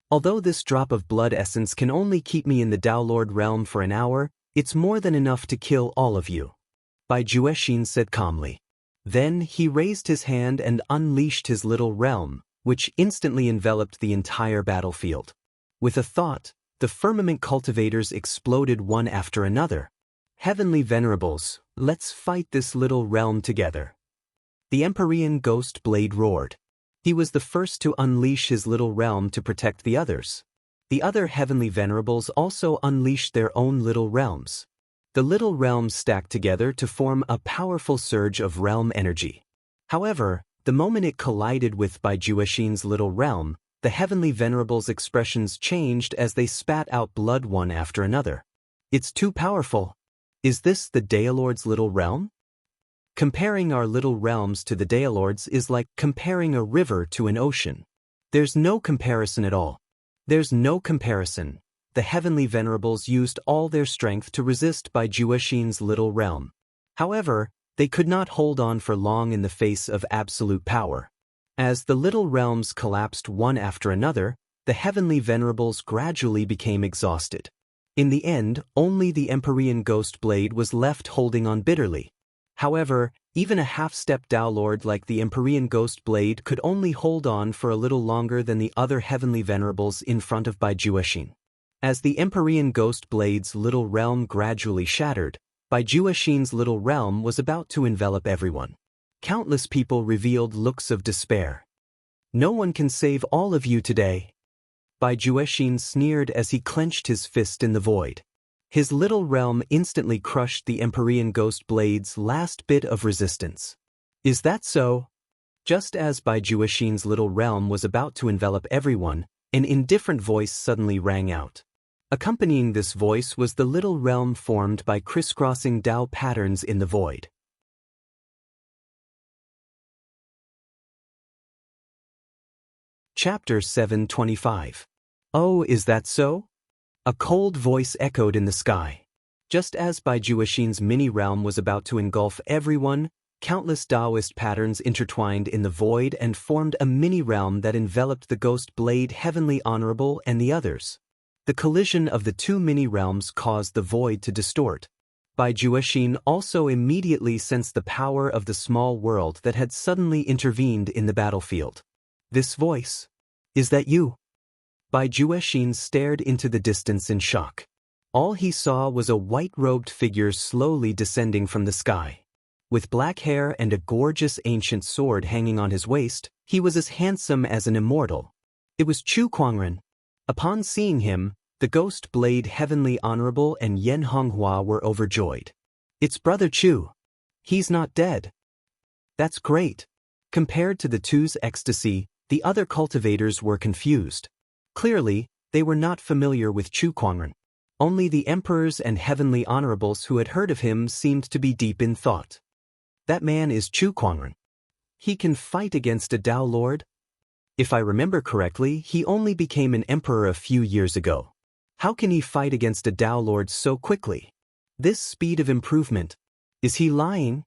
S1: Although this drop of blood essence can only keep me in the Daolord realm for an hour, it's more than enough to kill all of you. Bai Juexin said calmly. Then he raised his hand and unleashed his little realm, which instantly enveloped the entire battlefield. With a thought, the firmament cultivators exploded one after another. Heavenly venerables, let's fight this little realm together. The Empyrean Ghost Blade roared. He was the first to unleash his little realm to protect the others. The other heavenly venerables also unleashed their own little realms. The little realms stacked together to form a powerful surge of realm energy. However, the moment it collided with Bai Juexin's little realm, the heavenly venerables' expressions changed as they spat out blood one after another. It's too powerful. Is this the Daolord's little realm? Comparing our little realms to the Daolord's is like comparing a river to an ocean. There's no comparison at all. There's no comparison. The heavenly venerables used all their strength to resist Bai Juexin's little realm. However, they could not hold on for long in the face of absolute power. As the little realms collapsed one after another, the heavenly venerables gradually became exhausted. In the end, only the Empyrean Ghost Blade was left holding on bitterly. However, even a half-step Daolord like the Empyrean Ghost Blade could only hold on for a little longer than the other heavenly venerables in front of Bai Juexin. As the Empyrean Ghost Blade's little realm gradually shattered, Bai Juexin's little realm was about to envelop everyone. Countless people revealed looks of despair. No one can save all of you today. Bai Juexin sneered as he clenched his fist in the void. His little realm instantly crushed the Empyrean Ghost Blade's last bit of resistance. Is that so? Just as Bai Juexin's little realm was about to envelop everyone, an indifferent voice suddenly rang out. Accompanying this voice was the little realm formed by crisscrossing Dao patterns in the void. Chapter 725. Oh, is that so? A cold voice echoed in the sky. Just as Bai Juexin's mini-realm was about to engulf everyone, countless Taoist patterns intertwined in the void and formed a mini-realm that enveloped the Ghost Blade Heavenly Honorable and the others. The collision of the two mini-realms caused the void to distort. Bai Juexin also immediately sensed the power of the small world that had suddenly intervened in the battlefield. This voice. Is that you? Bai Juexin stared into the distance in shock. All he saw was a white-robed figure slowly descending from the sky. With black hair and a gorgeous ancient sword hanging on his waist, he was as handsome as an immortal. It was Chu Kuangren. Upon seeing him, the Ghost Blade Heavenly Honorable and Yan Honghua were overjoyed. It's Brother Chu. He's not dead. That's great. Compared to the two's ecstasy, the other cultivators were confused. Clearly, they were not familiar with Chu Kuangren. Only the emperors and heavenly honorables who had heard of him seemed to be deep in thought. That man is Chu Kuangren. He can fight against a Tao Lord? If I remember correctly, he only became an emperor a few years ago. How can he fight against a Tao Lord so quickly? This speed of improvement. Is he lying?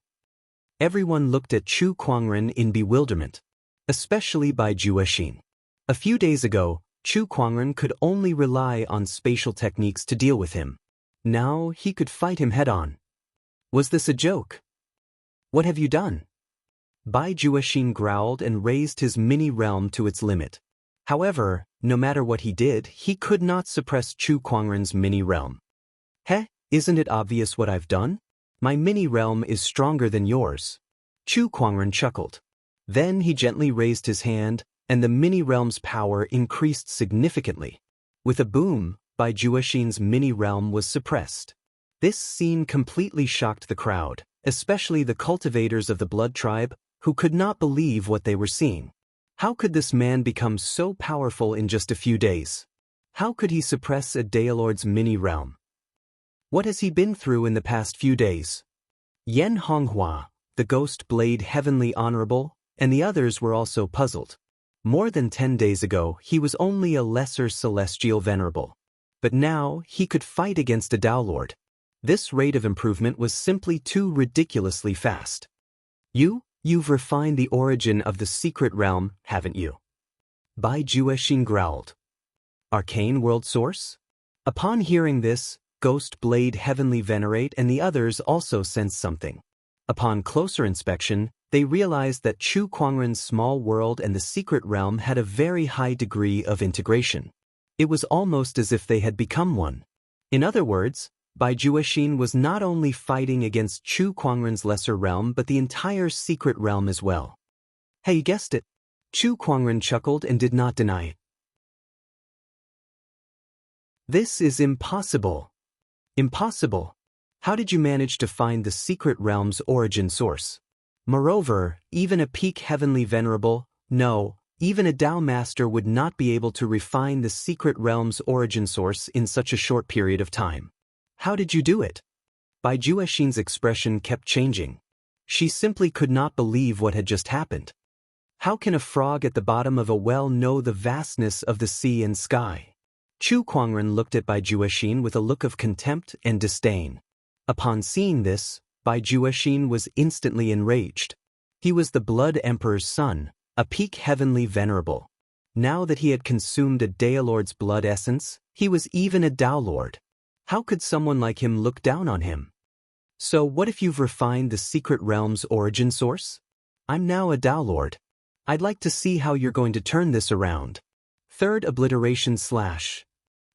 S1: Everyone looked at Chu Kuangren in bewilderment, especially Bai Juexin. A few days ago, Chu Kuangren could only rely on spatial techniques to deal with him. Now he could fight him head-on. Was this a joke? What have you done? Bai Juexin growled and raised his mini-realm to its limit. However, no matter what he did, he could not suppress Chu Kuangren's mini-realm. Heh, isn't it obvious what I've done? My mini-realm is stronger than yours. Chu Kuangren chuckled. Then he gently raised his hand, and the mini-realm's power increased significantly. With a boom, Bai Juexin's mini-realm was suppressed. This scene completely shocked the crowd, especially the cultivators of the Blood Tribe, who could not believe what they were seeing. How could this man become so powerful in just a few days? How could he suppress a Daolord's mini-realm? What has he been through in the past few days? Yan Honghua, the Ghost Blade Heavenly Honorable, and the others were also puzzled. More than 10 days ago, he was only a lesser celestial venerable. But now, he could fight against a Tao Lord. This rate of improvement was simply too ridiculously fast. You've refined the origin of the secret realm, haven't you? Bai Juexin growled. Arcane World Source? Upon hearing this, Ghost Blade Heavenly Venerate and the others also sensed something. Upon closer inspection, they realized that Chu Kuangren's small world and the secret realm had a very high degree of integration. It was almost as if they had become one. In other words, Bai Juexin was not only fighting against Chu Kuangren's lesser realm but the entire secret realm as well. Hey, you guessed it. Chu Kuangren chuckled and did not deny it. This is impossible. Impossible. How did you manage to find the secret realm's origin source? Moreover, even a peak heavenly venerable, no, even a Tao master would not be able to refine the secret realm's origin source in such a short period of time. How did you do it? Bai Juexin's expression kept changing. She simply could not believe what had just happened. How can a frog at the bottom of a well know the vastness of the sea and sky? Chu Kuangren looked at Bai Juexin with a look of contempt and disdain. Upon seeing this, Bai Juexin was instantly enraged. He was the Blood Emperor's son, a peak heavenly venerable. Now that he had consumed a Daolord's blood essence, he was even a Tao Lord. How could someone like him look down on him? So what if you've refined the secret realm's origin source? I'm now a Tao Lord. I'd like to see how you're going to turn this around. Third obliteration slash.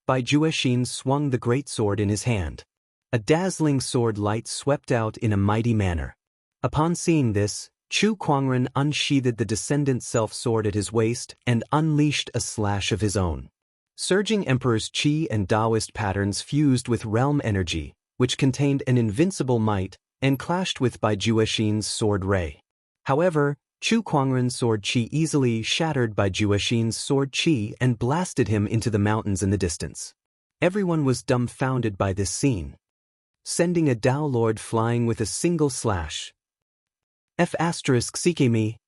S1: Bai Juexin swung the great sword in his hand. A dazzling sword light swept out in a mighty manner. Upon seeing this, Chu Kuangren unsheathed the descendant self-sword at his waist and unleashed a slash of his own. Surging Emperor's Qi and Taoist patterns fused with realm energy, which contained an invincible might, and clashed with Bai Juexin's sword ray. However, Chu Kuangren's sword Qi easily shattered Bai Juexin's sword Qi and blasted him into the mountains in the distance. Everyone was dumbfounded by this scene. Sending a Tao Lord flying with a single slash. F***ck me.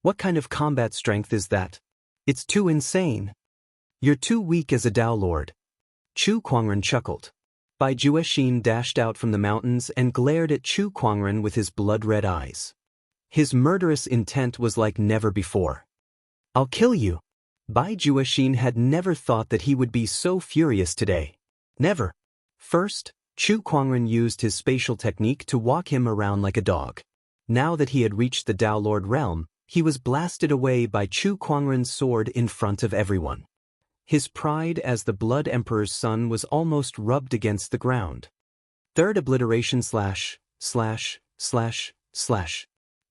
S1: What kind of combat strength is that? It's too insane. You're too weak as a Tao Lord. Chu Kuangren chuckled. Bai Juexin dashed out from the mountains and glared at Chu Kuangren with his blood-red eyes. His murderous intent was like never before. I'll kill you. Bai Juexin had never thought that he would be so furious today. Never. First, Chu Kuangren used his spatial technique to walk him around like a dog. Now that he had reached the Tao Lord realm, he was blasted away by Chu Kuangren's sword in front of everyone. His pride as the Blood Emperor's son was almost rubbed against the ground. Third obliteration slash.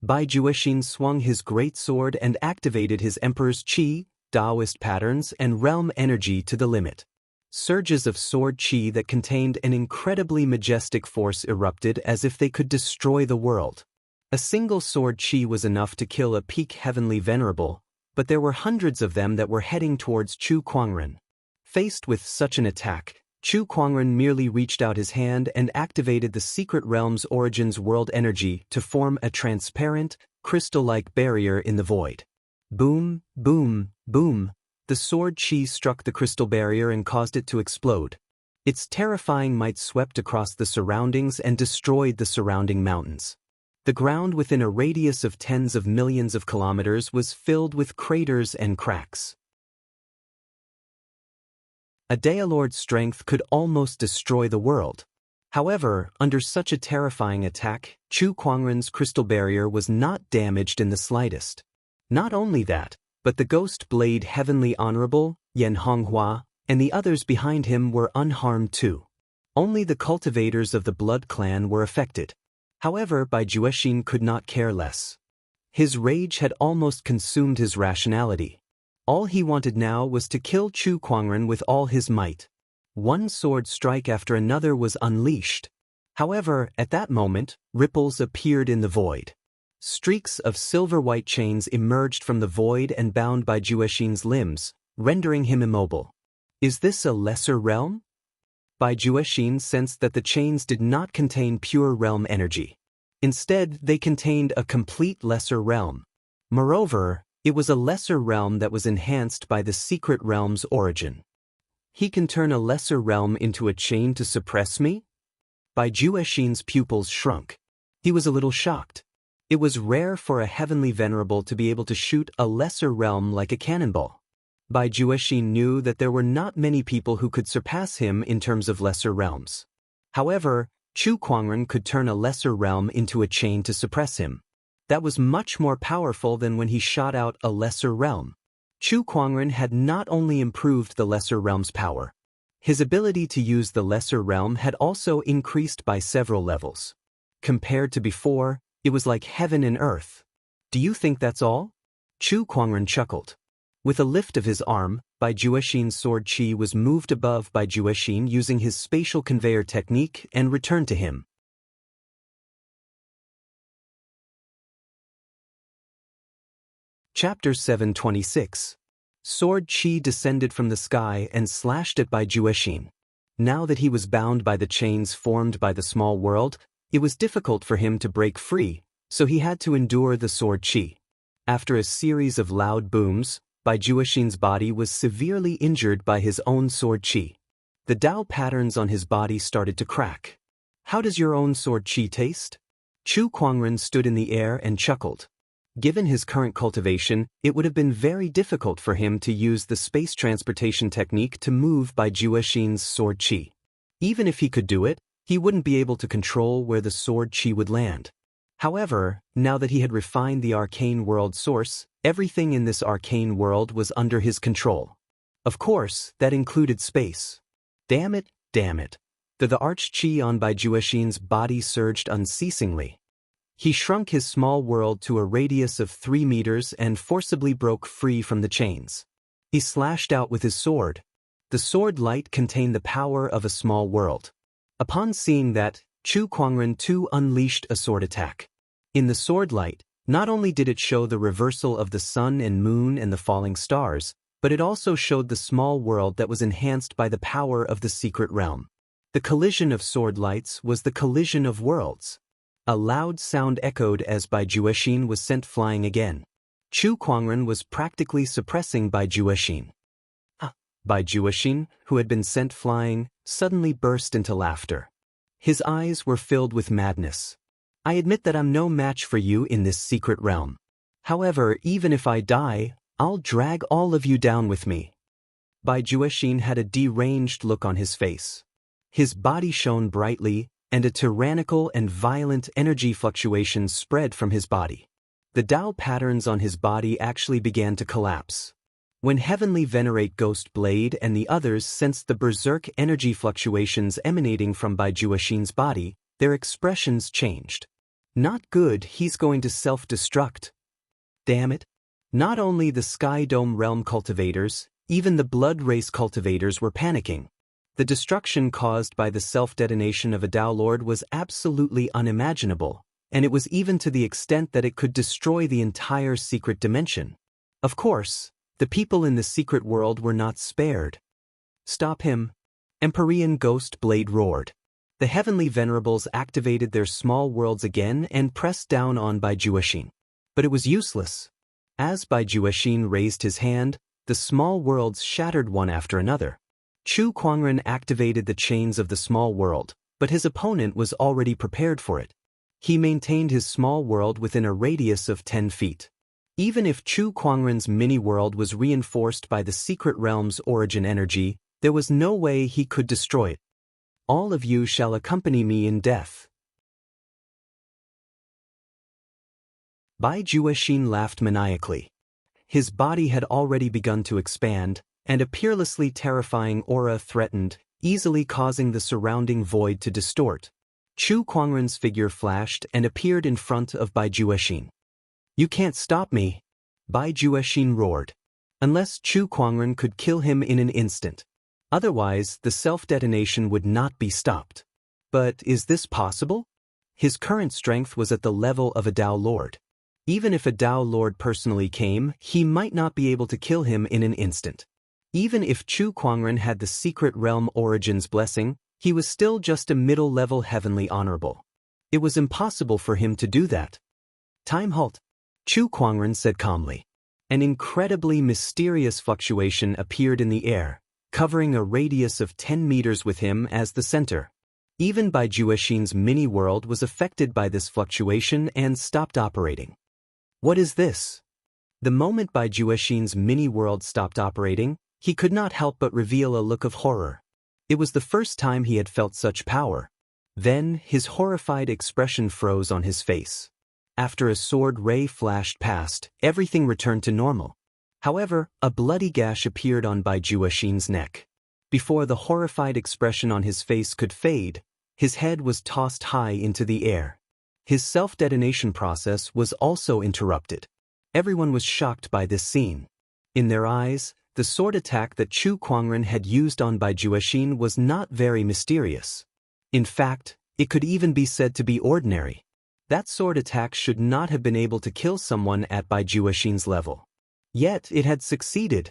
S1: Bai Jueqin swung his great sword and activated his emperor's qi, Taoist patterns and realm energy to the limit. Surges of sword qi that contained an incredibly majestic force erupted as if they could destroy the world. A single sword qi was enough to kill a peak heavenly venerable, but there were hundreds of them that were heading towards Chu Kuangren. Faced with such an attack, Chu Kuangren merely reached out his hand and activated the secret realm's origins world energy to form a transparent, crystal-like barrier in the void. Boom, boom, boom. The sword qi struck the crystal barrier and caused it to explode. Its terrifying might swept across the surroundings and destroyed the surrounding mountains. The ground within a radius of tens of millions of kilometers was filled with craters and cracks. A Daelord's strength could almost destroy the world. However, under such a terrifying attack, Chu Kuangren's crystal barrier was not damaged in the slightest. Not only that, but the Ghost Blade Heavenly Honorable, Yan Honghua, and the others behind him were unharmed too. Only the cultivators of the Blood Clan were affected. However, Bai Jueqin could not care less. His rage had almost consumed his rationality. All he wanted now was to kill Chu Kuangren with all his might. One sword strike after another was unleashed. However, at that moment, ripples appeared in the void. Streaks of silver-white chains emerged from the void and bound Bai Jueqin's limbs, rendering him immobile. Is this a lesser realm? Bai Jueqin sensed that the chains did not contain pure realm energy. Instead, they contained a complete lesser realm. Moreover, it was a lesser realm that was enhanced by the secret realm's origin. He can turn a lesser realm into a chain to suppress me? Bai Jueqin's pupils shrunk. He was a little shocked. It was rare for a heavenly venerable to be able to shoot a lesser realm like a cannonball. Bai Jueqin knew that there were not many people who could surpass him in terms of lesser realms. However, Chu Kuangren could turn a lesser realm into a chain to suppress him. That was much more powerful than when he shot out a lesser realm. Chu Kuangren had not only improved the lesser realm's power. His ability to use the lesser realm had also increased by several levels. Compared to before, it was like heaven and earth. Do you think that's all? Chu Kuangren chuckled. With a lift of his arm, Bai Jueqin's sword qi was moved above Bai Jueqin using his spatial conveyor technique and returned to him. Chapter 726. Sword qi descended from the sky and slashed at Bai Jueqin. Now that he was bound by the chains formed by the small world, it was difficult for him to break free, so he had to endure the sword qi. After a series of loud booms, Bai Jueqin's body was severely injured by his own sword qi. The Tao patterns on his body started to crack. How does your own sword qi taste? Chu Kuangren stood in the air and chuckled. Given his current cultivation, it would have been very difficult for him to use the space transportation technique to move Bai Jueqin's sword qi. Even if he could do it, he wouldn't be able to control where the sword qi would land. However, now that he had refined the arcane world source, everything in this arcane world was under his control. Of course, that included space. Damn it. The arch-qi on Bai Jueqin's body surged unceasingly. He shrunk his small world to a radius of 3 meters and forcibly broke free from the chains. He slashed out with his sword. The sword light contained the power of a small world. Upon seeing that, Chu Kuangren too unleashed a sword attack. In the sword light, not only did it show the reversal of the sun and moon and the falling stars, but it also showed the small world that was enhanced by the power of the secret realm. The collision of sword lights was the collision of worlds. A loud sound echoed as Bai Jueqin was sent flying again. Chu Kuangren was practically suppressing Bai Jueqin. Bai Jueqin, who had been sent flying, suddenly burst into laughter. His eyes were filled with madness. I admit that I'm no match for you in this secret realm. However, even if I die, I'll drag all of you down with me. Bai Jueqin had a deranged look on his face. His body shone brightly, and a tyrannical and violent energy fluctuation spread from his body. The Tao patterns on his body actually began to collapse. When Heavenly Venerate Ghost Blade and the others sensed the berserk energy fluctuations emanating from Baijuashin's body, their expressions changed. Not good, he's going to self-destruct. Damn it. Not only the Sky Dome Realm cultivators, even the Blood Race cultivators were panicking. The destruction caused by the self-detonation of a Tao Lord was absolutely unimaginable, and it was even to the extent that it could destroy the entire secret dimension. Of course, the people in the secret world were not spared. Stop him! Empyrean Ghost Blade roared. The Heavenly Venerables activated their small worlds again and pressed down on Baijuashin. But it was useless. As Baijuashin raised his hand, the small worlds shattered one after another. Chu Kuangren activated the chains of the small world, but his opponent was already prepared for it. He maintained his small world within a radius of 10 feet. Even if Chu Kuangren's mini-world was reinforced by the secret realm's origin energy, there was no way he could destroy it. All of you shall accompany me in death. Baijuashin laughed maniacally. His body had already begun to expand, and a peerlessly terrifying aura threatened, easily causing the surrounding void to distort. Chu Kuangren's figure flashed and appeared in front of Baijuashin. You can't stop me! Baijuashin roared. Unless Chu Kuangren could kill him in an instant. Otherwise, the self-detonation would not be stopped. But is this possible? His current strength was at the level of a Tao Lord. Even if a Tao Lord personally came, he might not be able to kill him in an instant. Even if Chu Kuangren had the secret realm origin's blessing, he was still just a middle-level heavenly honorable. It was impossible for him to do that. Time halt. Chu Kuangren said calmly. An incredibly mysterious fluctuation appeared in the air, covering a radius of 10 meters with him as the center. Even Baijuashin's mini-world was affected by this fluctuation and stopped operating. What is this? The moment Baijuashin's mini-world stopped operating, he could not help but reveal a look of horror. It was the first time he had felt such power. Then, his horrified expression froze on his face. After a sword ray flashed past, everything returned to normal. However, a bloody gash appeared on Baijuashin's neck. Before the horrified expression on his face could fade, his head was tossed high into the air. His self-detonation process was also interrupted. Everyone was shocked by this scene. In their eyes, the sword attack that Chu Kuangren had used on Baijuashin was not very mysterious. In fact, it could even be said to be ordinary. That sword attack should not have been able to kill someone at Baijuashin's level. Yet it had succeeded.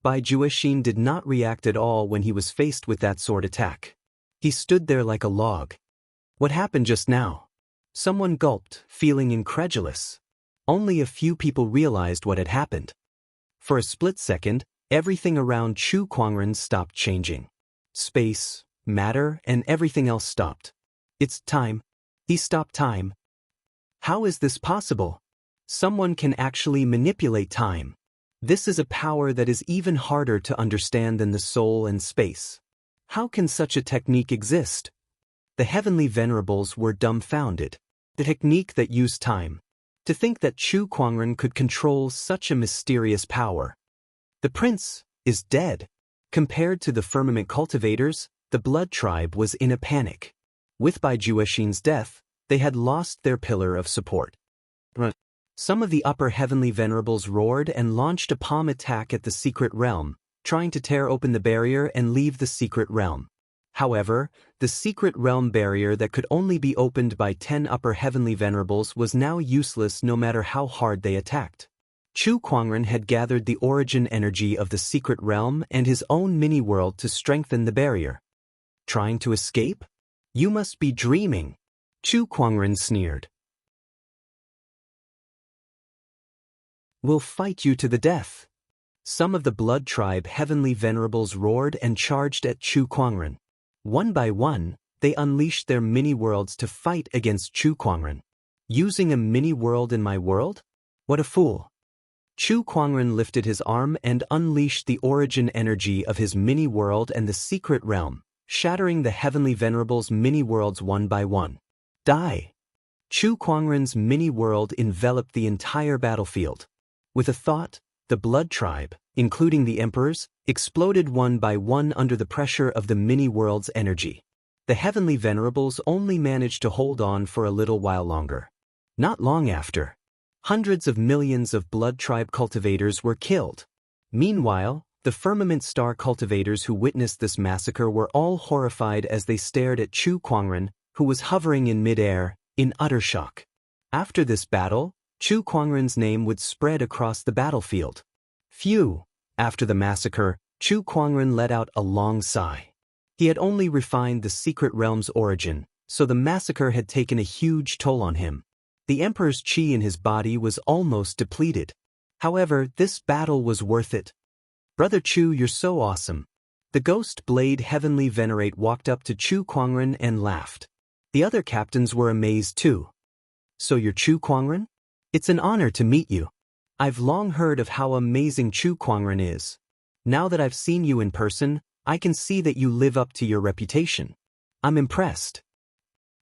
S1: Baijuashin did not react at all when he was faced with that sword attack. He stood there like a log. What happened just now? Someone gulped, feeling incredulous. Only a few people realized what had happened. For a split second, everything around Chu Kuangren stopped changing. Space, matter, and everything else stopped. It's time. He stopped time. How is this possible? Someone can actually manipulate time. This is a power that is even harder to understand than the soul and space. How can such a technique exist? The Heavenly Venerables were dumbfounded. The technique that used time. To think that Chu Kuangren could control such a mysterious power. The prince is dead. Compared to the firmament cultivators, the blood tribe was in a panic. With Baijuashin's death, they had lost their pillar of support. Some of the upper Heavenly Venerables roared and launched a palm attack at the secret realm, trying to tear open the barrier and leave the secret realm. However, the secret realm barrier that could only be opened by 10 upper Heavenly Venerables was now useless no matter how hard they attacked. Chu Kuangren had gathered the origin energy of the secret realm and his own mini-world to strengthen the barrier. Trying to escape? You must be dreaming. Chu Kuangren sneered. We'll fight you to the death. Some of the Blood Tribe Heavenly Venerables roared and charged at Chu Kuangren. One by one, they unleashed their mini-worlds to fight against Chu Kuangren. Using a mini-world in my world? What a fool. Chu Kuangren lifted his arm and unleashed the origin energy of his mini-world and the secret realm, shattering the Heavenly Venerables' mini-worlds one by one. Die! Chu Kuangren's mini-world enveloped the entire battlefield. With a thought, The Blood Tribe, including the emperors, exploded one by one under the pressure of the mini-world's energy. The heavenly venerables only managed to hold on for a little while longer. Not long after, hundreds of millions of Blood Tribe cultivators were killed. Meanwhile, the Firmament Star cultivators who witnessed this massacre were all horrified as they stared at Chu Kuangren, who was hovering in mid-air, in utter shock. After this battle, Chu Kuangren's name would spread across the battlefield. Phew! After the massacre, Chu Kuangren let out a long sigh. He had only refined the secret realm's origin, so the massacre had taken a huge toll on him. The Emperor's qi in his body was almost depleted. However, this battle was worth it. Brother Chu, you're so awesome. The Ghost Blade Heavenly Venerate walked up to Chu Kuangren and laughed. The other captains were amazed too. So you're Chu Kuangren? It's an honor to meet you. I've long heard of how amazing Chu Kuangren is. Now that I've seen you in person, I can see that you live up to your reputation. I'm impressed.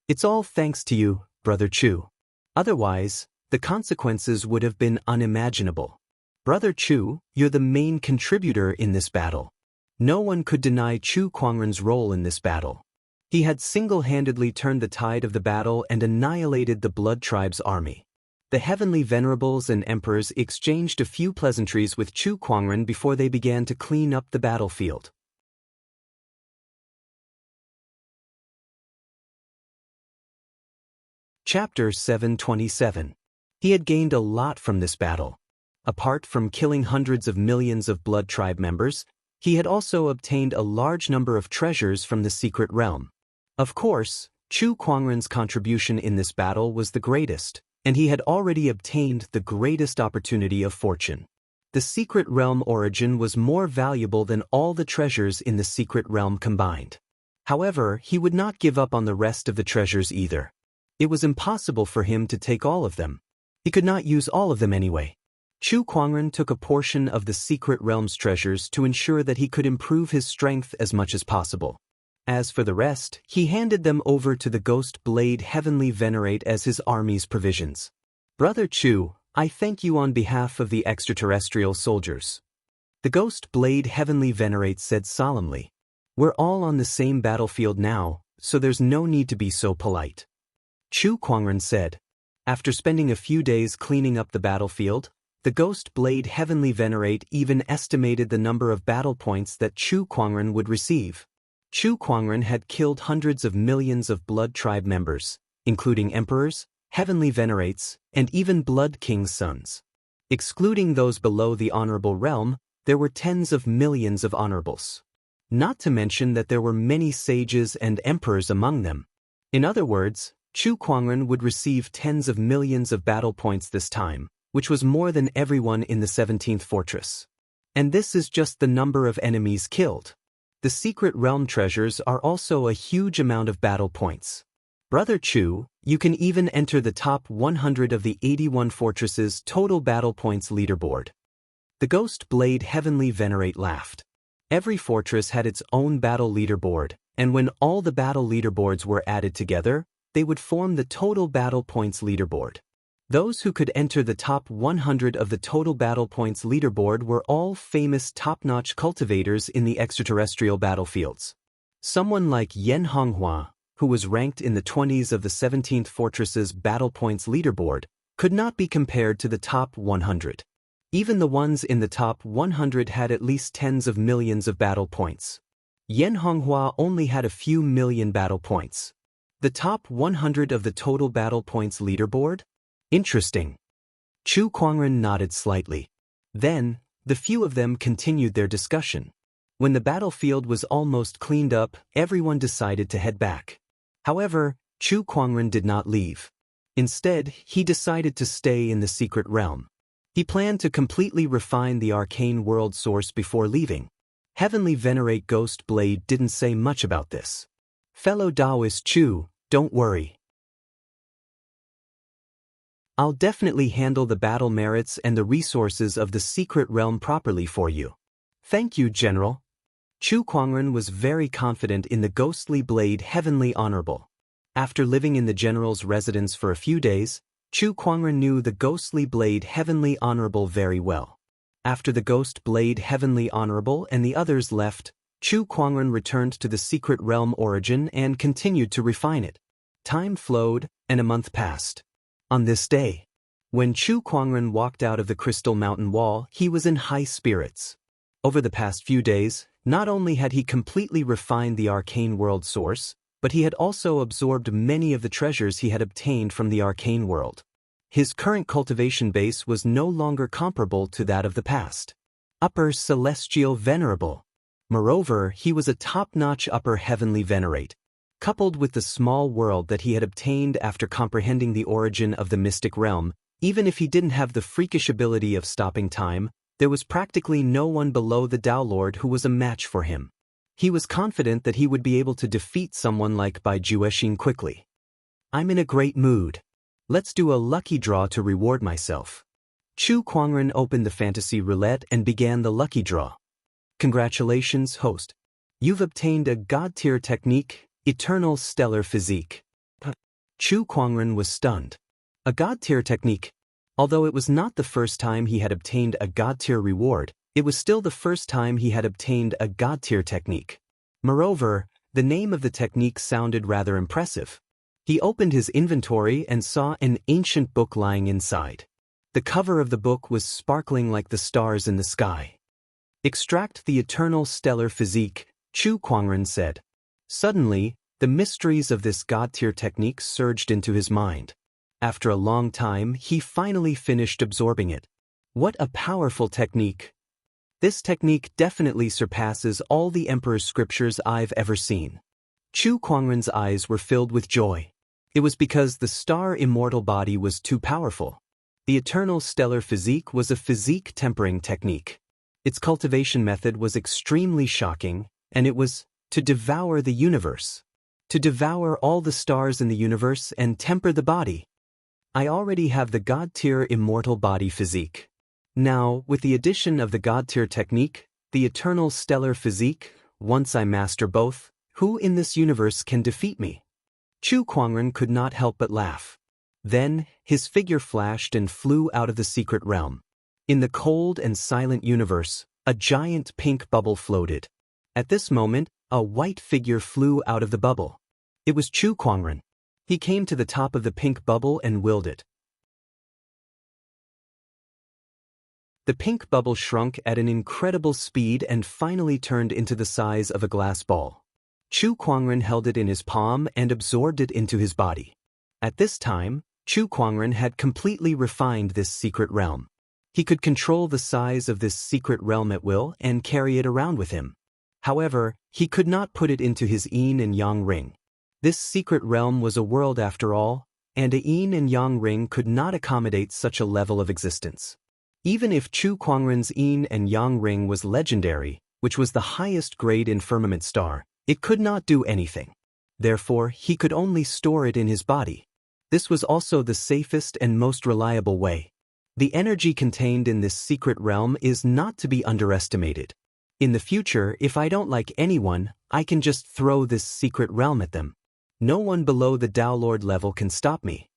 S1: It's all thanks to you, Brother Chu. Otherwise, the consequences would have been unimaginable. Brother Chu, you're the main contributor in this battle. No one could deny Chu Kuangren's role in this battle. He had single-handedly turned the tide of the battle and annihilated the Blood Tribe's army. The Heavenly Venerables and Emperors exchanged a few pleasantries with Chu Kuangren before they began to clean up the battlefield. Chapter 727. He had gained a lot from this battle. Apart from killing hundreds of millions of Blood Tribe members, he had also obtained a large number of treasures from the secret realm. Of course, Chu Kuangren's contribution in this battle was the greatest, and he had already obtained the greatest opportunity of fortune. The secret realm origin was more valuable than all the treasures in the secret realm combined. However, he would not give up on the rest of the treasures either. It was impossible for him to take all of them. He could not use all of them anyway. Chu Kuangren took a portion of the secret realm's treasures to ensure that he could improve his strength as much as possible. As for the rest, he handed them over to the Ghost Blade Heavenly Venerate as his army's provisions. Brother Chu, I thank you on behalf of the extraterrestrial soldiers. The Ghost Blade Heavenly Venerate said solemnly. We're all on the same battlefield now, so there's no need to be so polite. Chu Kuangren said. After spending a few days cleaning up the battlefield, the Ghost Blade Heavenly Venerate even estimated the number of battle points that Chu Kuangren would receive. Chu Kuangren had killed hundreds of millions of Blood Tribe members, including emperors, heavenly venerates, and even Blood King's sons. Excluding those below the honorable realm, there were tens of millions of honorables. Not to mention that there were many sages and emperors among them. In other words, Chu Kuangren would receive tens of millions of battle points this time, which was more than everyone in the 17th fortress. And this is just the number of enemies killed. The secret realm treasures are also a huge amount of battle points. Brother Chu, you can even enter the top 100 of the 81 fortresses' total battle points leaderboard. The Ghost Blade Heavenly Venerate laughed. Every fortress had its own battle leaderboard, and when all the battle leaderboards were added together, they would form the total battle points leaderboard. Those who could enter the top 100 of the total battle points leaderboard were all famous top-notch cultivators in the extraterrestrial battlefields. Someone like Yan Honghua, who was ranked in the 20s of the 17th Fortress's battle points leaderboard, could not be compared to the top 100. Even the ones in the top 100 had at least tens of millions of battle points. Yan Honghua only had a few million battle points. The top 100 of the total battle points leaderboard? Interesting. Chu Kuangren nodded slightly. Then, the few of them continued their discussion. When the battlefield was almost cleaned up, everyone decided to head back. However, Chu Kuangren did not leave. Instead, he decided to stay in the secret realm. He planned to completely refine the arcane world source before leaving. Heavenly Venerate Ghost Blade didn't say much about this. Fellow Taoist Chu, don't worry. I'll definitely handle the battle merits and the resources of the secret realm properly for you. Thank you, General. Chu Kuangren was very confident in the Ghostly Blade Heavenly Honorable. After living in the General's residence for a few days, Chu Kuangren knew the Ghostly Blade Heavenly Honorable very well. After the ghost blade Heavenly Honorable and the others left, Chu Kuangren returned to the secret realm origin and continued to refine it. Time flowed, and a month passed. On this day, when Chu Kuangren walked out of the Crystal Mountain Wall, he was in high spirits. Over the past few days, not only had he completely refined the arcane world source, but he had also absorbed many of the treasures he had obtained from the arcane world. His current cultivation base was no longer comparable to that of the past. Upper Celestial Venerable. Moreover, he was a top-notch Upper Heavenly Venerate. Coupled with the small world that he had obtained after comprehending the origin of the mystic realm, even if he didn't have the freakish ability of stopping time, there was practically no one below the Tao Lord who was a match for him. He was confident that he would be able to defeat someone like Bai Juexin quickly. I'm in a great mood. Let's do a lucky draw to reward myself. Chu Kuangren opened the fantasy roulette and began the lucky draw. Congratulations, host. You've obtained a God-tier technique, Eternal Stellar Physique. Chu Kuangren was stunned. A God-tier technique. Although it was not the first time he had obtained a God-tier reward, it was still the first time he had obtained a God-tier technique. Moreover, the name of the technique sounded rather impressive. He opened his inventory and saw an ancient book lying inside. The cover of the book was sparkling like the stars in the sky. Extract the Eternal Stellar Physique, Chu Kuangren said. Suddenly, the mysteries of this God-tier technique surged into his mind. After a long time, he finally finished absorbing it. What a powerful technique! This technique definitely surpasses all the Emperor's scriptures I've ever seen. Chu Kuangren's eyes were filled with joy. It was because the star immortal body was too powerful. The Eternal Stellar Physique was a physique tempering technique. Its cultivation method was extremely shocking, and it was to devour the universe. To devour all the stars in the universe and temper the body. I already have the God-tier immortal body physique. Now, with the addition of the God-tier technique, the Eternal Stellar Physique, once I master both, who in this universe can defeat me? Chu Kuangren could not help but laugh. Then, his figure flashed and flew out of the secret realm. In the cold and silent universe, a giant pink bubble floated. At this moment, a white figure flew out of the bubble. It was Chu Kuangren. He came to the top of the pink bubble and willed it. The pink bubble shrunk at an incredible speed and finally turned into the size of a glass ball. Chu Kuangren held it in his palm and absorbed it into his body. At this time, Chu Kuangren had completely refined this secret realm. He could control the size of this secret realm at will and carry it around with him. However, he could not put it into his yin and yang ring. This secret realm was a world after all, and a yin and yang ring could not accommodate such a level of existence. Even if Chu Kuangren's yin and yang ring was legendary, which was the highest grade in firmament star, it could not do anything. Therefore, he could only store it in his body. This was also the safest and most reliable way. The energy contained in this secret realm is not to be underestimated. In the future, if I don't like anyone, I can just throw this secret realm at them. No one below the Tao Lord level can stop me.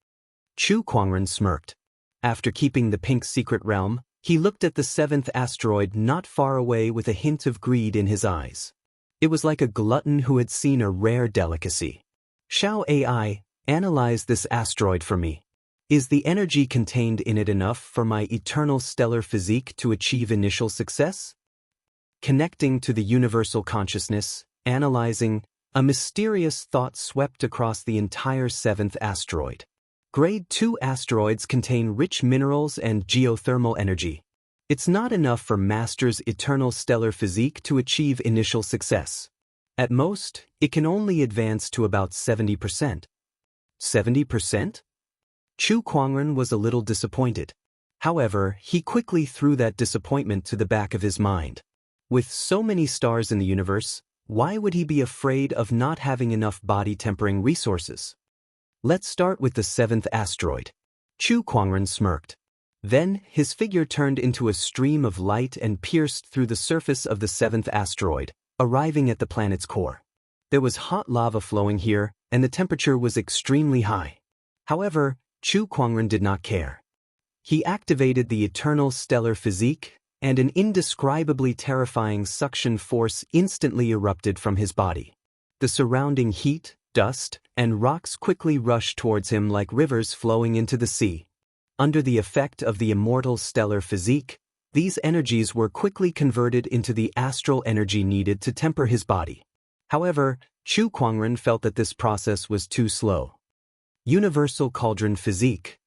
S1: Chu Kuangren smirked. After keeping the pink secret realm, he looked at the seventh asteroid not far away with a hint of greed in his eyes. It was like a glutton who had seen a rare delicacy. Shao AI, analyze this asteroid for me. Is the energy contained in it enough for my eternal stellar physique to achieve initial success? Connecting to the universal consciousness, analyzing, a mysterious thought swept across the entire seventh asteroid. Grade 2 asteroids contain rich minerals and geothermal energy. It's not enough for Master's eternal stellar physique to achieve initial success. At most, it can only advance to about 70%. 70%? Chu Kuangren was a little disappointed. However, he quickly threw that disappointment to the back of his mind. With so many stars in the universe, why would he be afraid of not having enough body-tempering resources? Let's start with the seventh asteroid. Chu Kuangren smirked. Then, his figure turned into a stream of light and pierced through the surface of the seventh asteroid, arriving at the planet's core. There was hot lava flowing here, and the temperature was extremely high. However, Chu Kuangren did not care. He activated the Eternal Stellar Physique, and an indescribably terrifying suction force instantly erupted from his body. The surrounding heat, dust, and rocks quickly rushed towards him like rivers flowing into the sea. Under the effect of the immortal stellar physique, these energies were quickly converted into the astral energy needed to temper his body. However, Chu Kuangren felt that this process was too slow. Universal Cauldron Physique.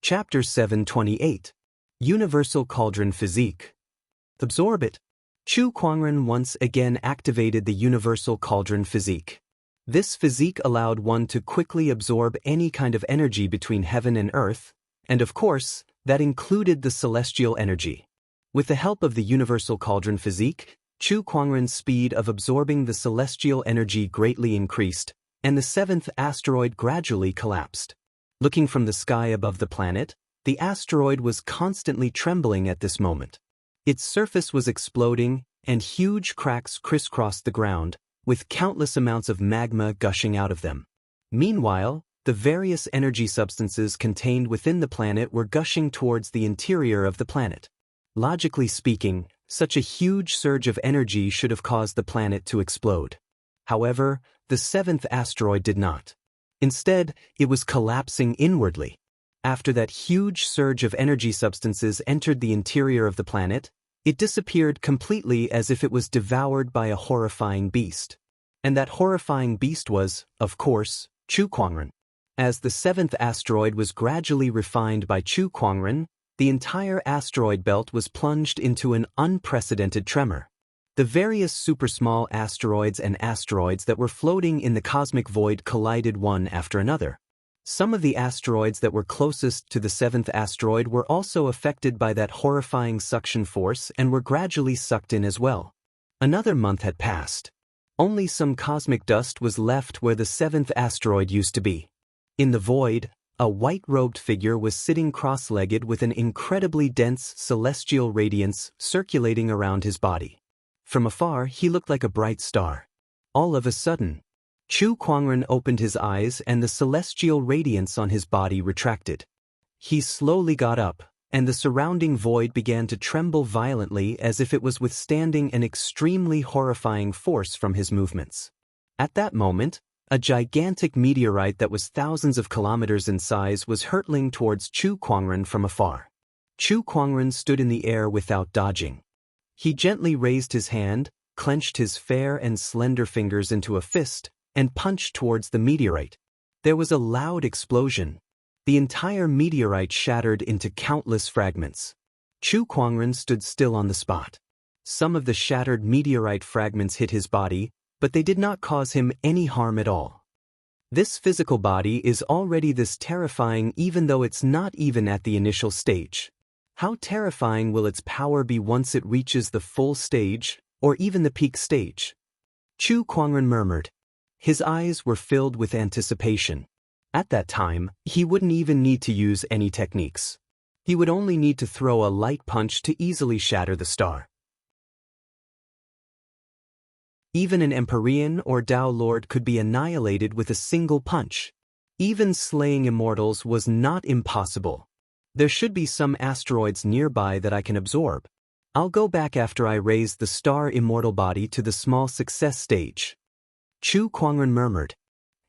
S1: Chapter 728. Universal Cauldron Physique. Absorb it. Chu Kuangren once again activated the Universal Cauldron Physique. This physique allowed one to quickly absorb any kind of energy between heaven and earth, and of course, that included the celestial energy. With the help of the Universal Cauldron Physique, Chu Kuangren's speed of absorbing the celestial energy greatly increased, and the seventh asteroid gradually collapsed. Looking from the sky above the planet, the asteroid was constantly trembling at this moment. Its surface was exploding, and huge cracks crisscrossed the ground, with countless amounts of magma gushing out of them. Meanwhile, the various energy substances contained within the planet were gushing towards the interior of the planet. Logically speaking, such a huge surge of energy should have caused the planet to explode. However, the seventh asteroid did not. Instead, it was collapsing inwardly. After that huge surge of energy substances entered the interior of the planet, it disappeared completely as if it was devoured by a horrifying beast. And that horrifying beast was, of course, Chu Kuangren. As the seventh asteroid was gradually refined by Chu Kuangren, the entire asteroid belt was plunged into an unprecedented tremor. The various super-small asteroids and asteroids that were floating in the cosmic void collided one after another. Some of the asteroids that were closest to the seventh asteroid were also affected by that horrifying suction force and were gradually sucked in as well. Another month had passed. Only some cosmic dust was left where the seventh asteroid used to be. In the void, a white-robed figure was sitting cross-legged with an incredibly dense celestial radiance circulating around his body. From afar, he looked like a bright star. All of a sudden, Chu Kuangren opened his eyes and the celestial radiance on his body retracted. He slowly got up, and the surrounding void began to tremble violently as if it was withstanding an extremely horrifying force from his movements. At that moment, a gigantic meteorite that was thousands of kilometers in size was hurtling towards Chu Kuangren from afar. Chu Kuangren stood in the air without dodging. He gently raised his hand, clenched his fair and slender fingers into a fist, and punched towards the meteorite. There was a loud explosion. The entire meteorite shattered into countless fragments. Chu Kuangren stood still on the spot. Some of the shattered meteorite fragments hit his body, but they did not cause him any harm at all. This physical body is already this terrifying even though it's not even at the initial stage. How terrifying will its power be once it reaches the full stage, or even the peak stage? Chu Kuangren murmured. His eyes were filled with anticipation. At that time, he wouldn't even need to use any techniques. He would only need to throw a light punch to easily shatter the star. Even an Empyrean or Tao Lord could be annihilated with a single punch. Even slaying immortals was not impossible. There should be some asteroids nearby that I can absorb. I'll go back after I raise the star immortal body to the small success stage. Chu Kuangren murmured.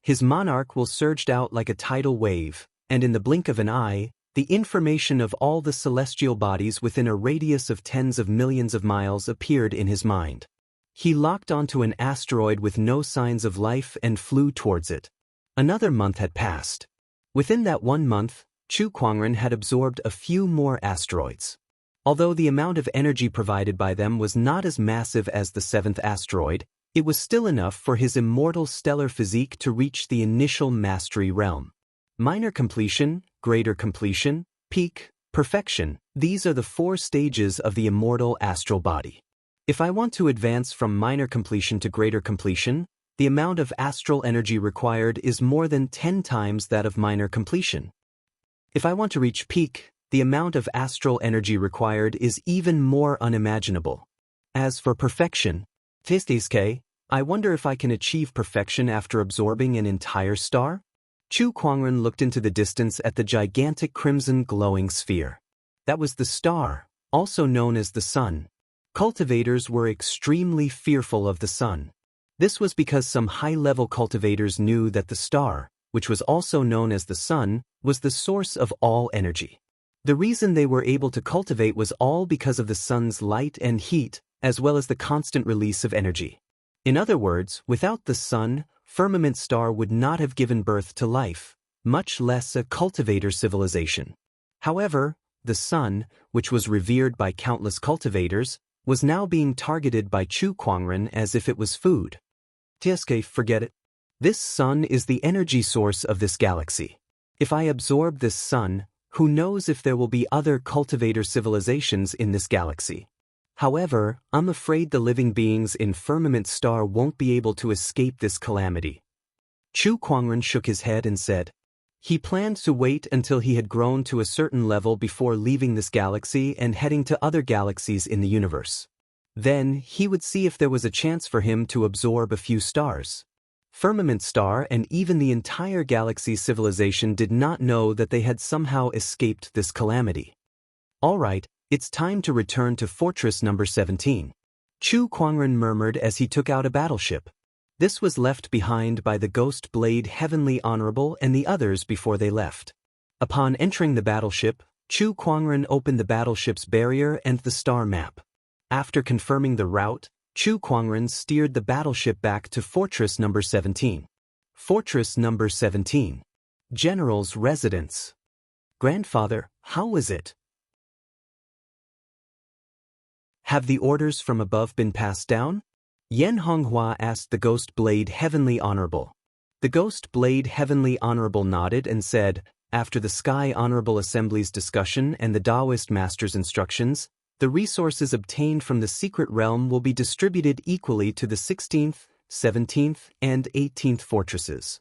S1: His monarch will surged out like a tidal wave, and in the blink of an eye, the information of all the celestial bodies within a radius of tens of millions of miles appeared in his mind. He locked onto an asteroid with no signs of life and flew towards it. Another month had passed. Within that 1 month, Chu Kuangren had absorbed a few more asteroids. Although the amount of energy provided by them was not as massive as the seventh asteroid, it was still enough for his immortal stellar physique to reach the initial mastery realm. Minor completion, greater completion, peak, perfection, these are the 4 stages of the immortal astral body. If I want to advance from minor completion to greater completion, the amount of astral energy required is more than 10 times that of minor completion. If I want to reach peak, the amount of astral energy required is even more unimaginable. As for perfection, I wonder if I can achieve perfection after absorbing an entire star? Chu Kuangren looked into the distance at the gigantic crimson glowing sphere. That was the star, also known as the sun. Cultivators were extremely fearful of the sun. This was because some high-level cultivators knew that the star, which was also known as the sun, was the source of all energy. The reason they were able to cultivate was all because of the sun's light and heat, as well as the constant release of energy. In other words, without the sun, Firmament Star would not have given birth to life, much less a cultivator civilization. However, the sun, which was revered by countless cultivators, was now being targeted by Chu Kuangren as if it was food. TSK, forget it. This sun is the energy source of this galaxy. If I absorb this sun, who knows if there will be other cultivator civilizations in this galaxy. However, I'm afraid the living beings in Firmament Star won't be able to escape this calamity. Chu Kuangren shook his head and said, he planned to wait until he had grown to a certain level before leaving this galaxy and heading to other galaxies in the universe. Then, he would see if there was a chance for him to absorb a few stars. Firmament Star and even the entire galaxy's civilization did not know that they had somehow escaped this calamity. All right, it's time to return to Fortress number 17. Chu Kuangren murmured as he took out a battleship. This was left behind by the Ghost Blade Heavenly Honorable and the others before they left. Upon entering the battleship, Chu Kuangren opened the battleship's barrier and the star map. After confirming the route, Chu Kuangren steered the battleship back to Fortress number 17. Fortress number 17. General's residence. Grandfather, how is it? Have the orders from above been passed down? Yan Honghua asked the Ghost Blade Heavenly Honorable. The Ghost Blade Heavenly Honorable nodded and said, after the Sky Honorable Assembly's discussion and the Taoist Master's instructions, the resources obtained from the secret realm will be distributed equally to the 16th, 17th, and 18th fortresses.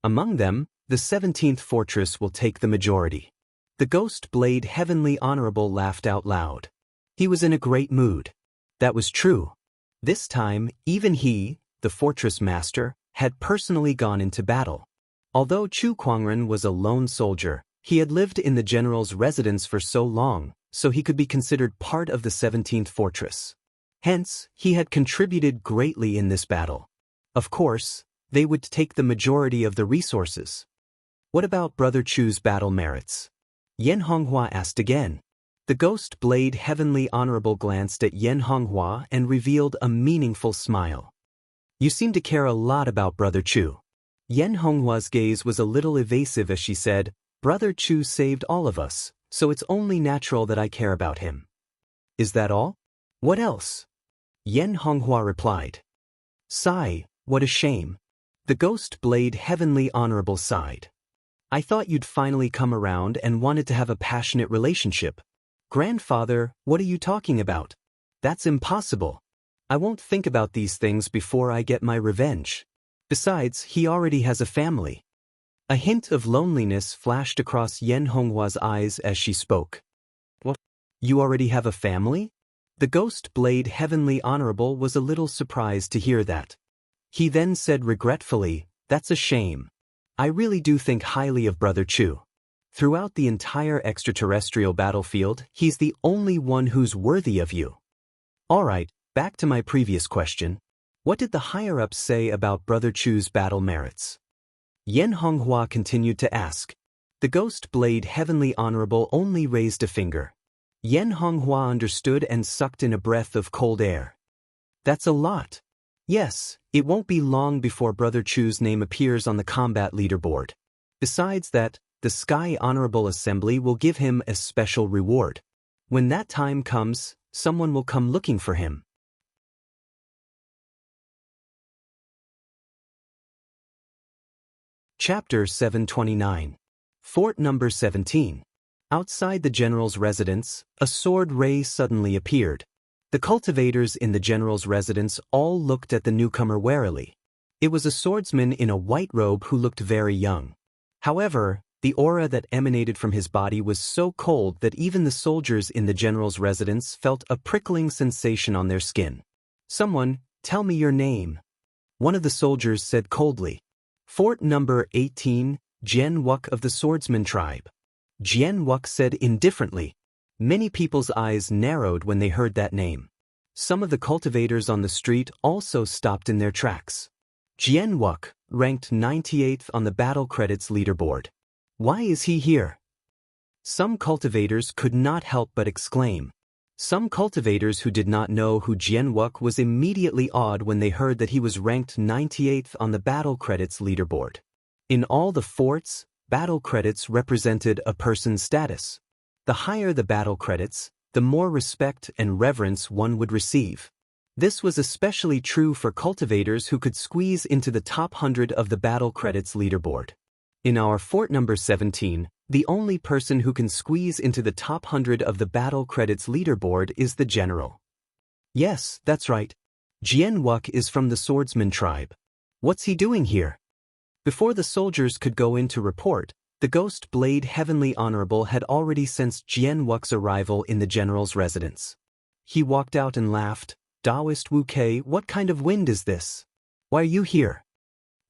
S1: Among them, the 17th fortress will take the majority. The Ghost Blade Heavenly Honorable laughed out loud. He was in a great mood. That was true. This time, even he, the fortress master, had personally gone into battle. Although Chu Kuangren was a lone soldier, he had lived in the general's residence for so long, so he could be considered part of the 17th fortress. Hence, he had contributed greatly in this battle. Of course, they would take the majority of the resources. What about Brother Chu's battle merits? Yan Honghua asked again. The Ghost Blade Heavenly Honorable glanced at Yan Honghua and revealed a meaningful smile. You seem to care a lot about Brother Chu. Yan Honghua's gaze was a little evasive as she said, Brother Chu saved all of us, so it's only natural that I care about him. Is that all? What else? Yan Honghua replied. Sigh, what a shame. The Ghost Blade Heavenly Honorable sighed. I thought you'd finally come around and wanted to have a passionate relationship. Grandfather, what are you talking about? That's impossible. I won't think about these things before I get my revenge. Besides, he already has a family. A hint of loneliness flashed across Yan Honghua's eyes as she spoke. What? You already have a family? The Ghost Blade Heavenly Honorable was a little surprised to hear that. He then said regretfully, that's a shame. I really do think highly of Brother Chu. Throughout the entire extraterrestrial battlefield, he's the only one who's worthy of you. Alright, back to my previous question. What did the higher-ups say about Brother Chu's battle merits? Yan Honghua continued to ask. The Ghost Blade Heavenly Honorable only raised a finger. Yan Honghua understood and sucked in a breath of cold air. That's a lot. Yes, it won't be long before Brother Chu's name appears on the combat leaderboard. Besides that, the Sky Honorable Assembly will give him a special reward. When that time comes, someone will come looking for him. Chapter 729. Fort number 17. Outside the general's residence, a sword ray suddenly appeared. The cultivators in the general's residence all looked at the newcomer warily. It was a swordsman in a white robe who looked very young. However, the aura that emanated from his body was so cold that even the soldiers in the general's residence felt a prickling sensation on their skin. Someone, tell me your name. One of the soldiers said coldly. Fort number 18, Jian Wuk of the swordsman tribe. Jian Wuk said indifferently. Many people's eyes narrowed when they heard that name. Some of the cultivators on the street also stopped in their tracks. Jian Wuk, ranked 98th on the battle credits leaderboard. Why is he here? Some cultivators could not help but exclaim. Some cultivators who did not know who Jian Wuk was immediately awed when they heard that he was ranked 98th on the battle credits leaderboard. In all the forts, battle credits represented a person's status. The higher the battle credits, the more respect and reverence one would receive. This was especially true for cultivators who could squeeze into the top 100 of the battle credits leaderboard. In our fort number 17, the only person who can squeeze into the top 100 of the battle credits leaderboard is the general. Yes, that's right. Jian Wuk is from the swordsman tribe. What's he doing here? Before the soldiers could go in to report, the Ghost Blade Heavenly Honorable had already sensed Jian Wuk's arrival in the general's residence. He walked out and laughed. Taoist Wu Kei, what kind of wind is this? Why are you here?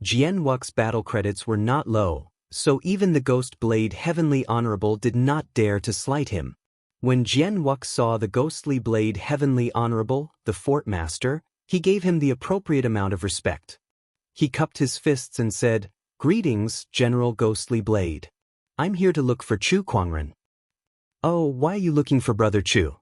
S1: Jian Wuk's battle credits were not low, so even the Ghost Blade Heavenly Honorable did not dare to slight him. When Jian Wuk saw the Ghostly Blade Heavenly Honorable, the fort master, he gave him the appropriate amount of respect. He cupped his fists and said, "Greetings, General Ghostly Blade. I'm here to look for Chu Kuangren." "Oh, why are you looking for Brother Chu?"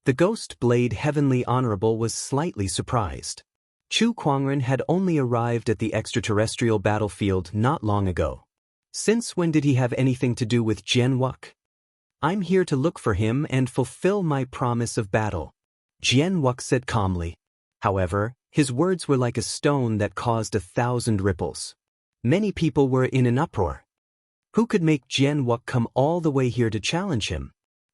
S1: The Ghost Blade Heavenly Honorable was slightly surprised. Chu Kuangren had only arrived at the extraterrestrial battlefield not long ago. Since when did he have anything to do with Jian Wuk? "I'm here to look for him and fulfill my promise of battle," Jian Wuk said calmly. However, his words were like a stone that caused 1,000 ripples. Many people were in an uproar. Who could make Jian Wuk come all the way here to challenge him?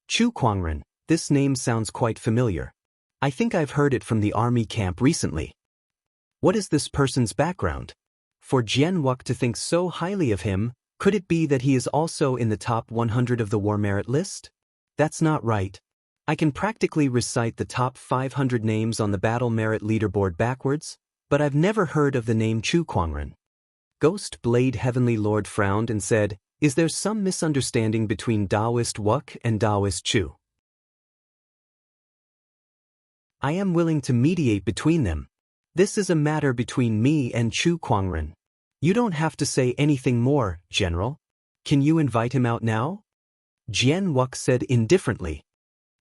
S1: Chu Kuangren, this name sounds quite familiar. I think I've heard it from the army camp recently. What is this person's background? For Jian Wuk to think so highly of him, could it be that he is also in the top 100 of the war merit list? That's not right. I can practically recite the top 500 names on the battle merit leaderboard backwards, but I've never heard of the name Chu Kuangren. Ghost Blade Heavenly Lord frowned and said, "Is there some misunderstanding between Taoist Wuk and Taoist Chu? I am willing to mediate between them. This is a matter between me and Chu Kuangren. You don't have to say anything more, General. Can you invite him out now?" Jian Wuk said indifferently.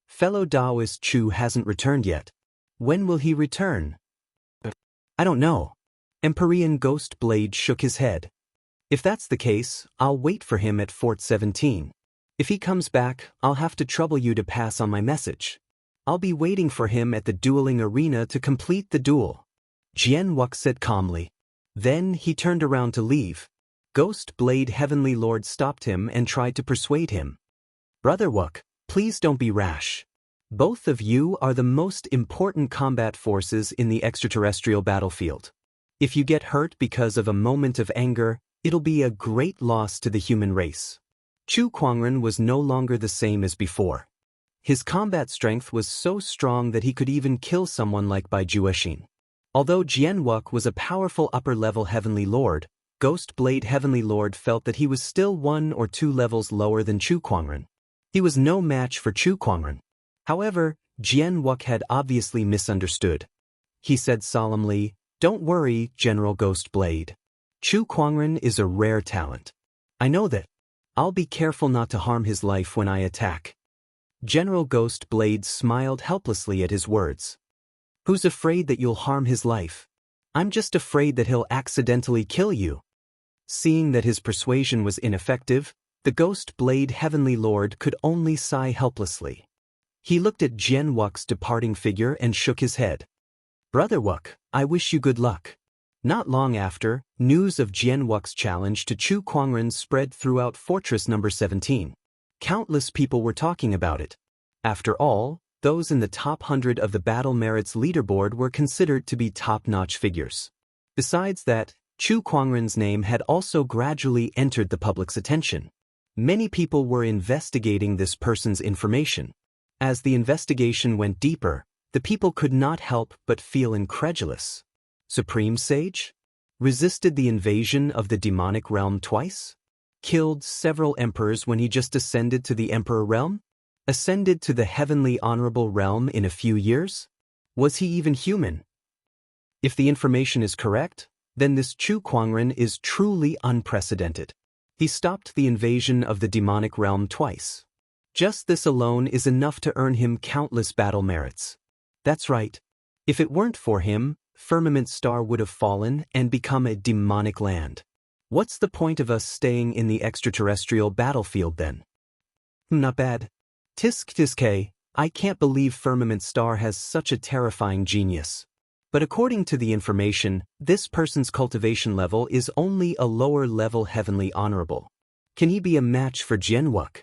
S1: "Fellow Taoist Chu hasn't returned yet. When will he return?" "I don't know." Empyrean Ghost Blade shook his head. "If that's the case, I'll wait for him at Fort 17. If he comes back, I'll have to trouble you to pass on my message. I'll be waiting for him at the dueling arena to complete the duel," Jian Wuk said calmly. Then he turned around to leave. Ghost Blade Heavenly Lord stopped him and tried to persuade him. "Brother Wuk, please don't be rash. Both of you are the most important combat forces in the extraterrestrial battlefield. If you get hurt because of a moment of anger, it'll be a great loss to the human race." Chu Kuangren was no longer the same as before. His combat strength was so strong that he could even kill someone like Bai Juexin. Although Jian Wuk was a powerful upper-level Heavenly Lord, Ghost Blade Heavenly Lord felt that he was still 1 or 2 levels lower than Chu Kuangren. He was no match for Chu Kuangren. However, Jian Wuk had obviously misunderstood. He said solemnly, "Don't worry, General Ghost Blade. Chu Kuangren is a rare talent. I know that. I'll be careful not to harm his life when I attack." General Ghost Blade smiled helplessly at his words. "Who's afraid that you'll harm his life? I'm just afraid that he'll accidentally kill you." Seeing that his persuasion was ineffective, the Ghost Blade Heavenly Lord could only sigh helplessly. He looked at Jian Wuk's departing figure and shook his head. "Brother Wuk, I wish you good luck." Not long after, news of Jian Wuk's challenge to Chu Kuangren spread throughout Fortress number 17. Countless people were talking about it. After all, those in the top 100 of the Battle Merits leaderboard were considered to be top-notch figures. Besides that, Chu Kuangren's name had also gradually entered the public's attention. Many people were investigating this person's information. As the investigation went deeper, the people could not help but feel incredulous. Supreme Sage? Resisted the invasion of the demonic realm twice? killed several emperors when he just ascended to the emperor realm? Ascended to the heavenly honorable realm in a few years? Was he even human? If the information is correct, then this Chu Kuangren is truly unprecedented. He stopped the invasion of the demonic realm twice. Just this alone is enough to earn him countless battle merits. That's right. If it weren't for him, Firmament Star would have fallen and become a demonic land. What's the point of us staying in the extraterrestrial battlefield then? Not bad. Tisk, I can't believe Firmament Star has such a terrifying genius. But according to the information, this person's cultivation level is only a lower level heavenly honorable. Can he be a match for Jianwuk?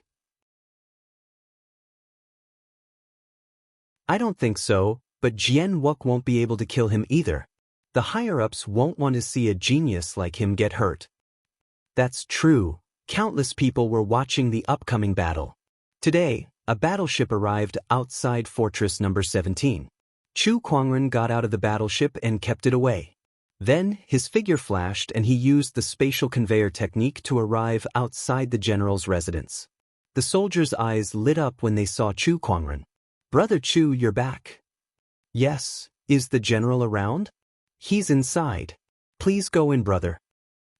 S1: I don't think so, but Jianwuk won't be able to kill him either. The higher-ups won't want to see a genius like him get hurt. That's true. Countless people were watching the upcoming battle. Today, a battleship arrived outside Fortress number 17. Chu Kuangren got out of the battleship and kept it away. Then, his figure flashed and he used the spatial conveyor technique to arrive outside the general's residence. The soldiers' eyes lit up when they saw Chu Kuangren. "Brother Chu, you're back." "Yes, is the general around?" "He's inside. Please go in, brother."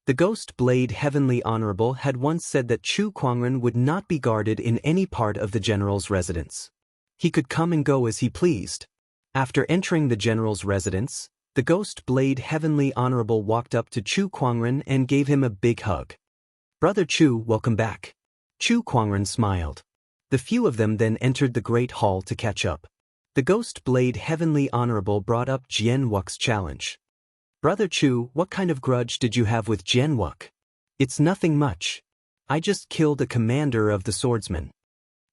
S1: The Ghost Blade Heavenly Honorable had once said that Chu Kuangren would not be guarded in any part of the general's residence. He could come and go as he pleased. After entering the general's residence, the Ghost Blade Heavenly Honorable walked up to Chu Kuangren and gave him a big hug. "Brother Chu, welcome back." Chu Kuangren smiled. The few of them then entered the Great Hall to catch up. The Ghost Blade Heavenly Honorable brought up Jianwuk's challenge. "Brother Chu, what kind of grudge did you have with Jianwuk?" "It's nothing much. I just killed a commander of the swordsmen."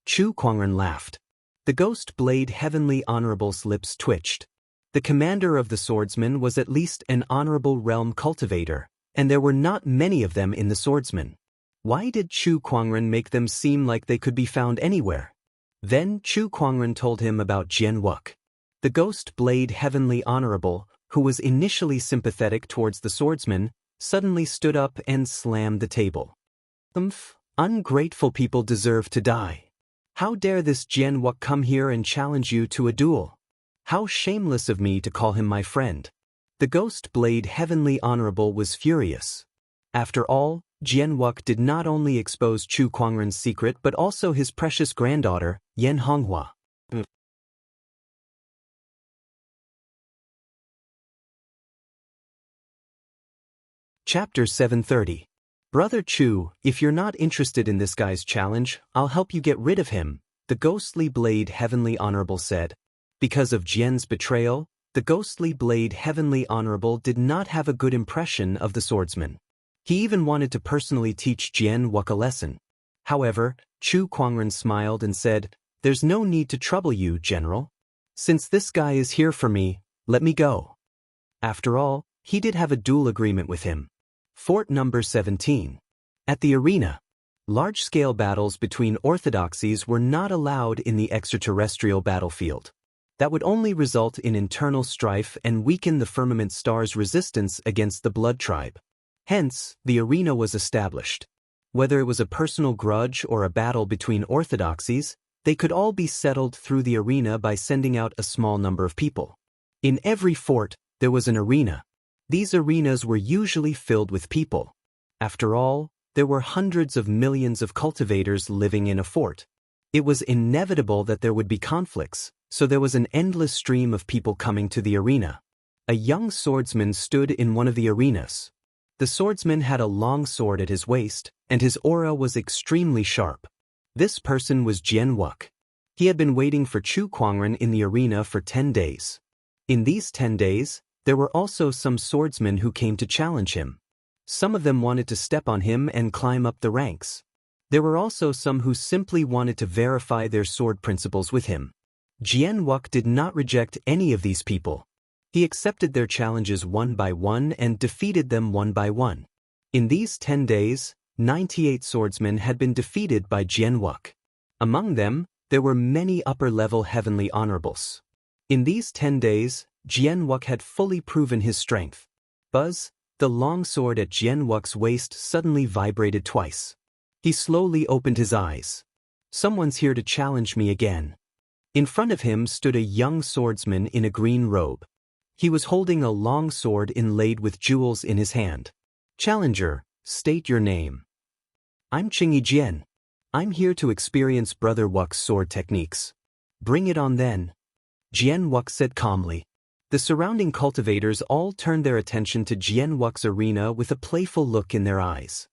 S1: Chu Kuangren laughed. The Ghost Blade Heavenly Honorable's lips twitched. The commander of the swordsmen was at least an honorable realm cultivator, and there were not many of them in the swordsmen. Why did Chu Kuangren make them seem like they could be found anywhere? Then Chu Kuangren told him about Jianwuk. The Ghost Blade Heavenly Honorable, who was initially sympathetic towards the swordsman, suddenly stood up and slammed the table. Ungrateful people deserve to die. How dare this Jianwuk come here and challenge you to a duel? How shameless of me to call him my friend. The Ghost Blade Heavenly Honorable was furious. After all, Jianwuk did not only expose Chu Kuangren's secret but also his precious granddaughter, Yan Honghua. Chapter 730. "Brother Chu, if you're not interested in this guy's challenge, I'll help you get rid of him," the Ghostly Blade Heavenly Honorable said. Because of Jian's betrayal, the Ghostly Blade Heavenly Honorable did not have a good impression of the swordsman. He even wanted to personally teach Jianwuk a lesson. However, Chu Kuangren smiled and said, "There's no need to trouble you, General. Since this guy is here for me, let me go." After all, he did have a duel agreement with him. Fort number 17. At the arena, large-scale battles between orthodoxies were not allowed in the extraterrestrial battlefield. That would only result in internal strife and weaken the Firmament Star's resistance against the Blood Tribe. Hence, the arena was established. Whether it was a personal grudge or a battle between orthodoxies, they could all be settled through the arena by sending out a small number of people. In every fort, there was an arena. These arenas were usually filled with people. After all, there were hundreds of millions of cultivators living in a fort. It was inevitable that there would be conflicts, so there was an endless stream of people coming to the arena. A young swordsman stood in one of the arenas. The swordsman had a long sword at his waist, and his aura was extremely sharp. This person was Jianwuk. He had been waiting for Chu Kuangren in the arena for 10 days. In these 10 days, there were also some swordsmen who came to challenge him. Some of them wanted to step on him and climb up the ranks. There were also some who simply wanted to verify their sword principles with him. Jianwuk did not reject any of these people. He accepted their challenges one by one and defeated them one by one. In these 10 days, 98 swordsmen had been defeated by Jianwuk. Among them, there were many upper-level heavenly honorables. In these 10 days, Jianwuk had fully proven his strength. Buzz, The long sword at Jian Wux's waist suddenly vibrated twice. He slowly opened his eyes. Someone's here to challenge me again. In front of him stood a young swordsman in a green robe. He was holding a long sword inlaid with jewels in his hand. Challenger, state your name. I'm Qingyi Jian. I'm here to experience Brother Wux's sword techniques. Bring it on then. Jian Wux said calmly. The surrounding cultivators all turned their attention to Jian Wux's arena with a playful look in their eyes.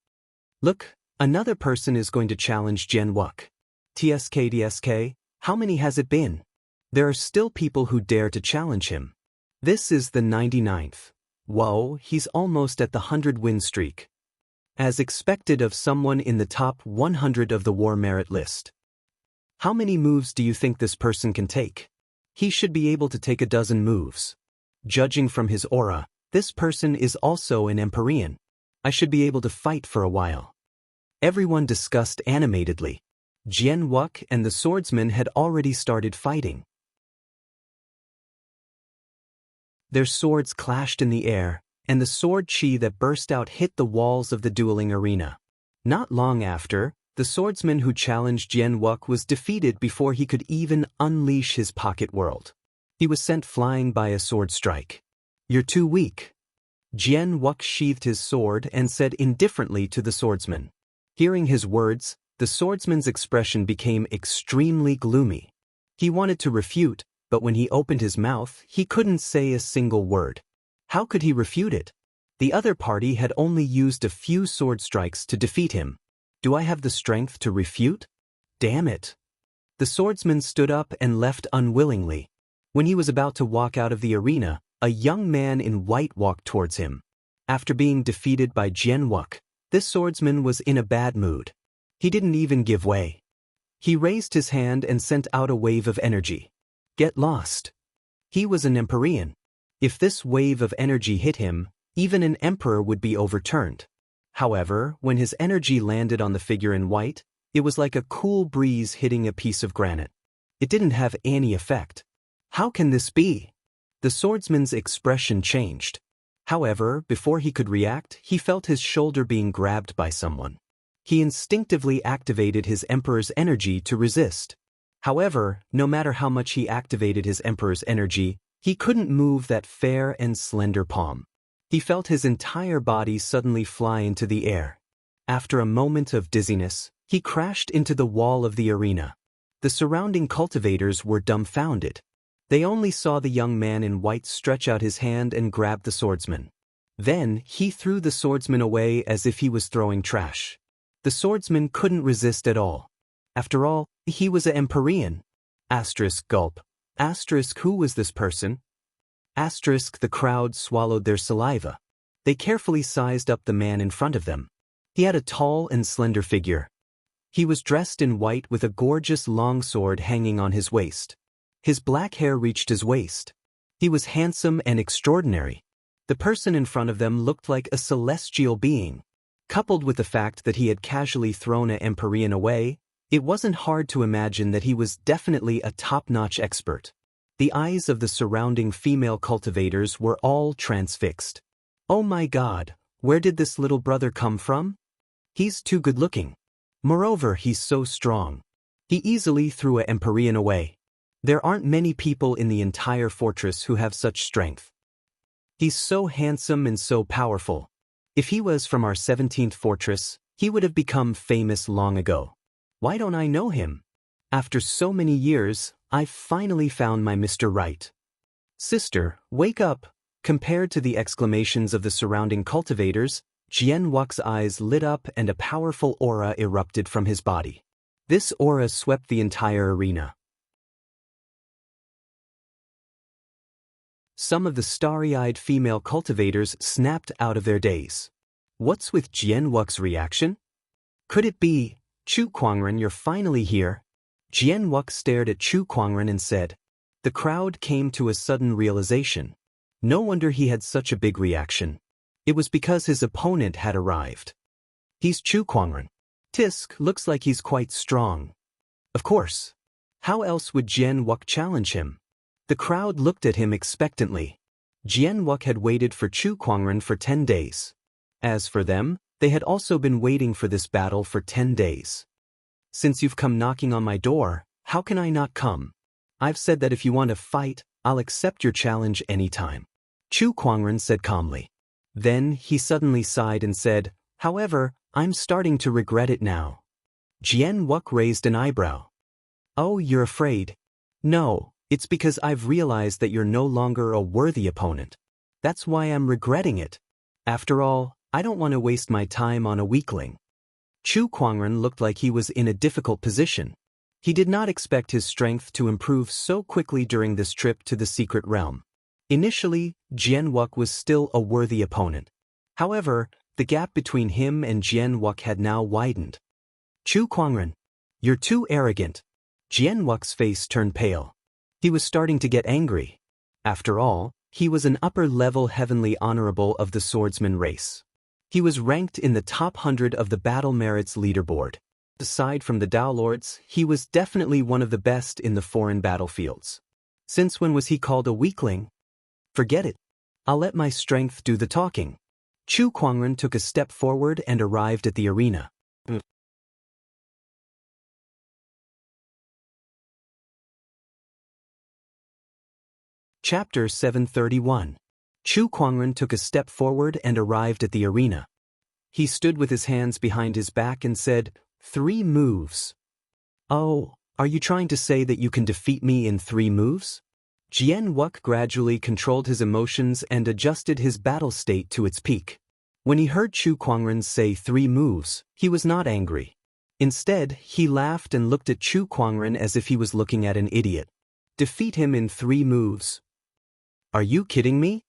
S1: Look, another person is going to challenge Jian Wux. TSK, how many has it been? There are still people who dare to challenge him. This is the 99th. Whoa, he's almost at the 100-win streak. As expected of someone in the top 100 of the war merit list. How many moves do you think this person can take? He should be able to take a dozen moves. Judging from his aura, this person is also an Empyrean. I should be able to fight for a while. Everyone discussed animatedly. Jian Wux and the swordsman had already started fighting. Their swords clashed in the air, and the sword chi that burst out hit the walls of the dueling arena. Not long after, the swordsman who challenged Jian Wux was defeated before he could even unleash his pocket world. He was sent flying by a sword strike. You're too weak. Jian Wux sheathed his sword and said indifferently to the swordsman. Hearing his words, the swordsman's expression became extremely gloomy. He wanted to refute, but when he opened his mouth, he couldn't say a single word. How could he refute it? The other party had only used a few sword strikes to defeat him. Do I have the strength to refute? Damn it. The swordsman stood up and left unwillingly. When he was about to walk out of the arena, a young man in white walked towards him. After being defeated by Jian Wux, this swordsman was in a bad mood. He didn't even give way. He raised his hand and sent out a wave of energy. Get lost. He was an Empyrean. If this wave of energy hit him, even an emperor would be overturned. However, when his energy landed on the figure in white, it was like a cool breeze hitting a piece of granite. It didn't have any effect. How can this be? The swordsman's expression changed. However, before he could react, he felt his shoulder being grabbed by someone. He instinctively activated his emperor's energy to resist. However, no matter how much he activated his emperor's energy, he couldn't move that fair and slender palm. He felt his entire body suddenly fly into the air. After a moment of dizziness, he crashed into the wall of the arena. The surrounding cultivators were dumbfounded. They only saw the young man in white stretch out his hand and grab the swordsman. Then, he threw the swordsman away as if he was throwing trash. The swordsman couldn't resist at all. After all, he was an Empyrean. Asterisk gulp. Asterisk who was this person? Asterisk the crowd swallowed their saliva. They carefully sized up the man in front of them. He had a tall and slender figure. He was dressed in white with a gorgeous long sword hanging on his waist. His black hair reached his waist. He was handsome and extraordinary. The person in front of them looked like a celestial being. Coupled with the fact that he had casually thrown an Empyrean away, it wasn't hard to imagine that he was definitely a top-notch expert. The eyes of the surrounding female cultivators were all transfixed. Oh my God, where did this little brother come from? He's too good-looking. Moreover, he's so strong. He easily threw an Empyrean away. There aren't many people in the entire fortress who have such strength. He's so handsome and so powerful. If he was from our 17th fortress, he would have become famous long ago. Why don't I know him? After so many years, I've finally found my Mr. Right. Sister, wake up! Compared to the exclamations of the surrounding cultivators, Jian Wux's eyes lit up and a powerful aura erupted from his body. This aura swept the entire arena. Some of the starry-eyed female cultivators snapped out of their daze. What's with Jian Wux's reaction? Could it be, Chu Kuangren, you're finally here? Jian Wux stared at Chu Kuangren and said. The crowd came to a sudden realization. No wonder he had such a big reaction. It was because his opponent had arrived. He's Chu Kuangren. Tisk looks like he's quite strong. Of course. How else would Jian Wux challenge him? The crowd looked at him expectantly. Jian Wuk had waited for Chu Kuangren for 10 days. As for them, they had also been waiting for this battle for 10 days. Since you've come knocking on my door, how can I not come? I've said that if you want to fight, I'll accept your challenge anytime. Chu Kuangren said calmly. Then he suddenly sighed and said, however, I'm starting to regret it now. Jian Wuk raised an eyebrow. Oh, you're afraid? No, it's because I've realized that you're no longer a worthy opponent. That's why I'm regretting it. After all, I don't want to waste my time on a weakling. Chu Kuangren looked like he was in a difficult position. He did not expect his strength to improve so quickly during this trip to the secret realm. Initially, Jian Wuk was still a worthy opponent. However, the gap between him and Jian Wuk had now widened. Chu Kuangren, you're too arrogant. Jian Wuk's face turned pale. He was starting to get angry. After all, he was an upper-level heavenly honorable of the swordsman race. He was ranked in the top 100 of the battle merits leaderboard. Aside from the Dao Lords, he was definitely one of the best in the foreign battlefields. Since when was he called a weakling? Forget it. I'll let my strength do the talking. Chu Kuangren took a step forward and arrived at the arena. Chapter 731. Chu Kuangren took a step forward and arrived at the arena. He stood with his hands behind his back and said, 3 moves. Oh, are you trying to say that you can defeat me in 3 moves? Jian Wuk gradually controlled his emotions and adjusted his battle state to its peak. When he heard Chu Kuangren say 3 moves, he was not angry. Instead, he laughed and looked at Chu Kuangren as if he was looking at an idiot. Defeat him in 3 moves. Are you kidding me?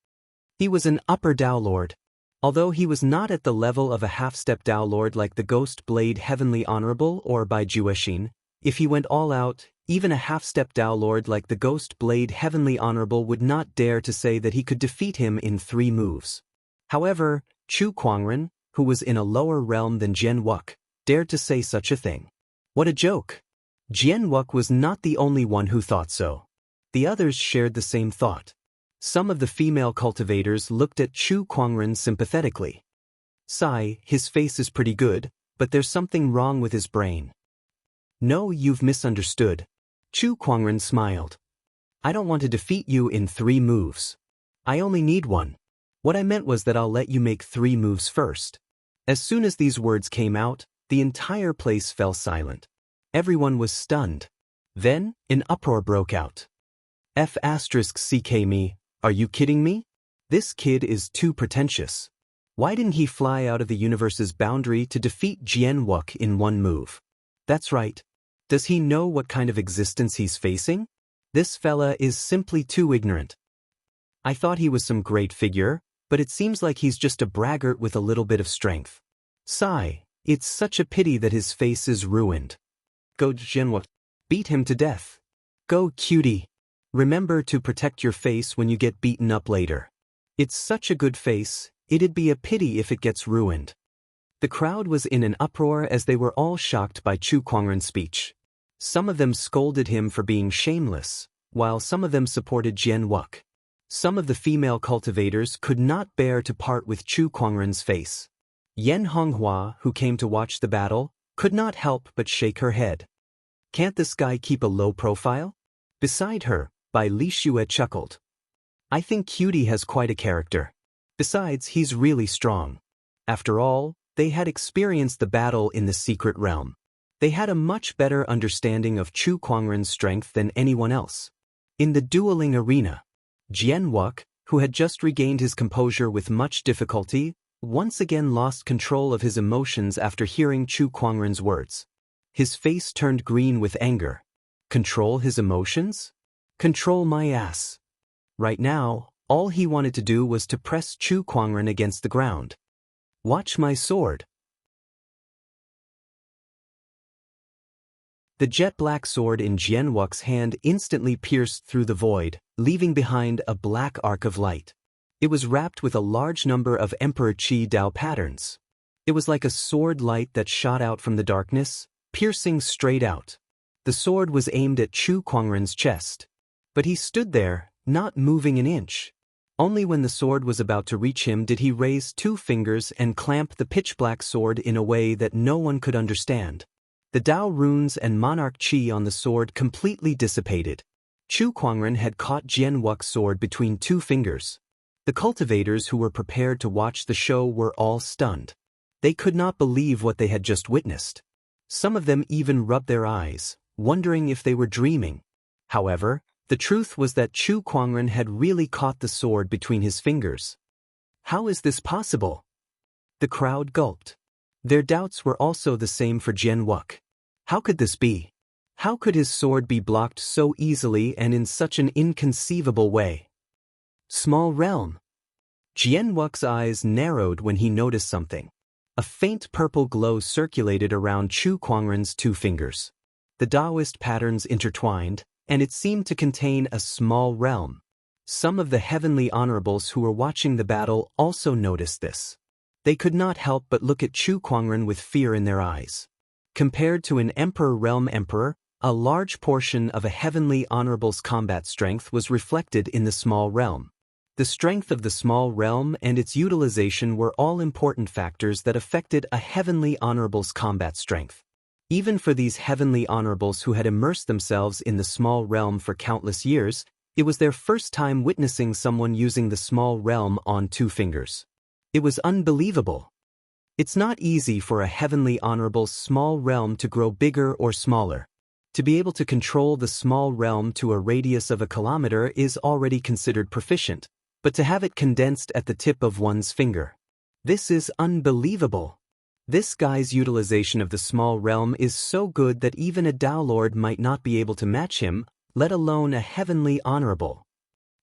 S1: He was an upper Dao Lord. Although he was not at the level of a half-step Dao Lord like the Ghost Blade Heavenly Honorable or Bai Juexin, if he went all out, even a half-step Dao Lord like the Ghost Blade Heavenly Honorable would not dare to say that he could defeat him in 3 moves. However, Chu Kuangren, who was in a lower realm than Jian Wuk, dared to say such a thing. What a joke! Jian Wuk was not the only one who thought so. The others shared the same thought. Some of the female cultivators looked at Chu Kuangren sympathetically. Sigh, his face is pretty good, but there's something wrong with his brain. No, you've misunderstood. Chu Kuangren smiled. I don't want to defeat you in 3 moves. I only need 1. What I meant was that I'll let you make 3 moves first. As soon as these words came out, the entire place fell silent. Everyone was stunned. Then, an uproar broke out. F***ck me. Are you kidding me? This kid is too pretentious. Why didn't he fly out of the universe's boundary to defeat Jian Wuk in 1 move? That's right. Does he know what kind of existence he's facing? This fella is simply too ignorant. I thought he was some great figure, but it seems like he's just a braggart with a little bit of strength. Sigh, it's such a pity that his face is ruined. Go Jian Wuk. Beat him to death. Go cutie. Remember to protect your face when you get beaten up later. It's such a good face, it'd be a pity if it gets ruined. The crowd was in an uproar as they were all shocked by Chu Kuangren's speech. Some of them scolded him for being shameless, while some of them supported Jian Wuk. Some of the female cultivators could not bear to part with Chu Kuangren's face. Yan Honghua, who came to watch the battle, could not help but shake her head. Can't this guy keep a low profile? Beside her, Bai Lixue chuckled. I think Cutie has quite a character. Besides, he's really strong. After all, they had experienced the battle in the secret realm. They had a much better understanding of Chu Kuangren's strength than anyone else. In the dueling arena, Jian Wuk, who had just regained his composure with much difficulty, once again lost control of his emotions after hearing Chu Kuangren's words. His face turned green with anger. Control his emotions? Control my ass. Right now, all he wanted to do was to press Chu Kuangren against the ground. Watch my sword. The jet-black sword in Jian Wuk's hand instantly pierced through the void, leaving behind a black arc of light. It was wrapped with a large number of Emperor Qi Dao patterns. It was like a sword light that shot out from the darkness, piercing straight out. The sword was aimed at Chu Kuangren's chest. But he stood there, not moving an inch. Only when the sword was about to reach him did he raise 2 fingers and clamp the pitch-black sword in a way that no one could understand. The Dao runes and monarch chi on the sword completely dissipated. Chu Kuangren had caught Jian Wu's sword between 2 fingers. The cultivators who were prepared to watch the show were all stunned. They could not believe what they had just witnessed. Some of them even rubbed their eyes, wondering if they were dreaming. However, the truth was that Chu Kuangren had really caught the sword between his fingers. How is this possible? The crowd gulped. Their doubts were also the same for Jian Wu. How could this be? How could his sword be blocked so easily and in such an inconceivable way? Small realm. Jian Wu's eyes narrowed when he noticed something. A faint purple glow circulated around Chu Kuangren's 2 fingers. The Taoist patterns intertwined, and it seemed to contain a small realm. Some of the heavenly honorables who were watching the battle also noticed this. They could not help but look at Chu Kuangren with fear in their eyes. Compared to an emperor realm emperor, a large portion of a heavenly honorable's combat strength was reflected in the small realm. The strength of the small realm and its utilization were all important factors that affected a heavenly honorable's combat strength. Even for these heavenly honorables who had immersed themselves in the small realm for countless years, it was their first time witnessing someone using the small realm on 2 fingers. It was unbelievable. It's not easy for a heavenly honorable's small realm to grow bigger or smaller. To be able to control the small realm to a radius of a kilometer is already considered proficient, but to have it condensed at the tip of one's finger. This is unbelievable. This guy's utilization of the small realm is so good that even a Tao Lord might not be able to match him, let alone a heavenly honorable.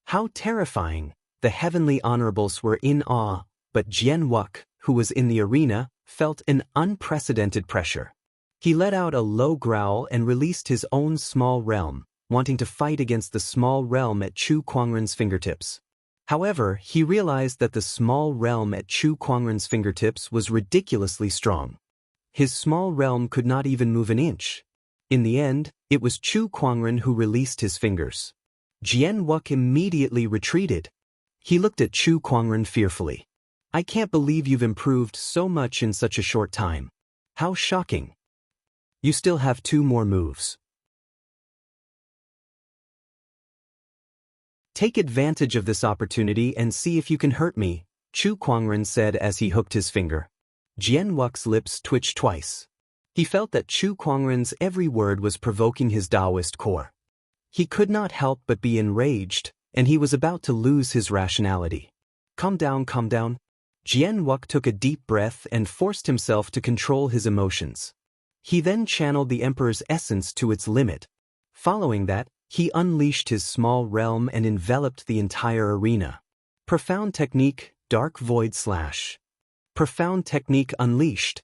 S1: How terrifying! The heavenly honorables were in awe, but Jian Wu, who was in the arena, felt an unprecedented pressure. He let out a low growl and released his own small realm, wanting to fight against the small realm at Chu Kuangren's fingertips. However, he realized that the small realm at Chu Kuangren's fingertips was ridiculously strong. His small realm could not even move an inch. In the end, it was Chu Kuangren who released his fingers. Jian Wu immediately retreated. He looked at Chu Kuangren fearfully. I can't believe you've improved so much in such a short time. How shocking. You still have 2 more moves. Take advantage of this opportunity and see if you can hurt me, Chu Kuangren said as he hooked his finger. Jian Wu's lips twitched twice. He felt that Chu Kuangren's every word was provoking his Taoist core. He could not help but be enraged, and he was about to lose his rationality. Calm down, calm down. Jian Wu took a deep breath and forced himself to control his emotions. He then channeled the Emperor's essence to its limit. Following that, he unleashed his small realm and enveloped the entire arena. Profound technique, dark void slash. Profound technique unleashed.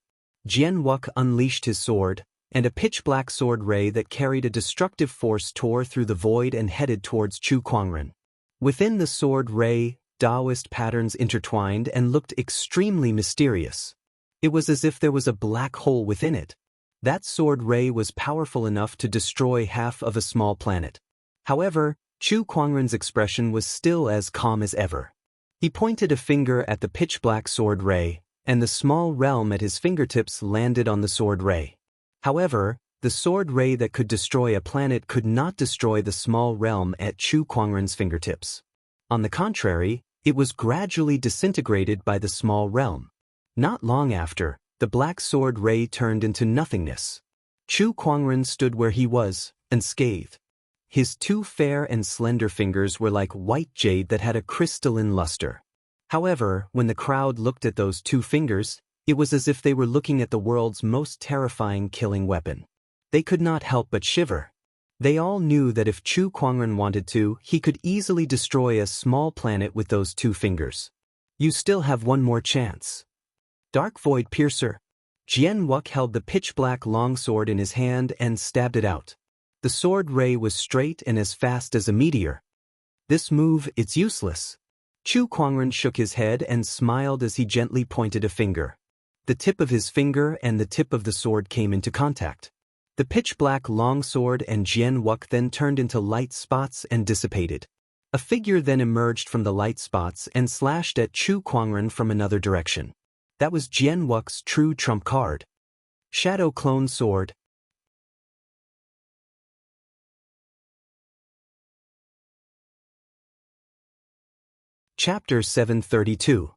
S1: Jian Wu unleashed his sword, and a pitch-black sword ray that carried a destructive force tore through the void and headed towards Chu Kuangren. Within the sword ray, Taoist patterns intertwined and looked extremely mysterious. It was as if there was a black hole within it. That sword ray was powerful enough to destroy half of a small planet. However, Chu Kuangren's expression was still as calm as ever. He pointed a finger at the pitch-black sword ray, and the small realm at his fingertips landed on the sword ray. However, the sword ray that could destroy a planet could not destroy the small realm at Chu Kuangren's fingertips. On the contrary, it was gradually disintegrated by the small realm. Not long after, the black sword ray turned into nothingness. Chu Kuangren stood where he was, unscathed. His 2 fair and slender fingers were like white jade that had a crystalline luster. However, when the crowd looked at those 2 fingers, it was as if they were looking at the world's most terrifying killing weapon. They could not help but shiver. They all knew that if Chu Kuangren wanted to, he could easily destroy a small planet with those 2 fingers. You still have 1 more chance. Dark Void Piercer. Jian Wu held the pitch-black longsword in his hand and stabbed it out. The sword ray was straight and as fast as a meteor. This move, it's useless. Chu Kuangren shook his head and smiled as he gently pointed a finger. The tip of his finger and the tip of the sword came into contact. The pitch-black longsword and Jian Wu then turned into light spots and dissipated. A figure then emerged from the light spots and slashed at Chu Kuangren from another direction. That was Jian Wux's true trump card. Shadow Clone Sword. Chapter 732.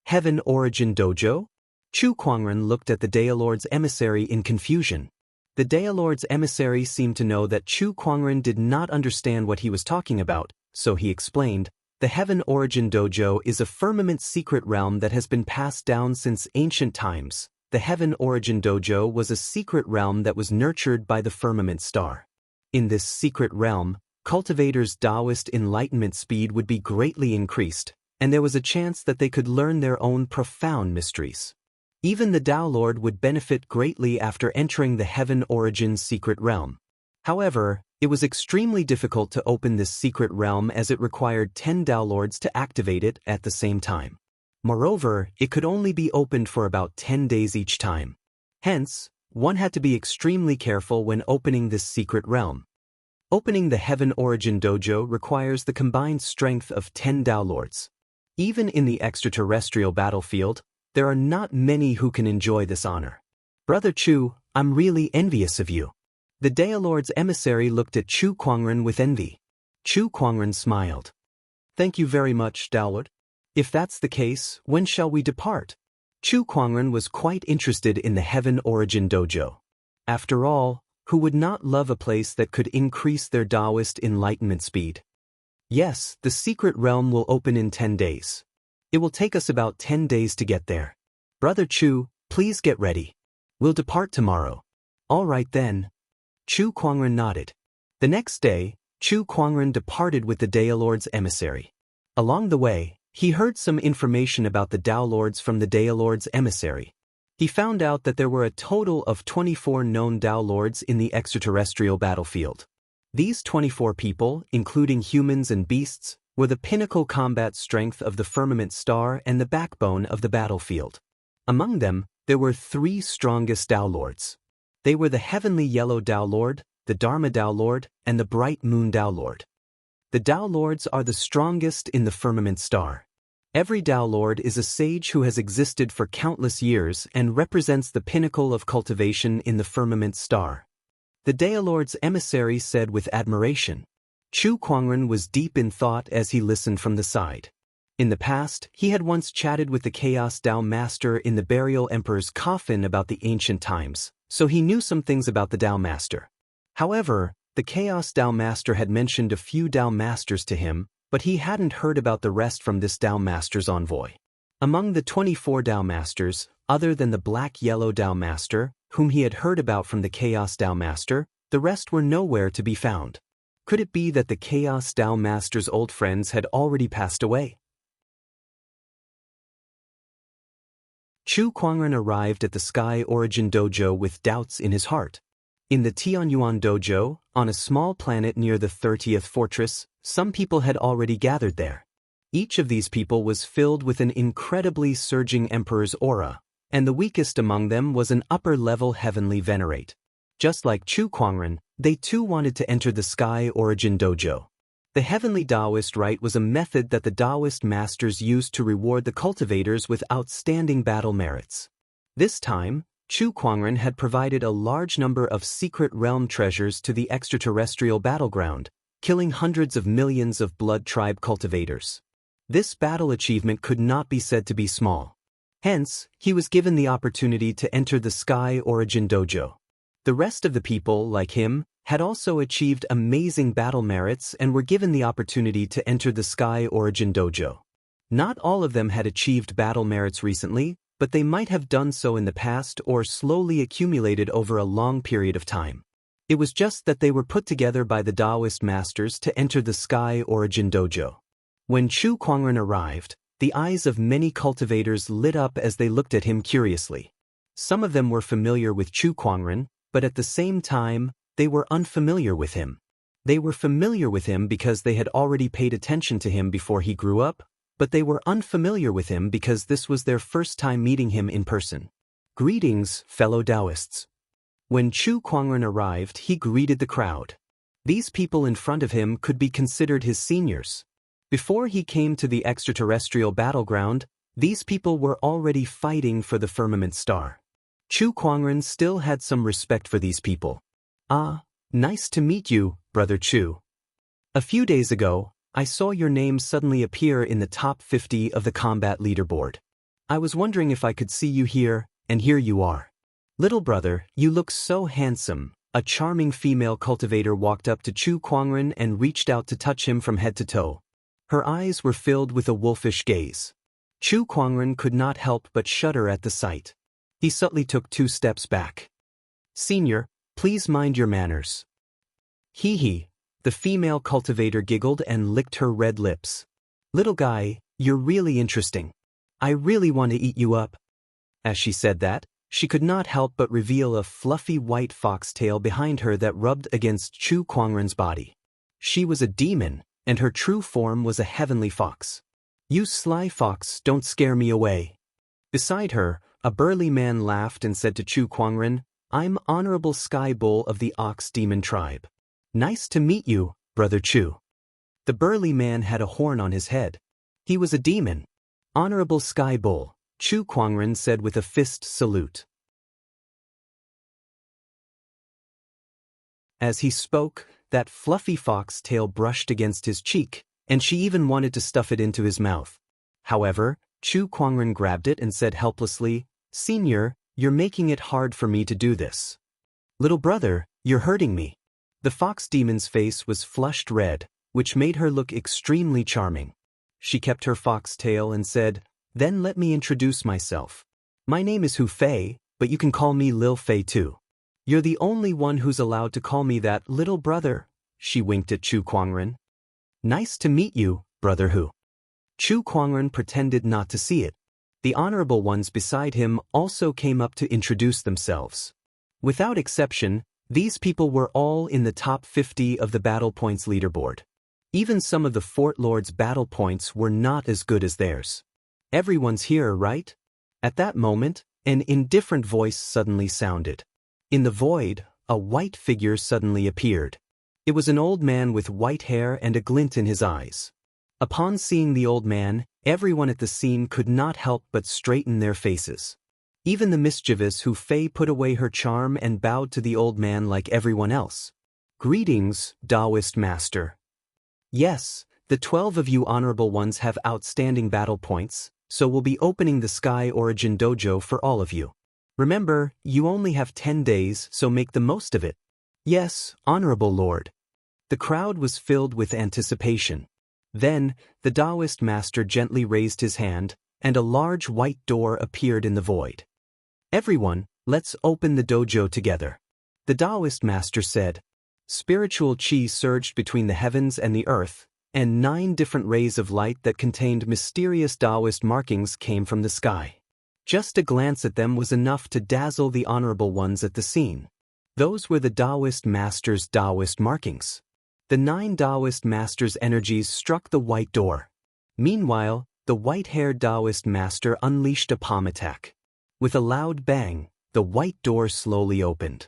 S1: Heaven Origin Dojo? Chu Kuangren looked at the Daolord's emissary in confusion. The Daolord's emissary seemed to know that Chu Kuangren did not understand what he was talking about, so he explained, "The Heaven Origin Dojo is a firmament secret realm that has been passed down since ancient times. The Heaven Origin Dojo was a secret realm that was nurtured by the firmament star. In this secret realm, cultivators' Taoist enlightenment speed would be greatly increased, and there was a chance that they could learn their own profound mysteries. Even the Tao Lord would benefit greatly after entering the Heaven Origin secret realm. However, it was extremely difficult to open this secret realm as it required 10 Tao Lords to activate it at the same time. Moreover, it could only be opened for about 10 days each time. Hence, one had to be extremely careful when opening this secret realm. Opening the Heaven Origin Dojo requires the combined strength of 10 Tao Lords. Even in the extraterrestrial battlefield, there are not many who can enjoy this honor. Brother Chu, I'm really envious of you." The Daolord's emissary looked at Chu Kuangren with envy. Chu Kuangren smiled. "Thank you very much, Daolord. If that's the case, when shall we depart?" Chu Kuangren was quite interested in the Heaven Origin Dojo. After all, who would not love a place that could increase their Taoist enlightenment speed? Yes, the secret realm will open in 10 days. It will take us about 10 days to get there. Brother Chu, please get ready. We'll depart tomorrow. All right then. Chu Kuangren nodded. The next day, Chu Kuangren departed with the Daolord's emissary. Along the way, he heard some information about the Tao Lords from the Daolord's emissary. He found out that there were a total of 24 known Tao Lords in the extraterrestrial battlefield. These 24 people, including humans and beasts, were the pinnacle combat strength of the firmament star and the backbone of the battlefield. Among them, there were 3 strongest Tao Lords. They were the Heavenly Yellow Tao Lord, the Dharma Tao Lord, and the Bright Moon Tao Lord. The Tao Lords are the strongest in the firmament star. Every Tao Lord is a sage who has existed for countless years and represents the pinnacle of cultivation in the firmament star. The Daolord's emissary said with admiration. Chu Kuangren was deep in thought as he listened from the side. In the past, he had once chatted with the Chaos Tao Master in the Burial Emperor's coffin about the ancient times, so he knew some things about the Tao Master. However, the Chaos Tao Master had mentioned a few Tao Masters to him, but he hadn't heard about the rest from this Tao Master's envoy. Among the 24 Tao Masters, other than the Black-Yellow Tao Master, whom he had heard about from the Chaos Tao Master, the rest were nowhere to be found. Could it be that the Chaos Tao Master's old friends had already passed away? Chu Kuangren arrived at the Sky Origin Dojo with doubts in his heart. In the Tianyuan Dojo, on a small planet near the 30th fortress, some people had already gathered there. Each of these people was filled with an incredibly surging emperor's aura, and the weakest among them was an upper-level heavenly venerate. Just like Chu Kuangren, they too wanted to enter the Sky Origin Dojo. The heavenly Taoist rite was a method that the Taoist masters used to reward the cultivators with outstanding battle merits. This time, Chu Kuangren had provided a large number of secret realm treasures to the extraterrestrial battleground, killing hundreds of millions of blood tribe cultivators. This battle achievement could not be said to be small. Hence, he was given the opportunity to enter the Sky Origin Dojo. The rest of the people, like him, had also achieved amazing battle merits and were given the opportunity to enter the Sky Origin Dojo. Not all of them had achieved battle merits recently, but they might have done so in the past or slowly accumulated over a long period of time. It was just that they were put together by the Taoist masters to enter the Sky Origin Dojo. When Chu Kuangren arrived, the eyes of many cultivators lit up as they looked at him curiously. Some of them were familiar with Chu Kuangren, but at the same time, they were unfamiliar with him. They were familiar with him because they had already paid attention to him before he grew up, but they were unfamiliar with him because this was their first time meeting him in person. Greetings, fellow Taoists. When Chu Kuangren arrived, he greeted the crowd. These people in front of him could be considered his seniors. Before he came to the extraterrestrial battleground, these people were already fighting for the firmament star. Chu Kuangren still had some respect for these people. Ah, nice to meet you, Brother Chu. A few days ago, I saw your name suddenly appear in the top 50 of the combat leaderboard. I was wondering if I could see you here, and here you are. Little brother, you look so handsome. A charming female cultivator walked up to Chu Kuangren and reached out to touch him from head to toe. Her eyes were filled with a wolfish gaze. Chu Kuangren could not help but shudder at the sight. He subtly took 2 steps back. Senior, please mind your manners. Hee hee, the female cultivator giggled and licked her red lips. Little guy, you're really interesting. I really want to eat you up. As she said that, she could not help but reveal a fluffy white foxtail behind her that rubbed against Chu Kuangren's body. She was a demon, and her true form was a heavenly fox. You sly fox, don't scare me away. Beside her, a burly man laughed and said to Chu Kuangren, I'm Honorable Sky Bull of the Ox Demon Tribe. Nice to meet you, Brother Chu. The burly man had a horn on his head. He was a demon. Honorable Sky Bull, Chu Kuangren said with a fist salute. As he spoke, that fluffy fox tail brushed against his cheek, and she even wanted to stuff it into his mouth. However, Chu Kuangren grabbed it and said helplessly, Senior, you're making it hard for me to do this. Little brother, you're hurting me. The fox demon's face was flushed red, which made her look extremely charming. She kept her fox tail and said, Then let me introduce myself. My name is Hu Fei, but you can call me Lil Fei too. You're the only one who's allowed to call me that, little brother. She winked at Chu Kuangren. Nice to meet you, Brother Hu. Chu Kuangren pretended not to see it. The honorable ones beside him also came up to introduce themselves. Without exception, these people were all in the top 50 of the battle points leaderboard. Even some of the Fort Lord's battle points were not as good as theirs. Everyone's here, right? At that moment, an indifferent voice suddenly sounded. In the void, a white figure suddenly appeared. It was an old man with white hair and a glint in his eyes. Upon seeing the old man, everyone at the scene could not help but straighten their faces. Even the mischievous Hu Fei put away her charm and bowed to the old man like everyone else. Greetings, Taoist Master. Yes, the 12 of you honorable ones have outstanding battle points, so we'll be opening the Sky Origin Dojo for all of you. Remember, you only have 10 days, so make the most of it. Yes, Honorable Lord. The crowd was filled with anticipation. Then, the Taoist master gently raised his hand, and a large white door appeared in the void. Everyone, let's open the dojo together. The Taoist master said. Spiritual chi surged between the heavens and the earth, and 9 different rays of light that contained mysterious Taoist markings came from the sky. Just a glance at them was enough to dazzle the honorable ones at the scene. Those were the Taoist master's Taoist markings. The 9 Taoist masters' energies struck the white door. Meanwhile, the white-haired Taoist master unleashed a palm attack. With a loud bang, the white door slowly opened.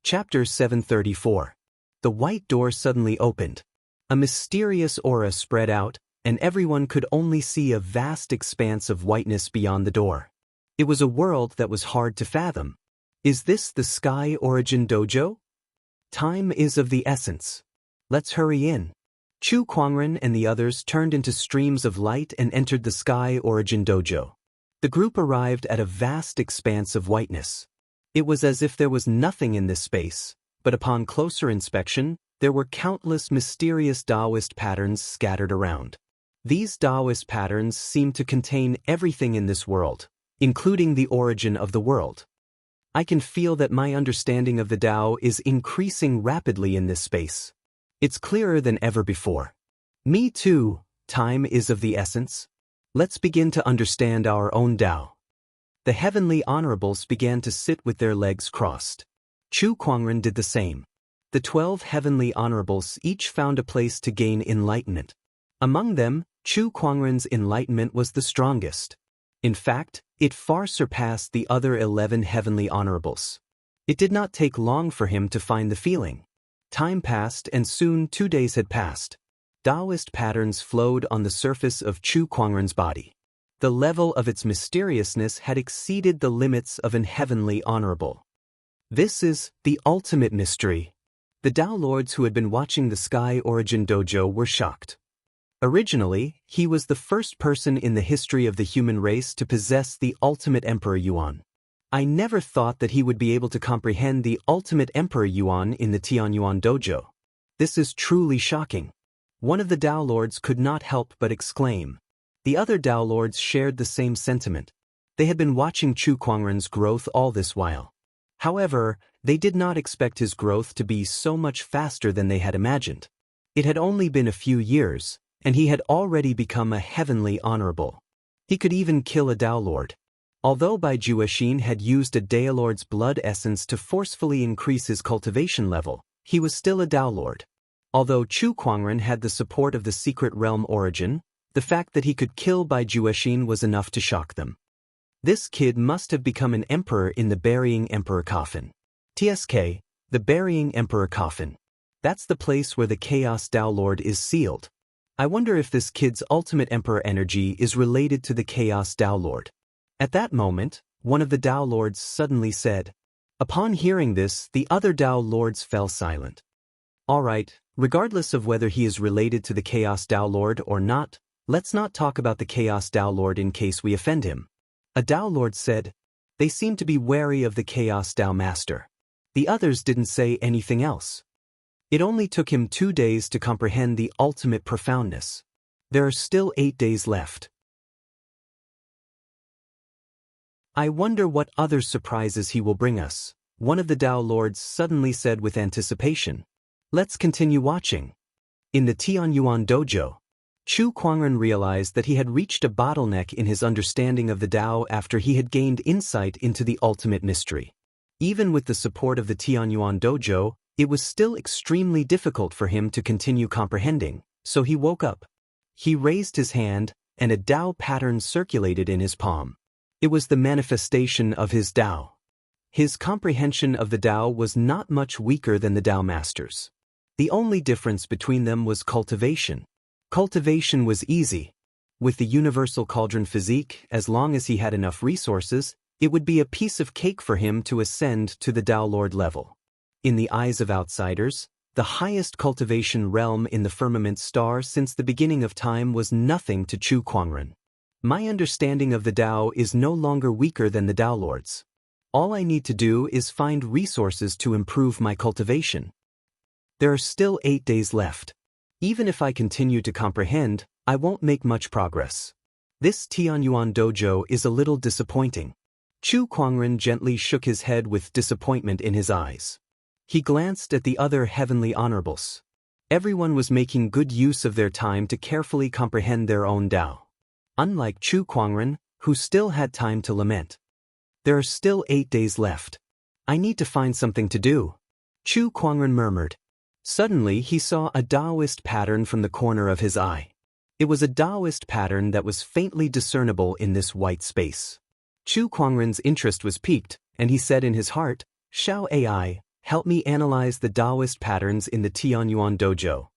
S1: Chapter 734. The white door suddenly opened. A mysterious aura spread out, and everyone could only see a vast expanse of whiteness beyond the door. It was a world that was hard to fathom. Is this the Sky Origin Dojo? Time is of the essence. Let's hurry in. Chu Kuangren and the others turned into streams of light and entered the Sky Origin Dojo. The group arrived at a vast expanse of whiteness. It was as if there was nothing in this space, but upon closer inspection, there were countless mysterious Taoist patterns scattered around. These Taoist patterns seemed to contain everything in this world, including the origin of the world. I can feel that my understanding of the Tao is increasing rapidly in this space. It's clearer than ever before. Me too, time is of the essence. Let's begin to understand our own Tao. The heavenly honorables began to sit with their legs crossed. Chu Kuangren did the same. The 12 heavenly honorables each found a place to gain enlightenment. Among them, Chu Kuangren's enlightenment was the strongest. In fact, it far surpassed the other 11 heavenly honorables. It did not take long for him to find the feeling. Time passed and soon 2 days had passed. Taoist patterns flowed on the surface of Chu Kuangren's body. The level of its mysteriousness had exceeded the limits of an heavenly honorable. This is the ultimate mystery. The Tao Lords who had been watching the Sky Origin Dojo were shocked. Originally, he was the first person in the history of the human race to possess the ultimate Emperor Yuan. I never thought that he would be able to comprehend the ultimate Emperor Yuan in the Tianyuan Dojo. This is truly shocking. One of the Tao Lords could not help but exclaim. The other Tao Lords shared the same sentiment. They had been watching Chu Kuangren's growth all this while. However, they did not expect his growth to be so much faster than they had imagined. It had only been a few years, and he had already become a heavenly honorable. He could even kill a Tao Lord. Although Bai Juexin had used a Tao Lord's blood essence to forcefully increase his cultivation level, he was still a Tao Lord. Although Chu Kuangren had the support of the secret realm Origin, the fact that he could kill Bai Juexin was enough to shock them. This kid must have become an emperor in the Burying Emperor Coffin. TSK, the Burying Emperor Coffin. That's the place where the Chaos Tao Lord is sealed. I wonder if this kid's ultimate emperor energy is related to the Chaos Tao Lord. At that moment, one of the Tao Lords suddenly said. Upon hearing this, the other Tao Lords fell silent. Alright, regardless of whether he is related to the Chaos Tao Lord or not, let's not talk about the Chaos Tao Lord in case we offend him. A Tao Lord said. They seem to be wary of the Chaos Tao Master. The others didn't say anything else. It only took him 2 days to comprehend the ultimate profoundness. There are still 8 days left. I wonder what other surprises he will bring us, one of the Tao Lords suddenly said with anticipation. Let's continue watching. In the Tianyuan Dojo, Chu Kuangren realized that he had reached a bottleneck in his understanding of the Tao after he had gained insight into the ultimate mystery. Even with the support of the Tianyuan Dojo, it was still extremely difficult for him to continue comprehending, so he woke up. He raised his hand, and a Tao pattern circulated in his palm. It was the manifestation of his Tao. His comprehension of the Tao was not much weaker than the Tao Masters. The only difference between them was cultivation. Cultivation was easy. With the universal cauldron physique, as long as he had enough resources, it would be a piece of cake for him to ascend to the Tao Lord level. In the eyes of outsiders, the highest cultivation realm in the firmament star since the beginning of time was nothing to Chu Kuangren. My understanding of the Tao is no longer weaker than the Tao Lords. All I need to do is find resources to improve my cultivation. There are still 8 days left. Even if I continue to comprehend, I won't make much progress. This Tianyuan Dojo is a little disappointing. Chu Kuangren gently shook his head with disappointment in his eyes. He glanced at the other heavenly honorables. Everyone was making good use of their time to carefully comprehend their own Tao. Unlike Chu Kuangren, who still had time to lament. There are still 8 days left. I need to find something to do. Chu Kuangren murmured. Suddenly he saw a Taoist pattern from the corner of his eye. It was a Taoist pattern that was faintly discernible in this white space. Chu Kuangren's interest was piqued, and he said in his heart, Shao AI, help me analyze the Taoist patterns in the Tianyuan Dojo.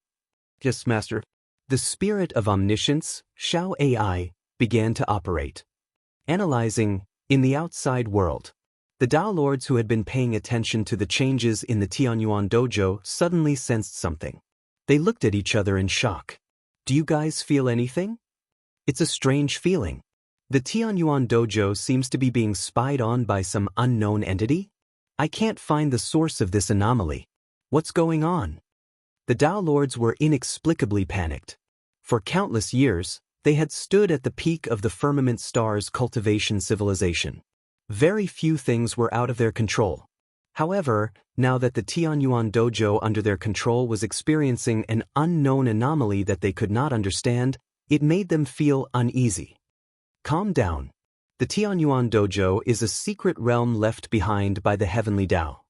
S1: Yes, Master. The spirit of omniscience, Shao AI, began to operate. Analyzing, in the outside world. The Tao Lords who had been paying attention to the changes in the Tianyuan Dojo suddenly sensed something. They looked at each other in shock. Do you guys feel anything? It's a strange feeling. The Tianyuan Dojo seems to be being spied on by some unknown entity? I can't find the source of this anomaly. What's going on? The Tao Lords were inexplicably panicked. For countless years, they had stood at the peak of the firmament star's cultivation civilization. Very few things were out of their control. However, now that the Tianyuan Dojo under their control was experiencing an unknown anomaly that they could not understand, it made them feel uneasy. Calm down. The Tianyuan Dojo is a secret realm left behind by the heavenly Tao.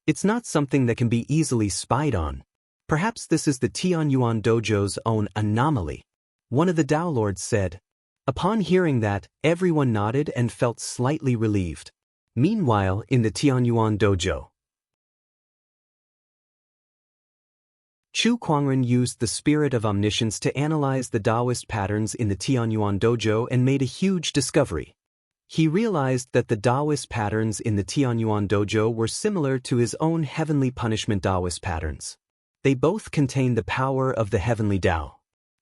S1: It's not something that can be easily spied on. Perhaps this is the Tianyuan Dojo's own anomaly. One of the Tao Lords said. Upon hearing that, everyone nodded and felt slightly relieved. Meanwhile, in the Tianyuan Dojo, Chu Kuangren used the spirit of omniscience to analyze the Taoist patterns in the Tianyuan dojo and made a huge discovery. He realized that the Taoist patterns in the Tianyuan dojo were similar to his own heavenly punishment Taoist patterns. They both contain the power of the heavenly Tao.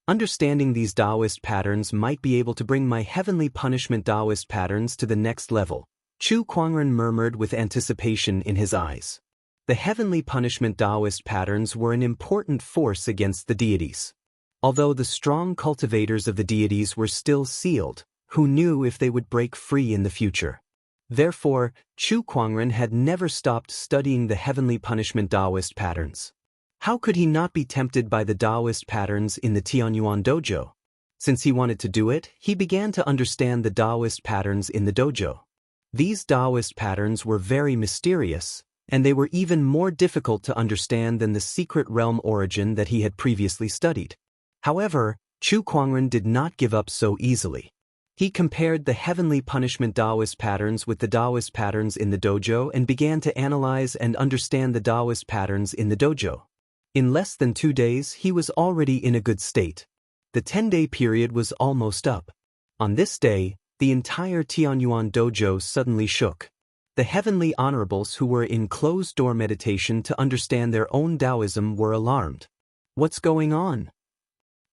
S1: Understanding these Taoist patterns might be able to bring my heavenly punishment Taoist patterns to the next level, Chu Kuangren murmured with anticipation in his eyes. The heavenly punishment Taoist patterns were an important force against the deities. Although the strong cultivators of the deities were still sealed, who knew if they would break free in the future? Therefore, Chu Kuangren had never stopped studying the heavenly punishment Taoist patterns. How could he not be tempted by the Taoist patterns in the Tianyuan dojo? Since he wanted to do it, he began to understand the Taoist patterns in the dojo. These Taoist patterns were very mysterious, and they were even more difficult to understand than the secret realm origin that he had previously studied. However, Chu Kuangren did not give up so easily. He compared the heavenly punishment Taoist patterns with the Taoist patterns in the dojo and began to analyze and understand the Taoist patterns in the dojo. In less than 2 days, he was already in a good state. The 10-day period was almost up. On this day, the entire Tianyuan dojo suddenly shook. The heavenly honorables who were in closed-door meditation to understand their own Taoism were alarmed. What's going on?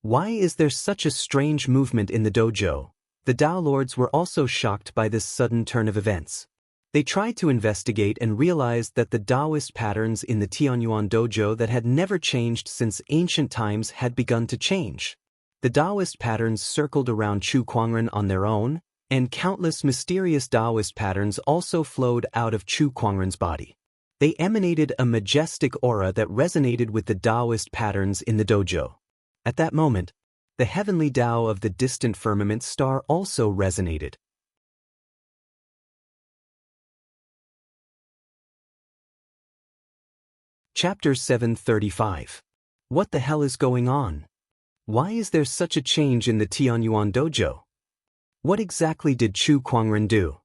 S1: Why is there such a strange movement in the dojo? The Tao Lords were also shocked by this sudden turn of events. They tried to investigate and realized that the Taoist patterns in the Tianyuan dojo that had never changed since ancient times had begun to change. The Taoist patterns circled around Chu Kuangren on their own, and countless mysterious Taoist patterns also flowed out of Chu Kuangren's body. They emanated a majestic aura that resonated with the Taoist patterns in the dojo. At that moment, the heavenly Tao of the distant firmament star also resonated. Chapter 735. What the hell is going on? Why is there such a change in the Tianyuan dojo? What exactly did Chu Kuangren do?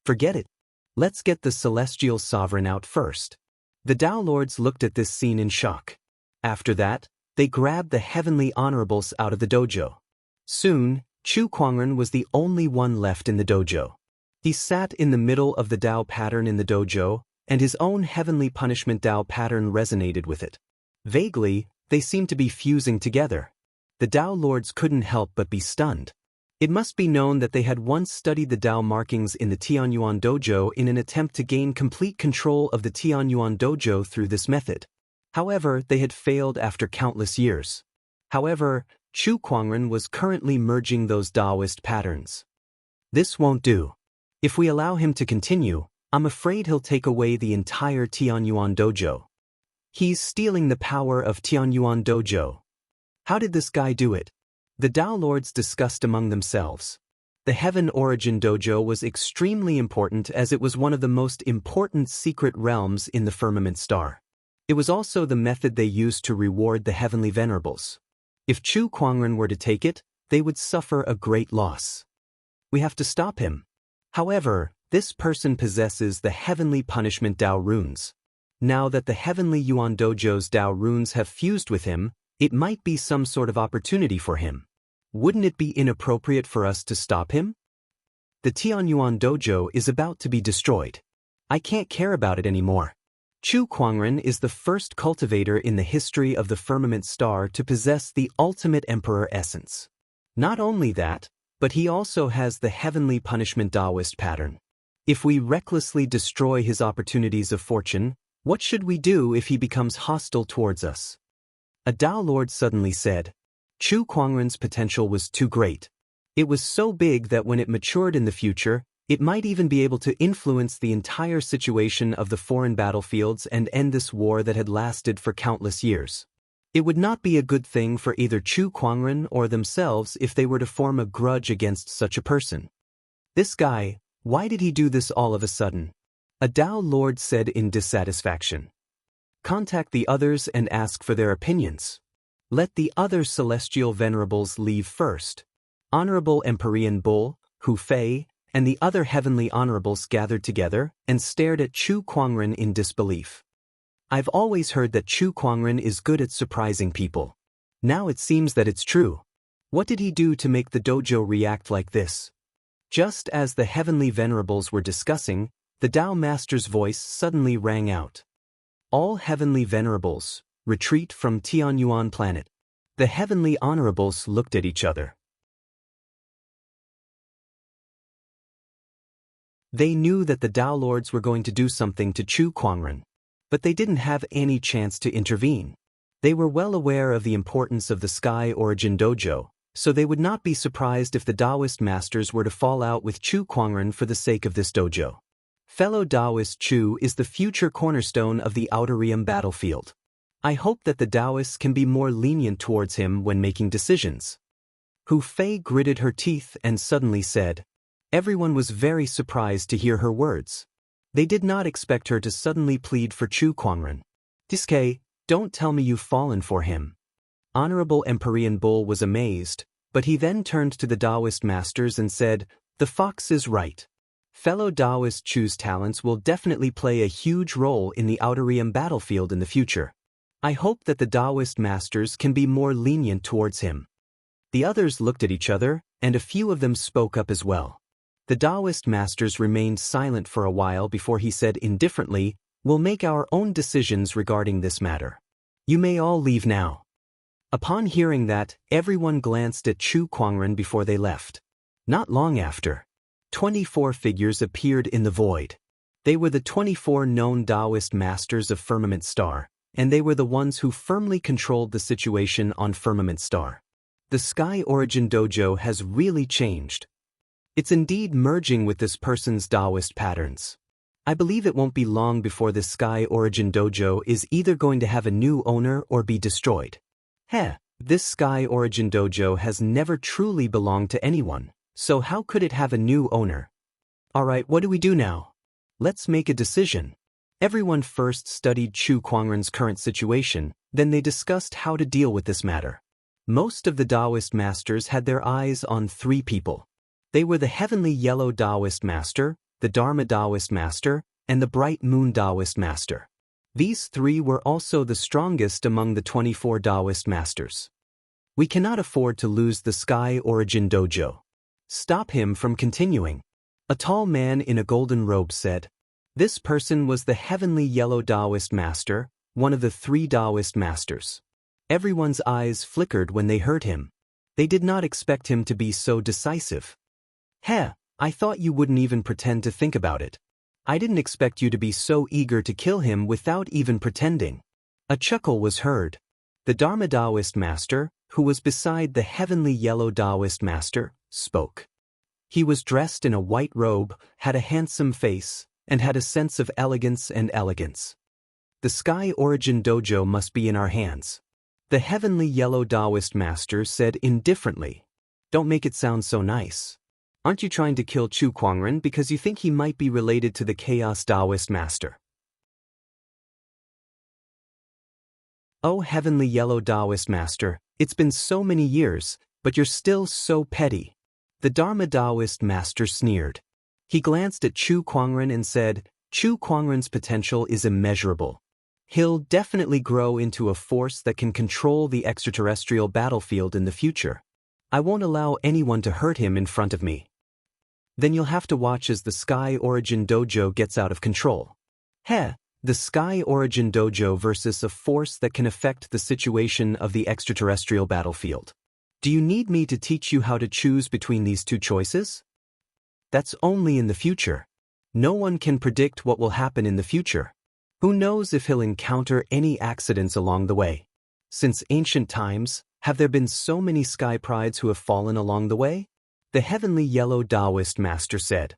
S1: Forget it. Let's get the celestial sovereign out first. The Tao Lords looked at this scene in shock. After that, they grabbed the heavenly honorables out of the dojo. Soon, Chu Kuangren was the only one left in the dojo. He sat in the middle of the Tao pattern in the dojo, and his own heavenly punishment Tao pattern resonated with it. Vaguely, they seemed to be fusing together. The Tao Lords couldn't help but be stunned. It must be known that they had once studied the Tao markings in the Tianyuan dojo in an attempt to gain complete control of the Tianyuan dojo through this method. However, they had failed after countless years. However, Chu Kuangren was currently merging those Taoist patterns. This won't do. If we allow him to continue, I'm afraid he'll take away the entire Tianyuan dojo. He's stealing the power of Tianyuan dojo. How did this guy do it? The Tao Lords discussed among themselves. The Heaven Origin Dojo was extremely important as it was one of the most important secret realms in the firmament star. It was also the method they used to reward the heavenly venerables. If Chu Kuangren were to take it, they would suffer a great loss. We have to stop him. However, this person possesses the heavenly punishment Tao runes. Now that the heavenly Yuan Dojo's Tao runes have fused with him, it might be some sort of opportunity for him. Wouldn't it be inappropriate for us to stop him? The Tianyuan dojo is about to be destroyed. I can't care about it anymore. Chu Kuangren is the first cultivator in the history of the firmament star to possess the ultimate emperor essence. Not only that, but he also has the heavenly punishment Taoist pattern. If we recklessly destroy his opportunities of fortune, what should we do if he becomes hostile towards us? A Tao Lord suddenly said. Chu Kuangren's potential was too great. It was so big that when it matured in the future, it might even be able to influence the entire situation of the foreign battlefields and end this war that had lasted for countless years. It would not be a good thing for either Chu Kuangren or themselves if they were to form a grudge against such a person. This guy, why did he do this all of a sudden? A Tao Lord said in dissatisfaction. Contact the others and ask for their opinions. Let the other celestial venerables leave first. Honorable Empyrean Bull, Hu Fei, and the other heavenly honorables gathered together and stared at Chu Kuangren in disbelief. I've always heard that Chu Kuangren is good at surprising people. Now it seems that it's true. What did he do to make the dojo react like this? Just as the heavenly venerables were discussing, the Tao Master's voice suddenly rang out. All heavenly venerables, retreat from Tianyuan planet. The heavenly honorables looked at each other. They knew that the Tao Lords were going to do something to Chu Kuangren, but they didn't have any chance to intervene. They were well aware of the importance of the Sky Origin Dojo, so they would not be surprised if the Taoist masters were to fall out with Chu Kuangren for the sake of this dojo. Fellow Taoist Chu is the future cornerstone of the Outer Realm battlefield. I hope that the Taoists can be more lenient towards him when making decisions. Hu Fei gritted her teeth and suddenly said. Everyone was very surprised to hear her words. They did not expect her to suddenly plead for Chu Kuangren. Diske, don't tell me you've fallen for him. Honorable Empyrean Bull was amazed, but he then turned to the Taoist masters and said, the fox is right. Fellow Taoist Chu's talents will definitely play a huge role in the Outer Realm battlefield in the future. I hope that the Taoist masters can be more lenient towards him. The others looked at each other, and a few of them spoke up as well. The Taoist masters remained silent for a while before he said indifferently, we'll make our own decisions regarding this matter. You may all leave now. Upon hearing that, everyone glanced at Chu Kuangren before they left. Not long after, 24 figures appeared in the void. They were the 24 known Taoist masters of Firmament Star, and they were the ones who firmly controlled the situation on Firmament Star. The Sky Origin Dojo has really changed. It's indeed merging with this person's Taoist patterns. I believe it won't be long before this Sky Origin Dojo is either going to have a new owner or be destroyed. This Sky Origin Dojo has never truly belonged to anyone, so how could it have a new owner? Alright, what do we do now? Let's make a decision. Everyone first studied Chu Kuangren's current situation, then they discussed how to deal with this matter. Most of the Taoist masters had their eyes on 3 people. They were the Heavenly Yellow Taoist Master, the Dharma Taoist Master, and the Bright Moon Taoist Master. These 3 were also the strongest among the 24 Taoist Masters. We cannot afford to lose the Sky Origin Dojo. Stop him from continuing. A tall man in a golden robe said. This person was the Heavenly Yellow Taoist Master, one of the 3 Taoist Masters. Everyone's eyes flickered when they heard him. They did not expect him to be so decisive. I thought you wouldn't even pretend to think about it. I didn't expect you to be so eager to kill him without even pretending. A chuckle was heard. The Dharma Taoist Master, who was beside the Heavenly Yellow Taoist Master, spoke. He was dressed in a white robe, had a handsome face, and had a sense of elegance and elegance. The Sky Origin Dojo must be in our hands. The Heavenly Yellow Taoist Master said indifferently. Don't make it sound so nice. Aren't you trying to kill Chu Kuangren because you think he might be related to the Chaos Taoist Master? Oh Heavenly Yellow Taoist Master, it's been so many years, but you're still so petty. The Dharma Taoist Master sneered. He glanced at Chu Kuangren and said, Chu Kuangren's potential is immeasurable. He'll definitely grow into a force that can control the extraterrestrial battlefield in the future. I won't allow anyone to hurt him in front of me. Then you'll have to watch as the Sky Origin Dojo gets out of control. The Sky Origin Dojo versus a force that can affect the situation of the extraterrestrial battlefield. Do you need me to teach you how to choose between these 2 choices? That's only in the future. No one can predict what will happen in the future. Who knows if he'll encounter any accidents along the way? Since ancient times, have there been so many Sky Prides who have fallen along the way? The Heavenly Yellow Taoist Master said.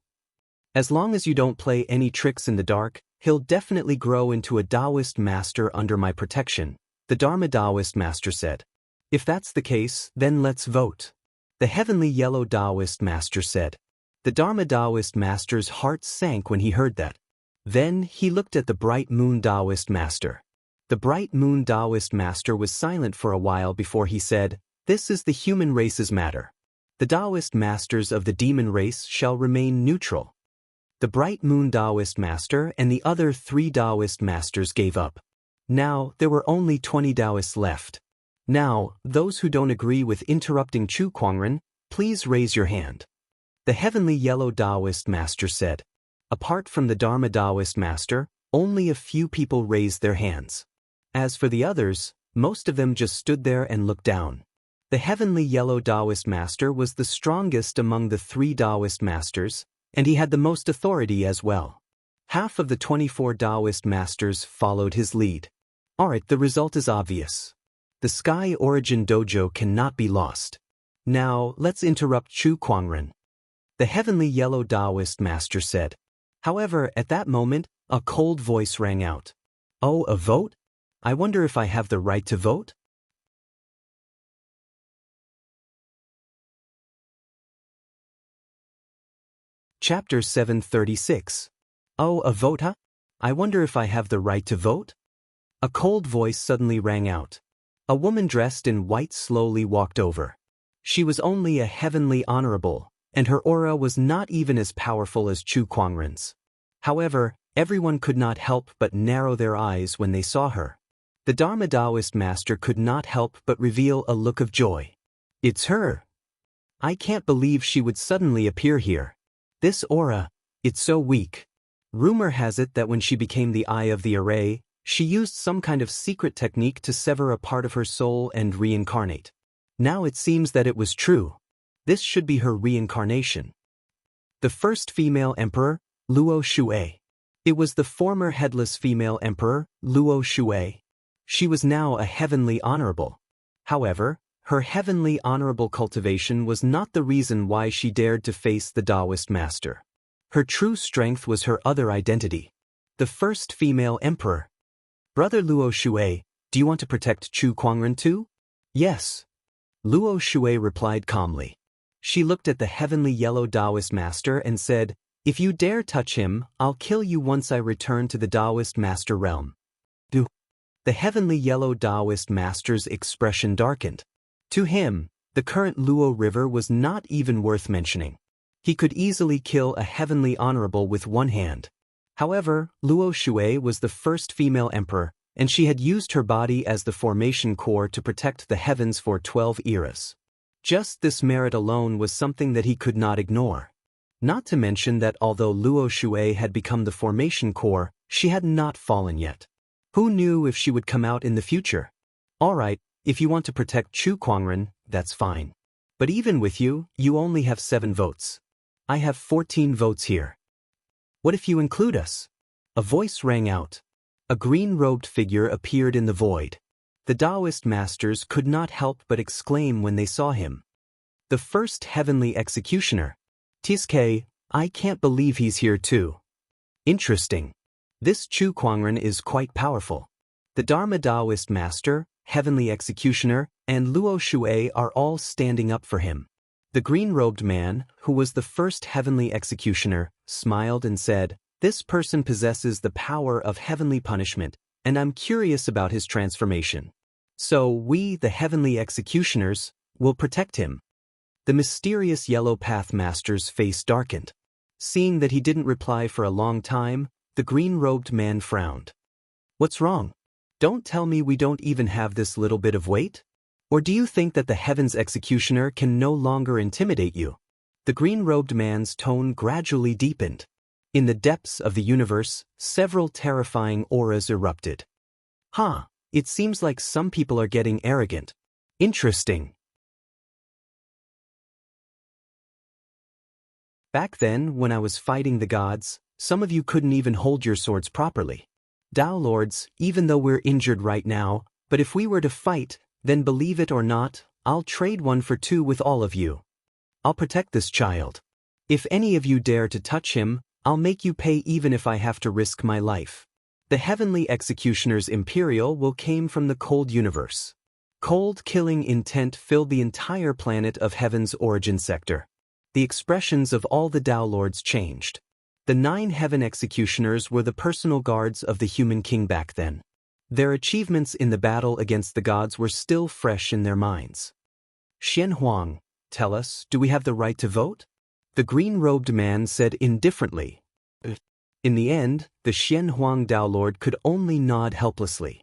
S1: As long as you don't play any tricks in the dark, he'll definitely grow into a Taoist Master under my protection, the Dharma Taoist Master said. If that's the case, then let's vote. The Heavenly Yellow Taoist Master said. The Dharma Taoist Master's heart sank when he heard that. Then he looked at the Bright Moon Taoist Master. The Bright Moon Taoist Master was silent for a while before he said, This is the human race's matter. The Taoist Masters of the demon race shall remain neutral. The Bright Moon Taoist Master and the other 3 Taoist Masters gave up. Now, there were only 20 Taoists left. Now, those who don't agree with interrupting Chu Kuangren, please raise your hand. The Heavenly Yellow Taoist Master said. Apart from the Dharma Taoist Master, only a few people raised their hands. As for the others, most of them just stood there and looked down. The Heavenly Yellow Taoist Master was the strongest among the 3 Taoist Masters, and he had the most authority as well. Half of the 24 Taoist Masters followed his lead. Alright, the result is obvious. The Sky Origin Dojo cannot be lost. Now, let's interrupt Chu Kuangren. The Heavenly Yellow Taoist Master said. However, at that moment, a cold voice rang out. Oh, a vote? I wonder if I have the right to vote? Chapter 736. Oh, a vote, huh? I wonder if I have the right to vote? A cold voice suddenly rang out. A woman dressed in white slowly walked over. She was only a heavenly honorable, and her aura was not even as powerful as Chu Kuangren's. However, everyone could not help but narrow their eyes when they saw her. The Dharma Taoist Master could not help but reveal a look of joy. It's her! I can't believe she would suddenly appear here. This aura, it's so weak. Rumor has it that when she became the Eye of the Array, she used some kind of secret technique to sever a part of her soul and reincarnate. Now it seems that it was true. This should be her reincarnation. The first female emperor, Luo Shui. It was the former headless female emperor, Luo Shui. She was now a heavenly honorable. However, her heavenly honorable cultivation was not the reason why she dared to face the Taoist master. Her true strength was her other identity. The first female emperor. Brother Luo Shui, do you want to protect Chu Kuangren too? Yes. Luo Shui replied calmly. She looked at the heavenly yellow Taoist master and said, if you dare touch him, I'll kill you once I return to the Taoist master realm. Do. The heavenly yellow Taoist master's expression darkened. To him, the current Luo River was not even worth mentioning. He could easily kill a heavenly honorable with one hand. However, Luo Shui was the first female emperor, and she had used her body as the formation core to protect the heavens for 12 eras. Just this merit alone was something that he could not ignore. Not to mention that although Luo Shui had become the formation core, she had not fallen yet. Who knew if she would come out in the future? Alright, if you want to protect Chu Kuangren, that's fine. But even with you, you only have 7 votes. I have 14 votes here. What if you include us? A voice rang out. A green-robed figure appeared in the void. The Taoist masters could not help but exclaim when they saw him. The first heavenly executioner. Tiske, I can't believe he's here too. Interesting. This Chu Kuangren is quite powerful. The Dharma Taoist master, heavenly executioner, and Luo Shui are all standing up for him. The green-robed man, who was the first heavenly executioner, smiled and said, this person possesses the power of heavenly punishment, and I'm curious about his transformation. So we, the heavenly executioners, will protect him. The mysterious Yellow Path Master's face darkened. Seeing that he didn't reply for a long time, the green-robed man frowned. What's wrong? Don't tell me we don't even have this little bit of weight? Or do you think that the Heaven's Executioner can no longer intimidate you? The green-robed man's tone gradually deepened. In the depths of the universe, several terrifying auras erupted. It seems like some people are getting arrogant. Interesting. Back then, when I was fighting the gods, some of you couldn't even hold your swords properly. Tao Lords, even though we're injured right now, but if we were to fight, then believe it or not, I'll trade 1 for 2 with all of you. I'll protect this child. If any of you dare to touch him, I'll make you pay even if I have to risk my life. The heavenly executioner's imperial will came from the cold universe. Cold killing intent filled the entire planet of heaven's origin sector. The expressions of all the Tao Lords changed. The 9 heaven executioners were the personal guards of the human king back then. Their achievements in the battle against the gods were still fresh in their minds. Xian Huang, tell us, do we have the right to vote? The green-robed man said indifferently. In the end, the Xian Huang Tao Lord could only nod helplessly.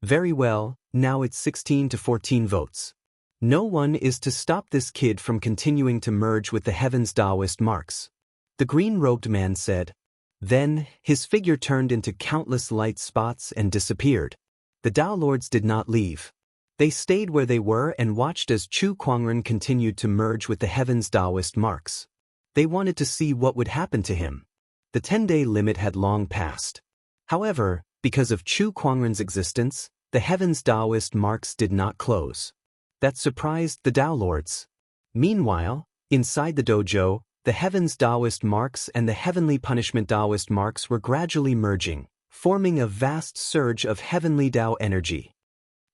S1: Very well, now it's 16 to 14 votes. No one is to stop this kid from continuing to merge with the heavens Taoist marks. The green-robed man said. Then, his figure turned into countless light spots and disappeared. The Tao Lords did not leave. They stayed where they were and watched as Chu Kuangren continued to merge with the heavens Taoist marks. They wanted to see what would happen to him. The 10-day limit had long passed. However, because of Chu Kuangren's existence, the heavens Taoist marks did not close. That surprised the Tao Lords. Meanwhile, inside the dojo, the heavens Taoist marks and the heavenly punishment Taoist marks were gradually merging, forming a vast surge of heavenly Tao energy.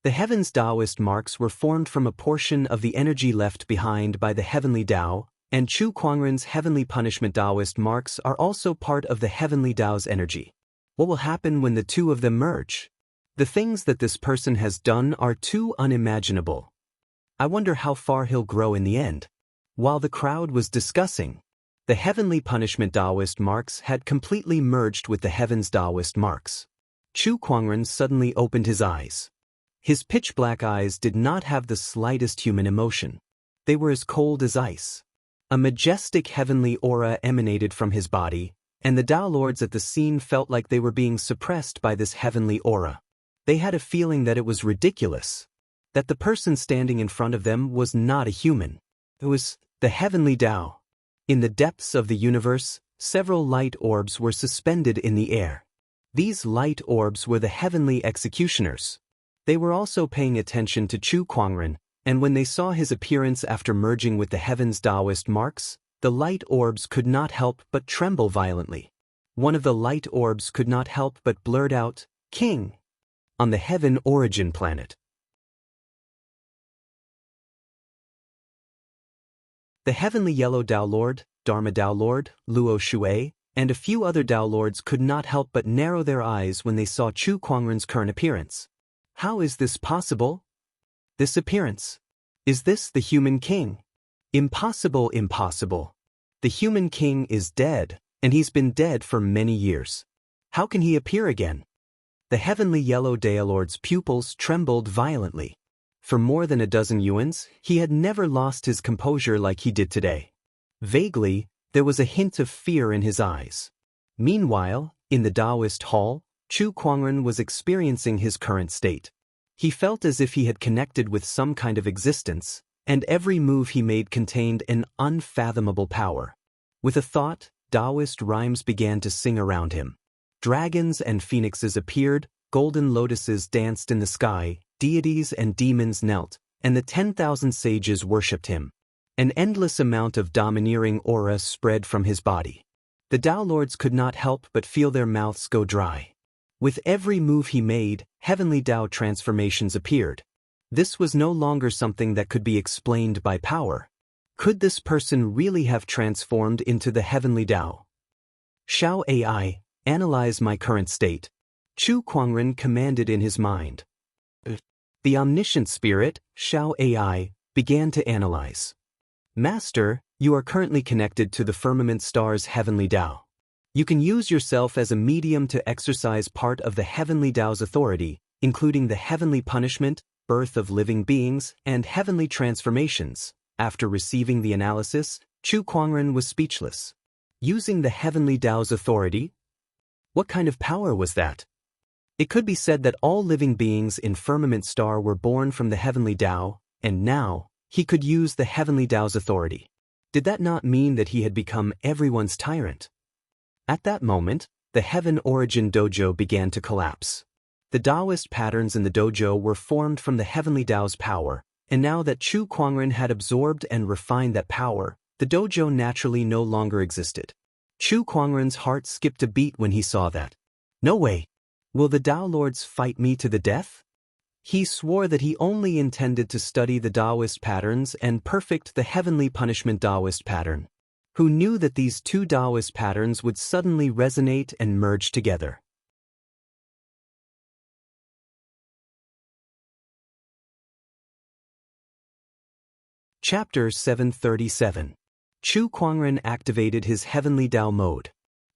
S1: The heavens Taoist marks were formed from a portion of the energy left behind by the heavenly Tao, and Chu Kuangren's heavenly punishment Taoist marks are also part of the heavenly Tao's energy. What will happen when the two of them merge? The things that this person has done are too unimaginable. I wonder how far he'll grow in the end. While the crowd was discussing, the heavenly punishment Taoist marks had completely merged with the heavens Taoist marks. Chu Kuangren suddenly opened his eyes. His pitch-black eyes did not have the slightest human emotion. They were as cold as ice. A majestic heavenly aura emanated from his body, and the Tao Lords at the scene felt like they were being suppressed by this heavenly aura. They had a feeling that it was ridiculous, that the person standing in front of them was not a human. It was the heavenly Tao. In the depths of the universe, several light orbs were suspended in the air. These light orbs were the heavenly executioners. They were also paying attention to Chu Kuangren, and when they saw his appearance after merging with the heavens Taoist marks, the light orbs could not help but tremble violently. One of the light orbs could not help but blurt out, "King!" on the heaven origin planet. The heavenly yellow Tao Lord, Dharma Tao Lord, Luo Shui, and a few other Tao Lords could not help but narrow their eyes when they saw Chu Kuangren's current appearance. How is this possible? This appearance. Is this the human king? Impossible, impossible. The human king is dead, and he's been dead for many years. How can he appear again? The heavenly yellow Tao Lord's pupils trembled violently. For more than a dozen yuans, he had never lost his composure like he did today. Vaguely, there was a hint of fear in his eyes. Meanwhile, in the Taoist hall, Chu Kuangren was experiencing his current state. He felt as if he had connected with some kind of existence, and every move he made contained an unfathomable power. With a thought, Taoist rhymes began to sing around him. Dragons and phoenixes appeared, golden lotuses danced in the sky, deities and demons knelt, and the 10,000 sages worshipped him. An endless amount of domineering aura spread from his body. The Tao Lords could not help but feel their mouths go dry. With every move he made, heavenly Tao transformations appeared. This was no longer something that could be explained by power. Could this person really have transformed into the heavenly Tao? Shao AI, analyze my current state. Chu Kuangren commanded in his mind. The omniscient spirit, Shao AI, began to analyze. Master, you are currently connected to the firmament star's heavenly Tao. You can use yourself as a medium to exercise part of the heavenly Tao's authority, including the heavenly punishment, birth of living beings, and heavenly transformations. After receiving the analysis, Chu Kuangren was speechless. Using the heavenly Tao's authority? What kind of power was that? It could be said that all living beings in Firmament Star were born from the heavenly Tao, and now, he could use the heavenly Tao's authority. Did that not mean that he had become everyone's tyrant? At that moment, the Heaven Origin Dojo began to collapse. The Taoist patterns in the dojo were formed from the heavenly Tao's power, and now that Chu Kuangren had absorbed and refined that power, the dojo naturally no longer existed. Chu Kuangren's heart skipped a beat when he saw that. No way! Will the Tao Lords fight me to the death? He swore that he only intended to study the Taoist patterns and perfect the heavenly punishment Taoist pattern. Who knew that these two Taoist patterns would suddenly resonate and merge together? Chapter 737. Chu Kuangren activated his heavenly Tao mode.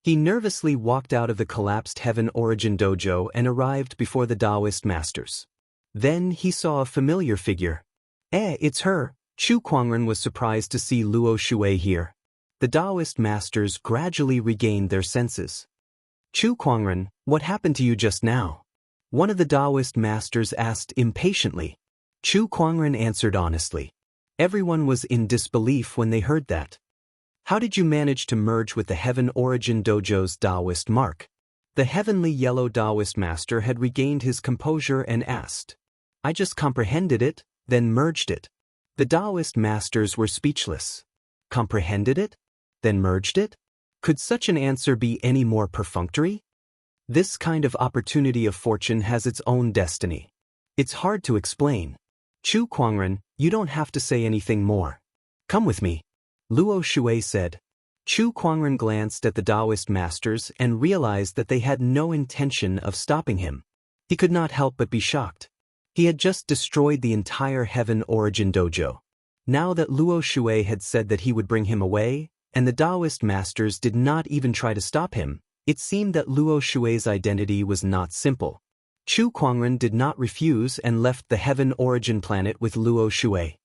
S1: He nervously walked out of the collapsed Heaven Origin Dojo and arrived before the Taoist masters. Then he saw a familiar figure. It's her. Chu Kuangren was surprised to see Luo Shui here. The Taoist masters gradually regained their senses. Chu Kuangren, what happened to you just now? One of the Taoist masters asked impatiently. Chu Kuangren answered honestly. Everyone was in disbelief when they heard that. How did you manage to merge with the Heaven Origin Dojo's Taoist mark? The heavenly yellow Taoist master had regained his composure and asked. I just comprehended it, then merged it. The Taoist masters were speechless. Comprehended it? Then merged it? Could such an answer be any more perfunctory? This kind of opportunity of fortune has its own destiny. It's hard to explain. Chu Kuangren, you don't have to say anything more. Come with me. Luo Shui said. Chu Kuangren glanced at the Taoist masters and realized that they had no intention of stopping him. He could not help but be shocked. He had just destroyed the entire Heaven Origin Dojo. Now that Luo Shui had said that he would bring him away, and the Taoist masters did not even try to stop him, it seemed that Luo Shui's identity was not simple. Chu Kuangren did not refuse and left the Heaven Origin planet with Luo Shui.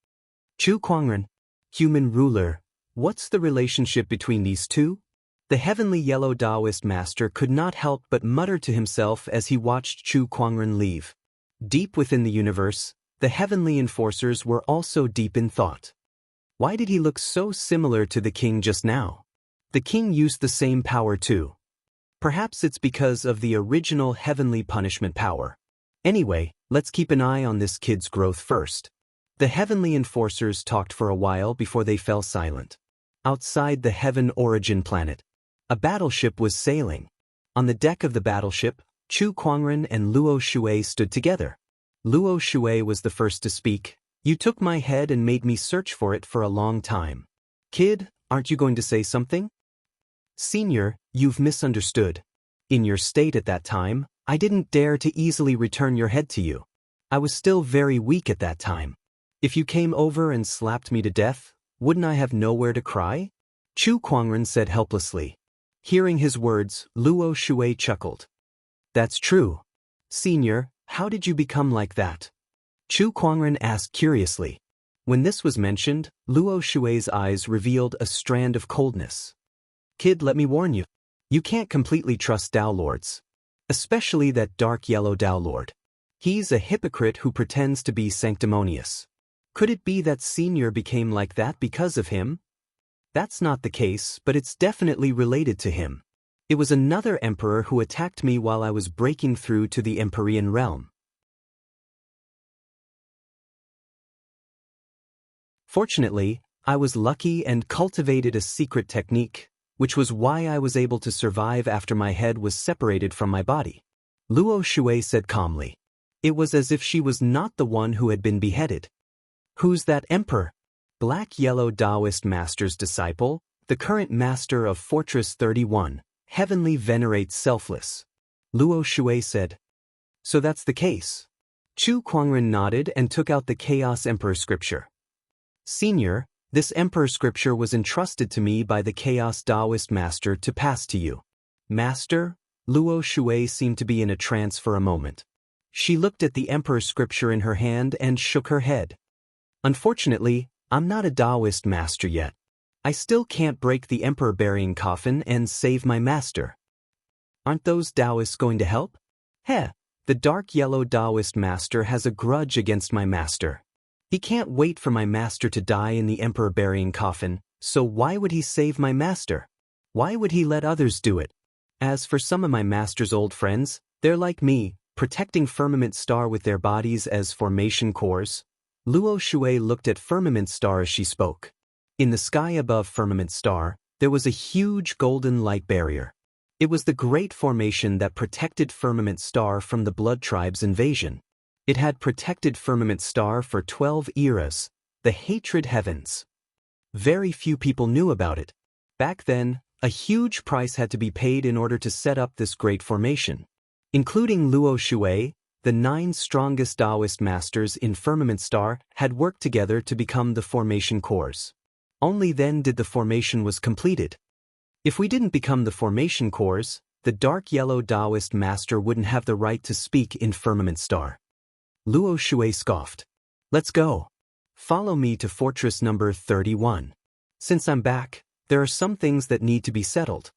S1: Chu Kuangren, human ruler, what's the relationship between these two? The heavenly yellow Taoist master could not help but mutter to himself as he watched Chu Kuangren leave. Deep within the universe, the heavenly enforcers were also deep in thought. Why did he look so similar to the king just now? The king used the same power too. Perhaps it's because of the original heavenly punishment power. Anyway, let's keep an eye on this kid's growth first. The heavenly enforcers talked for a while before they fell silent. Outside the Heaven Origin planet, a battleship was sailing. On the deck of the battleship, Chu Kuangren and Luo Shui stood together. Luo Shui was the first to speak. You took my head and made me search for it for a long time. Kid, aren't you going to say something? Senior, you've misunderstood. In your state at that time, I didn't dare to easily return your head to you. I was still very weak at that time. If you came over and slapped me to death, wouldn't I have nowhere to cry? Chu Kuangren said helplessly. Hearing his words, Luo Shui chuckled. That's true. Senior, how did you become like that? Chu Kuangren asked curiously. When this was mentioned, Luo Shui's eyes revealed a strand of coldness. Kid, let me warn you. You can't completely trust Dao Lords. Especially that dark yellow Dao Lord. He's a hypocrite who pretends to be sanctimonious. Could it be that Senior became like that because of him? That's not the case, but it's definitely related to him. It was another emperor who attacked me while I was breaking through to the Empyrean realm. Fortunately, I was lucky and cultivated a secret technique, which was why I was able to survive after my head was separated from my body. Luo Shui said calmly. It was as if she was not the one who had been beheaded. Who's that emperor? Black-yellow Taoist master's disciple, the current master of Fortress 31, heavenly venerates selfless. Luo Shui said. So that's the case. Chu Kuangren nodded and took out the Chaos Emperor scripture. Senior, this Emperor scripture was entrusted to me by the Chaos Taoist Master to pass to you. Master? Luo Shui seemed to be in a trance for a moment. She looked at the Emperor scripture in her hand and shook her head. Unfortunately, I'm not a Taoist master yet. I still can't break the Emperor burying coffin and save my master. Aren't those Taoists going to help? The dark yellow Taoist master has a grudge against my master. He can't wait for my master to die in the Emperor burying coffin, so why would he save my master? Why would he let others do it? As for some of my master's old friends, they're like me, protecting Firmament Star with their bodies as formation cores. Luo Shui looked at Firmament Star as she spoke. In the sky above Firmament Star, there was a huge golden light barrier. It was the great formation that protected Firmament Star from the Blood Tribe's invasion. It had protected Firmament Star for 12 eras, the Hatred Heavens. Very few people knew about it. Back then, a huge price had to be paid in order to set up this great formation. Including Luo Shui, the 9 strongest Taoist masters in Firmament Star had worked together to become the formation cores. Only then did the formation was completed. If we didn't become the formation cores, the dark yellow Taoist master wouldn't have the right to speak in Firmament Star. Luo Shui scoffed. Let's go. Follow me to fortress number 31. Since I'm back, there are some things that need to be settled.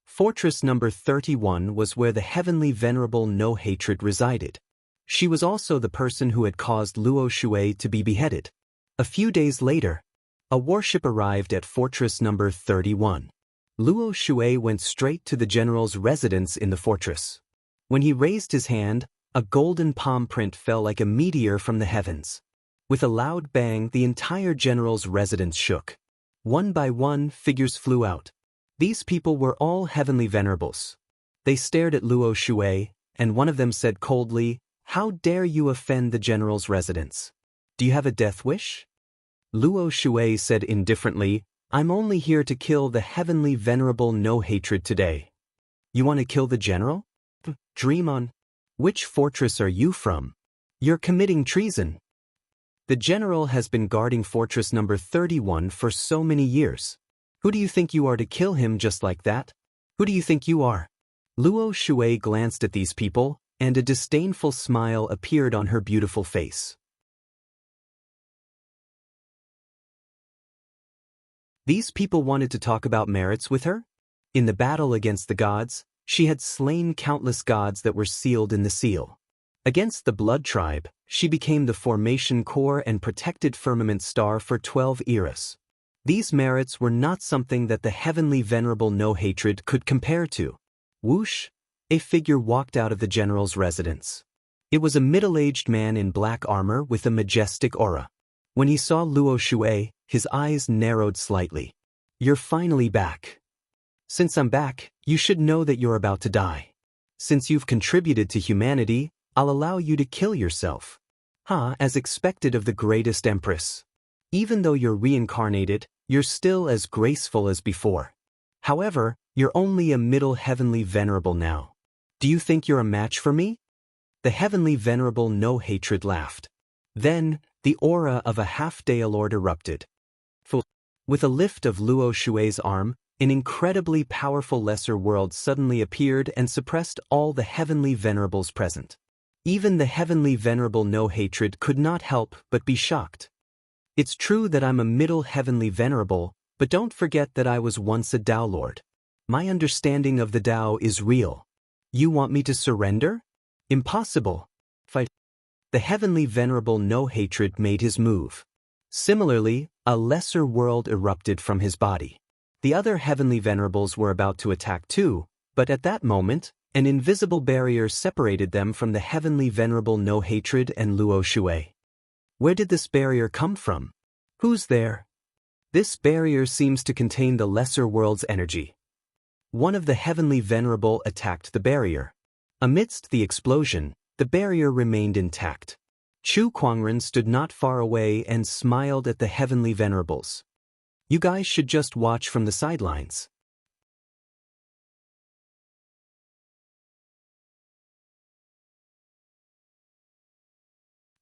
S1: Fortress number 31 was where the heavenly venerable No Hatred resided. She was also the person who had caused Luo Shui to be beheaded. A few days later, a warship arrived at fortress number 31. Luo Shui went straight to the general's residence in the fortress. When he raised his hand, a golden palm print fell like a meteor from the heavens. With a loud bang, the entire general's residence shook. One by one, figures flew out. These people were all heavenly venerables. They stared at Luo Shui, and one of them said coldly, "How dare you offend the general's residence? Do you have a death wish?" Luo Shui said indifferently, "I'm only here to kill the heavenly venerable No Hatred today." "You want to kill the general? Dream on. Which fortress are you from? You're committing treason." "The general has been guarding fortress number 31 for so many years. Who do you think you are to kill him just like that? Who do you think you are?" Luo Shui glanced at these people, and a disdainful smile appeared on her beautiful face. These people wanted to talk about merits with her? In the battle against the gods, she had slain countless gods that were sealed in the seal. Against the Blood Tribe, she became the formation core and protected Firmament Star for 12 eras. These merits were not something that the heavenly venerable No Hatred could compare to. Whoosh! A figure walked out of the general's residence. It was a middle-aged man in black armor with a majestic aura. When he saw Luo Shui, his eyes narrowed slightly. "You're finally back. Since I'm back, you should know that you're about to die. Since you've contributed to humanity, I'll allow you to kill yourself." As expected of the greatest empress. Even though you're reincarnated, you're still as graceful as before. However, you're only a middle heavenly venerable now. Do you think you're a match for me? The heavenly venerable No Hatred laughed. Then, the aura of a half-Dea Lord erupted. With a lift of Luo Shui's arm, an incredibly powerful lesser world suddenly appeared and suppressed all the heavenly venerables present. Even the heavenly venerable No Hatred could not help but be shocked. "It's true that I'm a middle heavenly venerable, but don't forget that I was once a Tao Lord. My understanding of the Tao is real. You want me to surrender? Impossible. Fight." The heavenly venerable No Hatred made his move. Similarly, a lesser world erupted from his body. The other heavenly venerables were about to attack too, but at that moment, an invisible barrier separated them from the heavenly venerable No Hatred and Luo Shui. Where did this barrier come from? Who's there? This barrier seems to contain the lesser world's energy. One of the heavenly venerable attacked the barrier. Amidst the explosion, the barrier remained intact. Chu Kuangren stood not far away and smiled at the heavenly venerables. "You guys should just watch from the sidelines."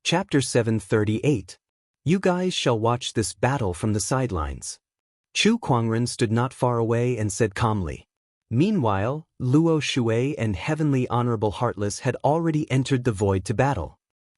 S1: Chapter 738. You guys shall watch this battle from the sidelines. Chu Kuangren stood not far away and said calmly. Meanwhile, Luo Shui and Heavenly Honorable Heartless had already entered the void to battle.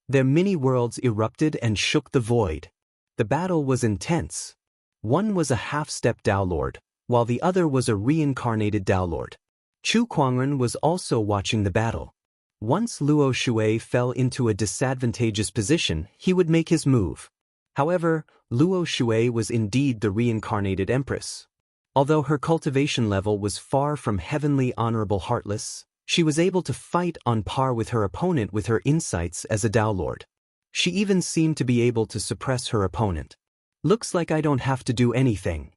S1: Their mini-worlds erupted and shook the void. The battle was intense. One was a half-step Tao Lord, while the other was a reincarnated Tao Lord. Chu Kuangren was also watching the battle. Once Luo Shui fell into a disadvantageous position, he would make his move. However, Luo Shui was indeed the reincarnated Empress. Although her cultivation level was far from Heavenly Honorable Heartless, she was able to fight on par with her opponent with her insights as a Tao Lord. She even seemed to be able to suppress her opponent. "Looks like I don't have to do anything."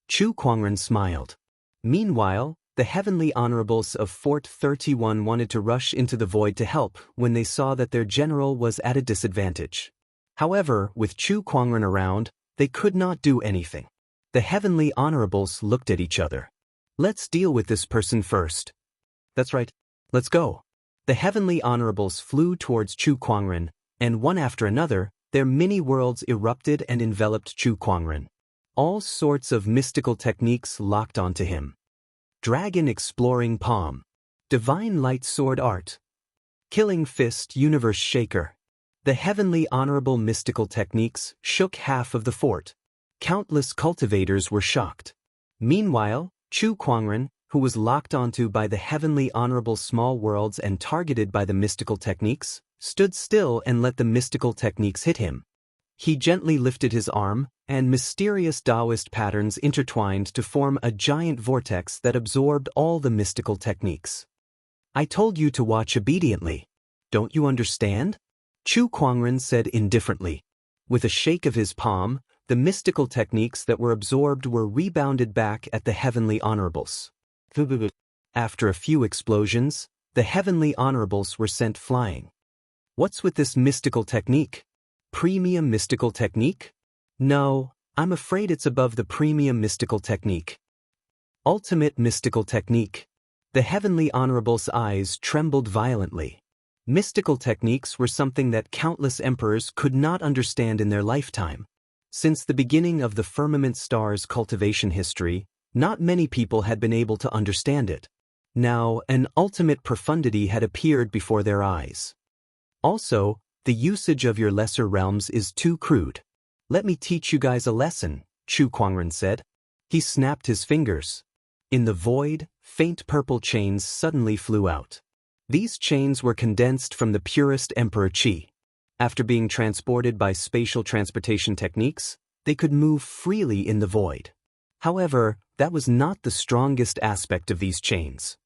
S1: Chu Kuangren smiled. Meanwhile, the Heavenly Honorables of Fort 31 wanted to rush into the void to help when they saw that their general was at a disadvantage. However, with Chu Kuangren around, they could not do anything. The Heavenly Honorables looked at each other. "Let's deal with this person first." "That's right. Let's go." The Heavenly Honorables flew towards Chu Kuangren, and one after another, their mini-worlds erupted and enveloped Chu Kuangren. All sorts of mystical techniques locked onto him. Dragon Exploring Palm. Divine Light Sword Art. Killing Fist Universe Shaker. The heavenly honorable mystical techniques shook half of the fort. Countless cultivators were shocked. Meanwhile, Chu Kuangren, who was locked onto by the heavenly honorable small worlds and targeted by the mystical techniques, stood still and let the mystical techniques hit him. He gently lifted his arm, and mysterious Taoist patterns intertwined to form a giant vortex that absorbed all the mystical techniques. I told you to watch obediently. Don't you understand? Chu Kuangren said indifferently. With a shake of his palm, the mystical techniques that were absorbed were rebounded back at the heavenly honorables. After a few explosions, the heavenly honorables were sent flying. What's with this mystical technique? Premium mystical technique? No, I'm afraid it's above the premium mystical technique. Ultimate mystical technique. The heavenly honorable's eyes trembled violently. Mystical techniques were something that countless emperors could not understand in their lifetime. Since the beginning of the firmament star's cultivation history, not many people had been able to understand it. Now, an ultimate profundity had appeared before their eyes. Also, the usage of your lesser realms is too crude. Let me teach you guys a lesson, Chu Kuangren said. He snapped his fingers. In the void, faint purple chains suddenly flew out. These chains were condensed from the purest Emperor Qi. After being transported by spatial transportation techniques, they could move freely in the void. However, that was not the strongest aspect of these chains.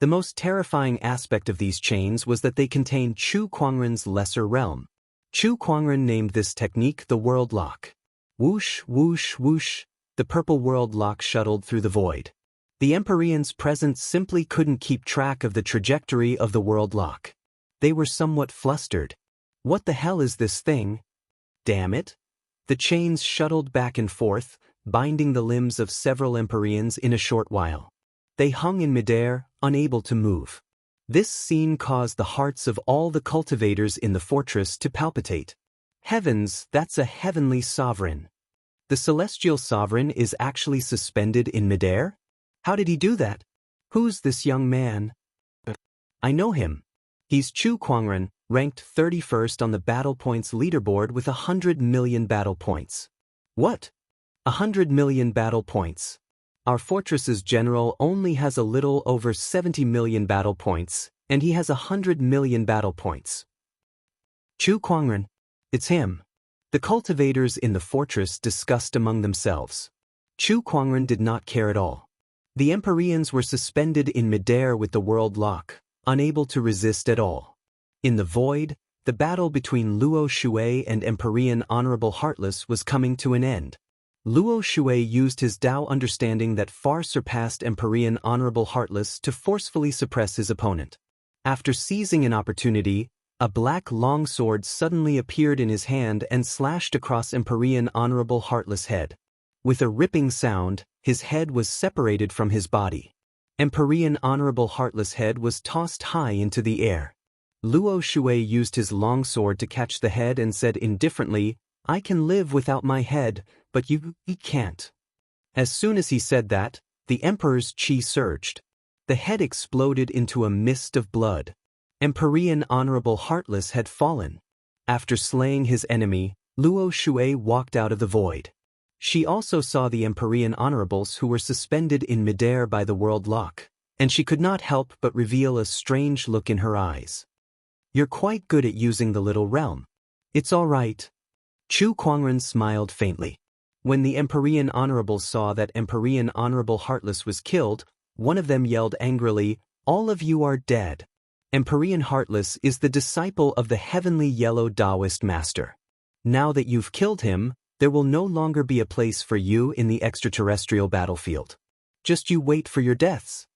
S1: The most terrifying aspect of these chains was that they contained Chu Kuangren's lesser realm. Chu Kuangren named this technique the World Lock. Whoosh, whoosh, whoosh, the purple world lock shuttled through the void. The Empyreans present simply couldn't keep track of the trajectory of the world lock. They were somewhat flustered. What the hell is this thing? Damn it! The chains shuttled back and forth, binding the limbs of several Empyreans in a short while. They hung in midair, unable to move. This scene caused the hearts of all the cultivators in the fortress to palpitate. Heavens, that's a heavenly sovereign. The celestial sovereign is actually suspended in midair? How did he do that? Who's this young man? I know him. He's Chu Kuangren, ranked 31st on the battle points leaderboard with 100 million battle points. What? 100 million battle points. Our fortress's general only has a little over 70 million battle points, and he has 100 million battle points. Chu Kuangren. It's him. The cultivators in the fortress discussed among themselves. Chu Kuangren did not care at all. The Empyreans were suspended in midair with the world lock, unable to resist at all. In the void, the battle between Luo Shui and Empyrean Honorable Heartless was coming to an end. Luo Shui used his Tao understanding that far surpassed Empyrean Honorable Heartless to forcefully suppress his opponent. After seizing an opportunity, a black longsword suddenly appeared in his hand and slashed across Empyrean Honorable Heartless' head. With a ripping sound, his head was separated from his body. Empyrean Honorable Heartless' head was tossed high into the air. Luo Shui used his longsword to catch the head and said indifferently, "I can live without my head, but you can't." As soon as he said that, the Emperor's qi surged. The head exploded into a mist of blood. Empyrean Honorable Heartless had fallen. After slaying his enemy, Luo Shui walked out of the void. She also saw the Empyrean Honorables who were suspended in midair by the world lock, and she could not help but reveal a strange look in her eyes. "You're quite good at using the little realm. It's all right." Chu Kuangren smiled faintly. When the Empyrean Honorables saw that Empyrean Honorable Heartless was killed, one of them yelled angrily, "All of you are dead." Empyrean Heartless is the disciple of the heavenly yellow Taoist master. Now that you've killed him, there will no longer be a place for you in the extraterrestrial battlefield. Just you wait for your deaths.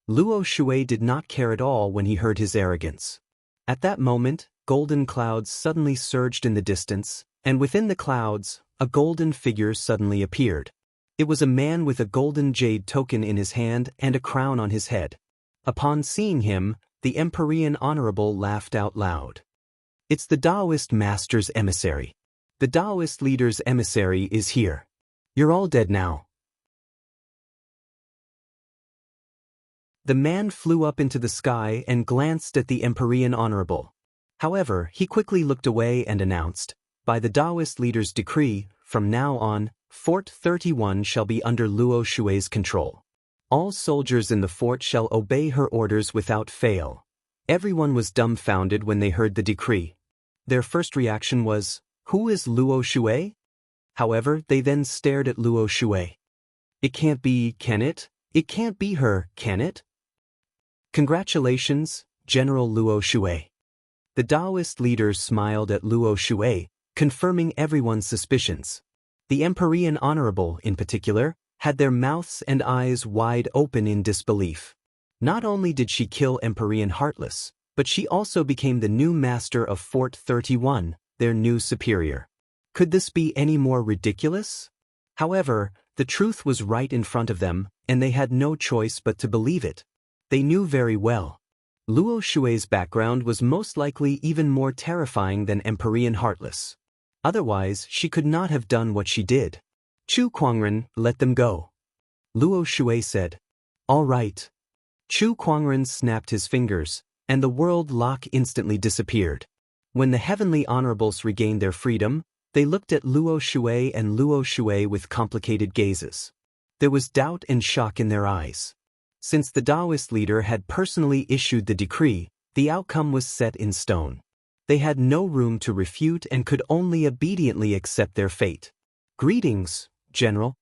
S1: Luo Shui did not care at all when he heard his arrogance. At that moment, golden clouds suddenly surged in the distance, and within the clouds, a golden figure suddenly appeared. It was a man with a golden jade token in his hand and a crown on his head. Upon seeing him, the Empyrean Honorable laughed out loud. "It's the Taoist Master's emissary. The Taoist leader's emissary is here." You're all dead now. The man flew up into the sky and glanced at the Empyrean Honorable. However, he quickly looked away and announced, "By the Taoist leader's decree, from now on, Fort 31 shall be under Luo Shui's control. All soldiers in the fort shall obey her orders without fail." Everyone was dumbfounded when they heard the decree. Their first reaction was, "Who is Luo Shui?" However, they then stared at Luo Shui. "It can't be, can it? It can't be her, can it?" "Congratulations, General Luo Shui." The Taoist leader smiled at Luo Shui, confirming everyone's suspicions. The Empyrean Honorable, in particular, had their mouths and eyes wide open in disbelief. Not only did she kill Empyrean Heartless, but she also became the new master of Fort 31, their new superior. Could this be any more ridiculous? However, the truth was right in front of them, and they had no choice but to believe it. They knew very well. Luo Shui's background was most likely even more terrifying than Empyrean Heartless. Otherwise, she could not have done what she did. "Chu Kuangren, let them go," Luo Shui said. "All right." Chu Kuangren snapped his fingers, and the world lock instantly disappeared. When the Heavenly Honorables regained their freedom, they looked at Luo Shui and Luo Shui with complicated gazes. There was doubt and shock in their eyes. Since the Taoist leader had personally issued the decree, the outcome was set in stone. They had no room to refute and could only obediently accept their fate. "Greetings, General."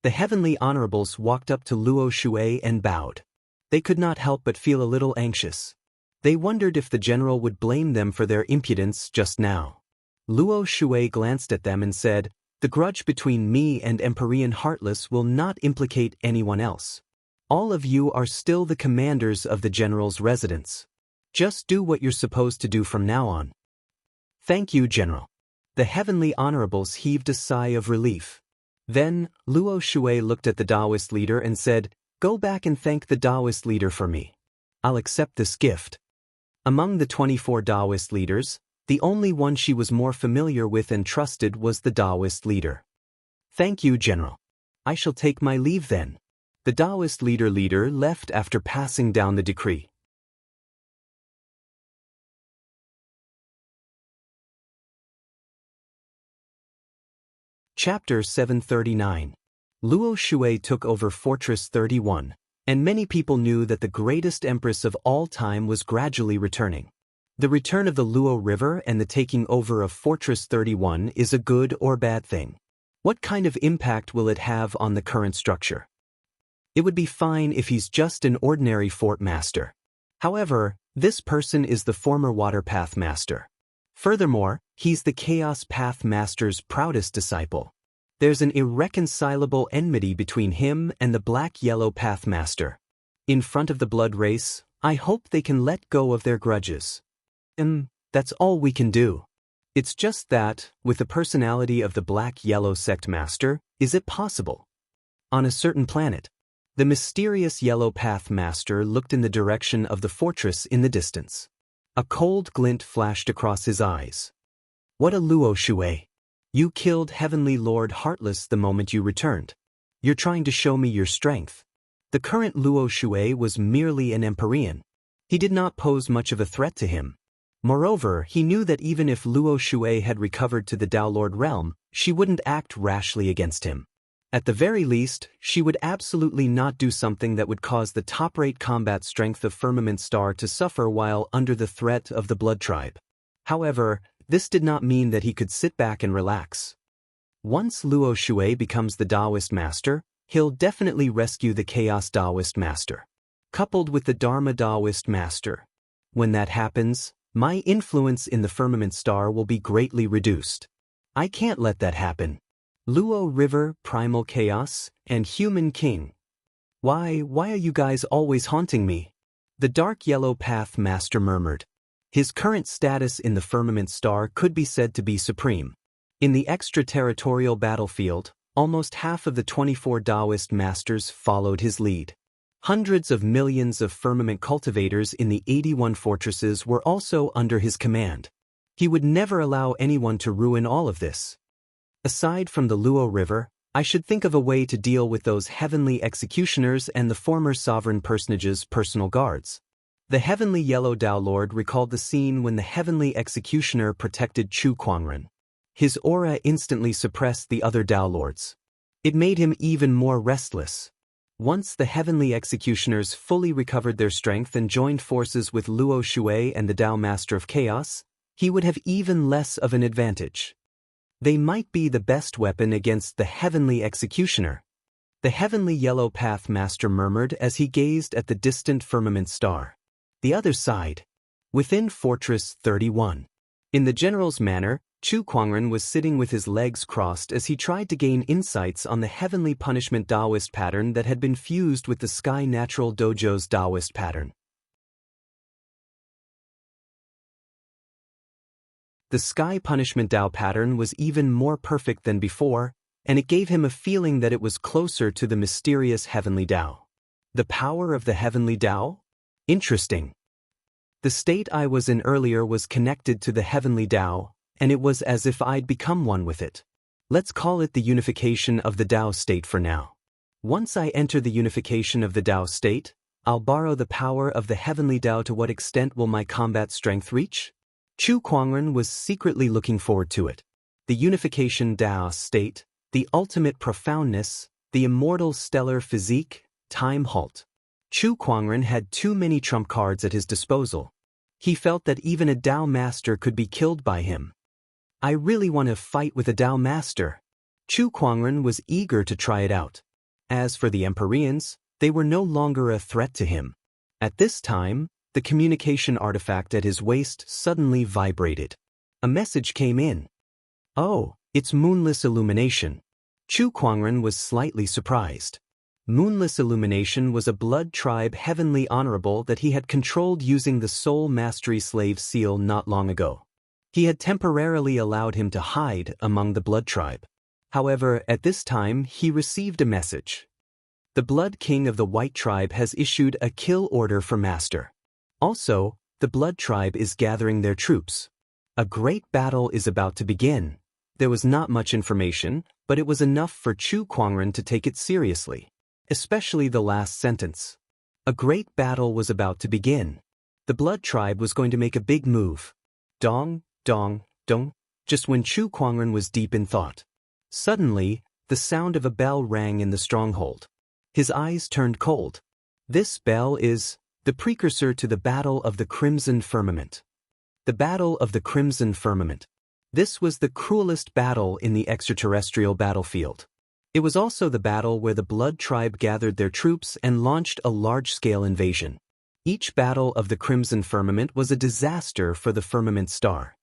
S1: The Heavenly Honorables walked up to Luo Shui and bowed. They could not help but feel a little anxious. They wondered if the general would blame them for their impudence just now. Luo Shui glanced at them and said, "The grudge between me and Empyrean Heartless will not implicate anyone else. All of you are still the commanders of the general's residence. Just do what you're supposed to do from now on." "Thank you, General." The Heavenly Honorables heaved a sigh of relief. Then, Luo Shui looked at the Taoist leader and said, "Go back and thank the Taoist leader for me. I'll accept this gift." Among the 24 Taoist leaders, the only one she was more familiar with and trusted was the Taoist leader. "Thank you, General. I shall take my leave then." The Taoist leader left after passing down the decree. Chapter 739. Luo Shui took over Fortress 31, and many people knew that the greatest empress of all time was gradually returning. The return of the Luo River and the taking over of Fortress 31 is a good or bad thing. What kind of impact will it have on the current structure? It would be fine if he's just an ordinary fort master. However, this person is the former Water Path Master. Furthermore, he's the Chaos Path Master's proudest disciple. There's an irreconcilable enmity between him and the Black-Yellow Path Master. In front of the blood race, I hope they can let go of their grudges. That's all we can do. It's just that, with the personality of the Black-Yellow Sect Master, is it possible? On a certain planet, the mysterious Yellow Path Master looked in the direction of the fortress in the distance. A cold glint flashed across his eyes. "What a Luo Shui! You killed Heavenly Lord Heartless the moment you returned. You're trying to show me your strength." The current Luo Shui was merely an Empyrean. He did not pose much of a threat to him. Moreover, he knew that even if Luo Shui had recovered to the Tao Lord realm, she wouldn't act rashly against him. At the very least, she would absolutely not do something that would cause the top-rate combat strength of Firmament Star to suffer while under the threat of the Blood Tribe. However, this did not mean that he could sit back and relax. Once Luo Shui becomes the Taoist Master, he'll definitely rescue the Chaos Taoist Master, coupled with the Dharma Taoist Master. When that happens, my influence in the Firmament Star will be greatly reduced. I can't let that happen. Luo River, Primal Chaos, and Human King. Why are you guys always haunting me?" The Dark Yellow Path Master murmured. His current status in the Firmament Star could be said to be supreme. In the extraterritorial battlefield, almost half of the 24 Taoist Masters followed his lead. Hundreds of millions of Firmament cultivators in the 81 fortresses were also under his command. He would never allow anyone to ruin all of this. Aside from the Luo River, I should think of a way to deal with those heavenly executioners and the former sovereign personage's personal guards. The heavenly yellow Tao Lord recalled the scene when the heavenly executioner protected Chu Kuangren. His aura instantly suppressed the other Tao Lords. It made him even more restless. Once the heavenly executioners fully recovered their strength and joined forces with Luo Shui and the Tao Master of Chaos, he would have even less of an advantage. They might be the best weapon against the heavenly executioner. The heavenly yellow path master murmured as he gazed at the distant firmament star. The other side. Within Fortress 31. In the general's manner, Chu Kuangren was sitting with his legs crossed as he tried to gain insights on the heavenly punishment Taoist pattern that had been fused with the Sky Natural Dojo's Taoist pattern. The Sky Punishment Tao pattern was even more perfect than before, and it gave him a feeling that it was closer to the mysterious heavenly Tao. The power of the heavenly Tao? Interesting. The state I was in earlier was connected to the heavenly Tao, and it was as if I'd become one with it. Let's call it the unification of the Tao state for now. Once I enter the unification of the Tao state, I'll borrow the power of the heavenly Tao. To what extent will my combat strength reach? Chu Kuangren was secretly looking forward to it. The unification Tao state, the ultimate profoundness, the immortal stellar physique, time halt. Chu Kuangren had too many trump cards at his disposal. He felt that even a Tao master could be killed by him. I really want to fight with a Tao master. Chu Kuangren was eager to try it out. As for the Empyreans, they were no longer a threat to him. At this time, the communication artifact at his waist suddenly vibrated. A message came in. Oh, it's Moonless Illumination. Chu Kuangren was slightly surprised. Moonless Illumination was a blood tribe heavenly honorable that he had controlled using the Soul Mastery Slave seal not long ago. He had temporarily allowed him to hide among the blood tribe. However, at this time he received a message. The Blood King of the White Tribe has issued a kill order for Master. Also, the Blood Tribe is gathering their troops. A great battle is about to begin. There was not much information, but it was enough for Chu Kuangren to take it seriously. Especially the last sentence. A great battle was about to begin. The Blood Tribe was going to make a big move. Dong, dong, dong, just when Chu Kuangren was deep in thought. Suddenly, the sound of a bell rang in the stronghold. His eyes turned cold. This bell is the precursor to the Battle of the Crimson Firmament. The Battle of the Crimson Firmament. This was the cruelest battle in the extraterrestrial battlefield. It was also the battle where the Blood Tribe gathered their troops and launched a large-scale invasion. Each battle of the Crimson Firmament was a disaster for the Firmament Star.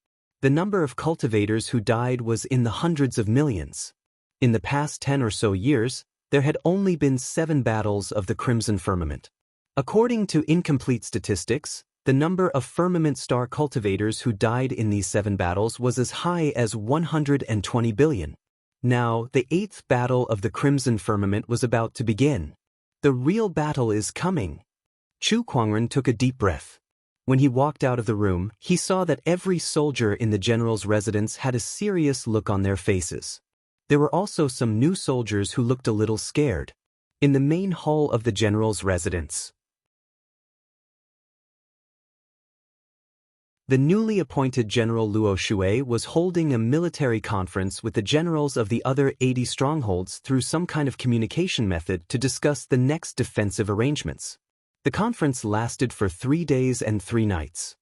S1: The number of cultivators who died was in the hundreds of millions. In the past 10 or so years, there had only been 7 battles of the Crimson Firmament. According to incomplete statistics, the number of Firmament Star cultivators who died in these 7 battles was as high as 120 billion. Now, the 8th battle of the Crimson Firmament was about to begin. The real battle is coming. Chu Kuangren took a deep breath. When he walked out of the room, he saw that every soldier in the general's residence had a serious look on their faces. There were also some new soldiers who looked a little scared. In the main hall of the general's residence, the newly appointed General Luo Shui was holding a military conference with the generals of the other 80 strongholds through some kind of communication method to discuss the next defensive arrangements. The conference lasted for 3 days and 3 nights.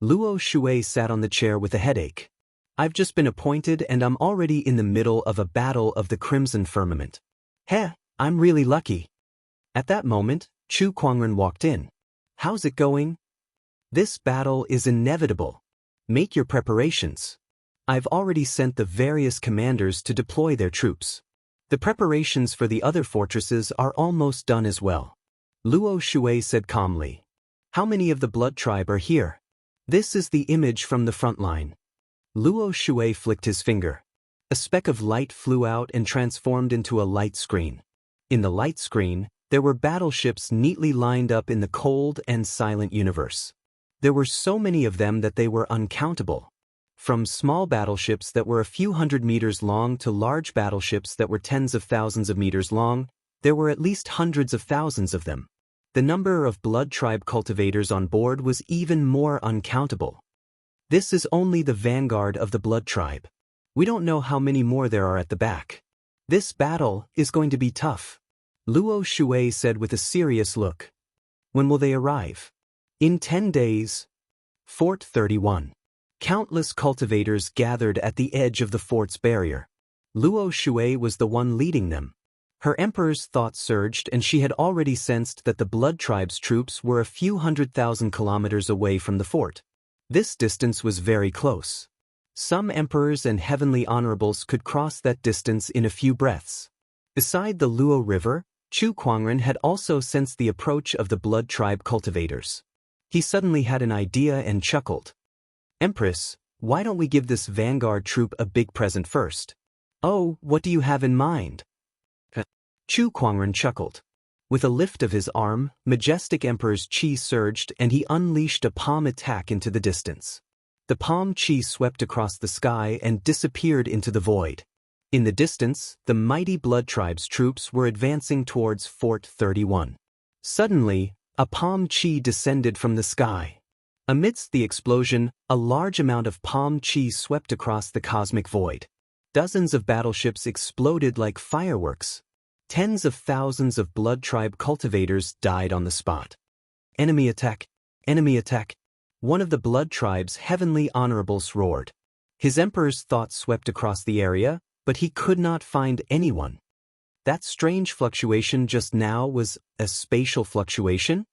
S1: Luo Shui sat on the chair with a headache. I've just been appointed and I'm already in the middle of a battle of the Crimson Firmament. Heh, I'm really lucky. At that moment, Chu Kuangren walked in. How's it going? This battle is inevitable. Make your preparations. I've already sent the various commanders to deploy their troops. The preparations for the other fortresses are almost done as well. Luo Shui said calmly. How many of the Blood Tribe are here? This is the image from the front line. Luo Shui flicked his finger. A speck of light flew out and transformed into a light screen. In the light screen, there were battleships neatly lined up in the cold and silent universe. There were so many of them that they were uncountable. From small battleships that were a few hundred meters long to large battleships that were tens of thousands of meters long, there were at least hundreds of thousands of them. The number of blood tribe cultivators on board was even more uncountable. This is only the vanguard of the blood tribe. We don't know how many more there are at the back. This battle is going to be tough, Luo Shui said with a serious look. When will they arrive? In 10 days. Fort 31. Countless cultivators gathered at the edge of the fort's barrier. Luo Shui was the one leading them. Her emperor's thoughts surged, and she had already sensed that the blood tribe's troops were a few 100,000 kilometers away from the fort. This distance was very close. Some emperors and heavenly honorables could cross that distance in a few breaths. Beside the Luo River, Chu Kuangren had also sensed the approach of the blood tribe cultivators. He suddenly had an idea and chuckled. Empress, why don't we give this vanguard troop a big present first? Oh, what do you have in mind? Chu Kuangren chuckled. With a lift of his arm, majestic Emperor's chi surged and he unleashed a palm attack into the distance. The palm chi swept across the sky and disappeared into the void. In the distance, the mighty blood tribe's troops were advancing towards Fort 31. Suddenly, a palm chi descended from the sky. Amidst the explosion, a large amount of palm chi swept across the cosmic void. Dozens of battleships exploded like fireworks. Tens of thousands of blood tribe cultivators died on the spot. Enemy attack! Enemy attack! One of the blood tribe's heavenly honorables roared. His emperor's thoughts swept across the area, but he could not find anyone. That strange fluctuation just now was a spatial fluctuation?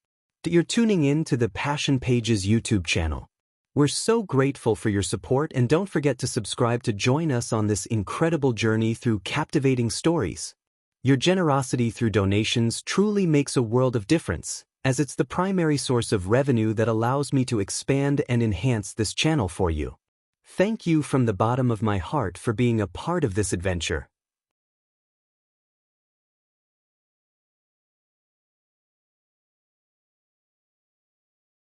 S1: You're tuning in to the Passion Pages YouTube channel. We're so grateful for your support, and don't forget to subscribe to join us on this incredible journey through captivating stories. Your generosity through donations truly makes a world of difference, as it's the primary source of revenue that allows me to expand and enhance this channel for you. Thank you from the bottom of my heart for being a part of this adventure.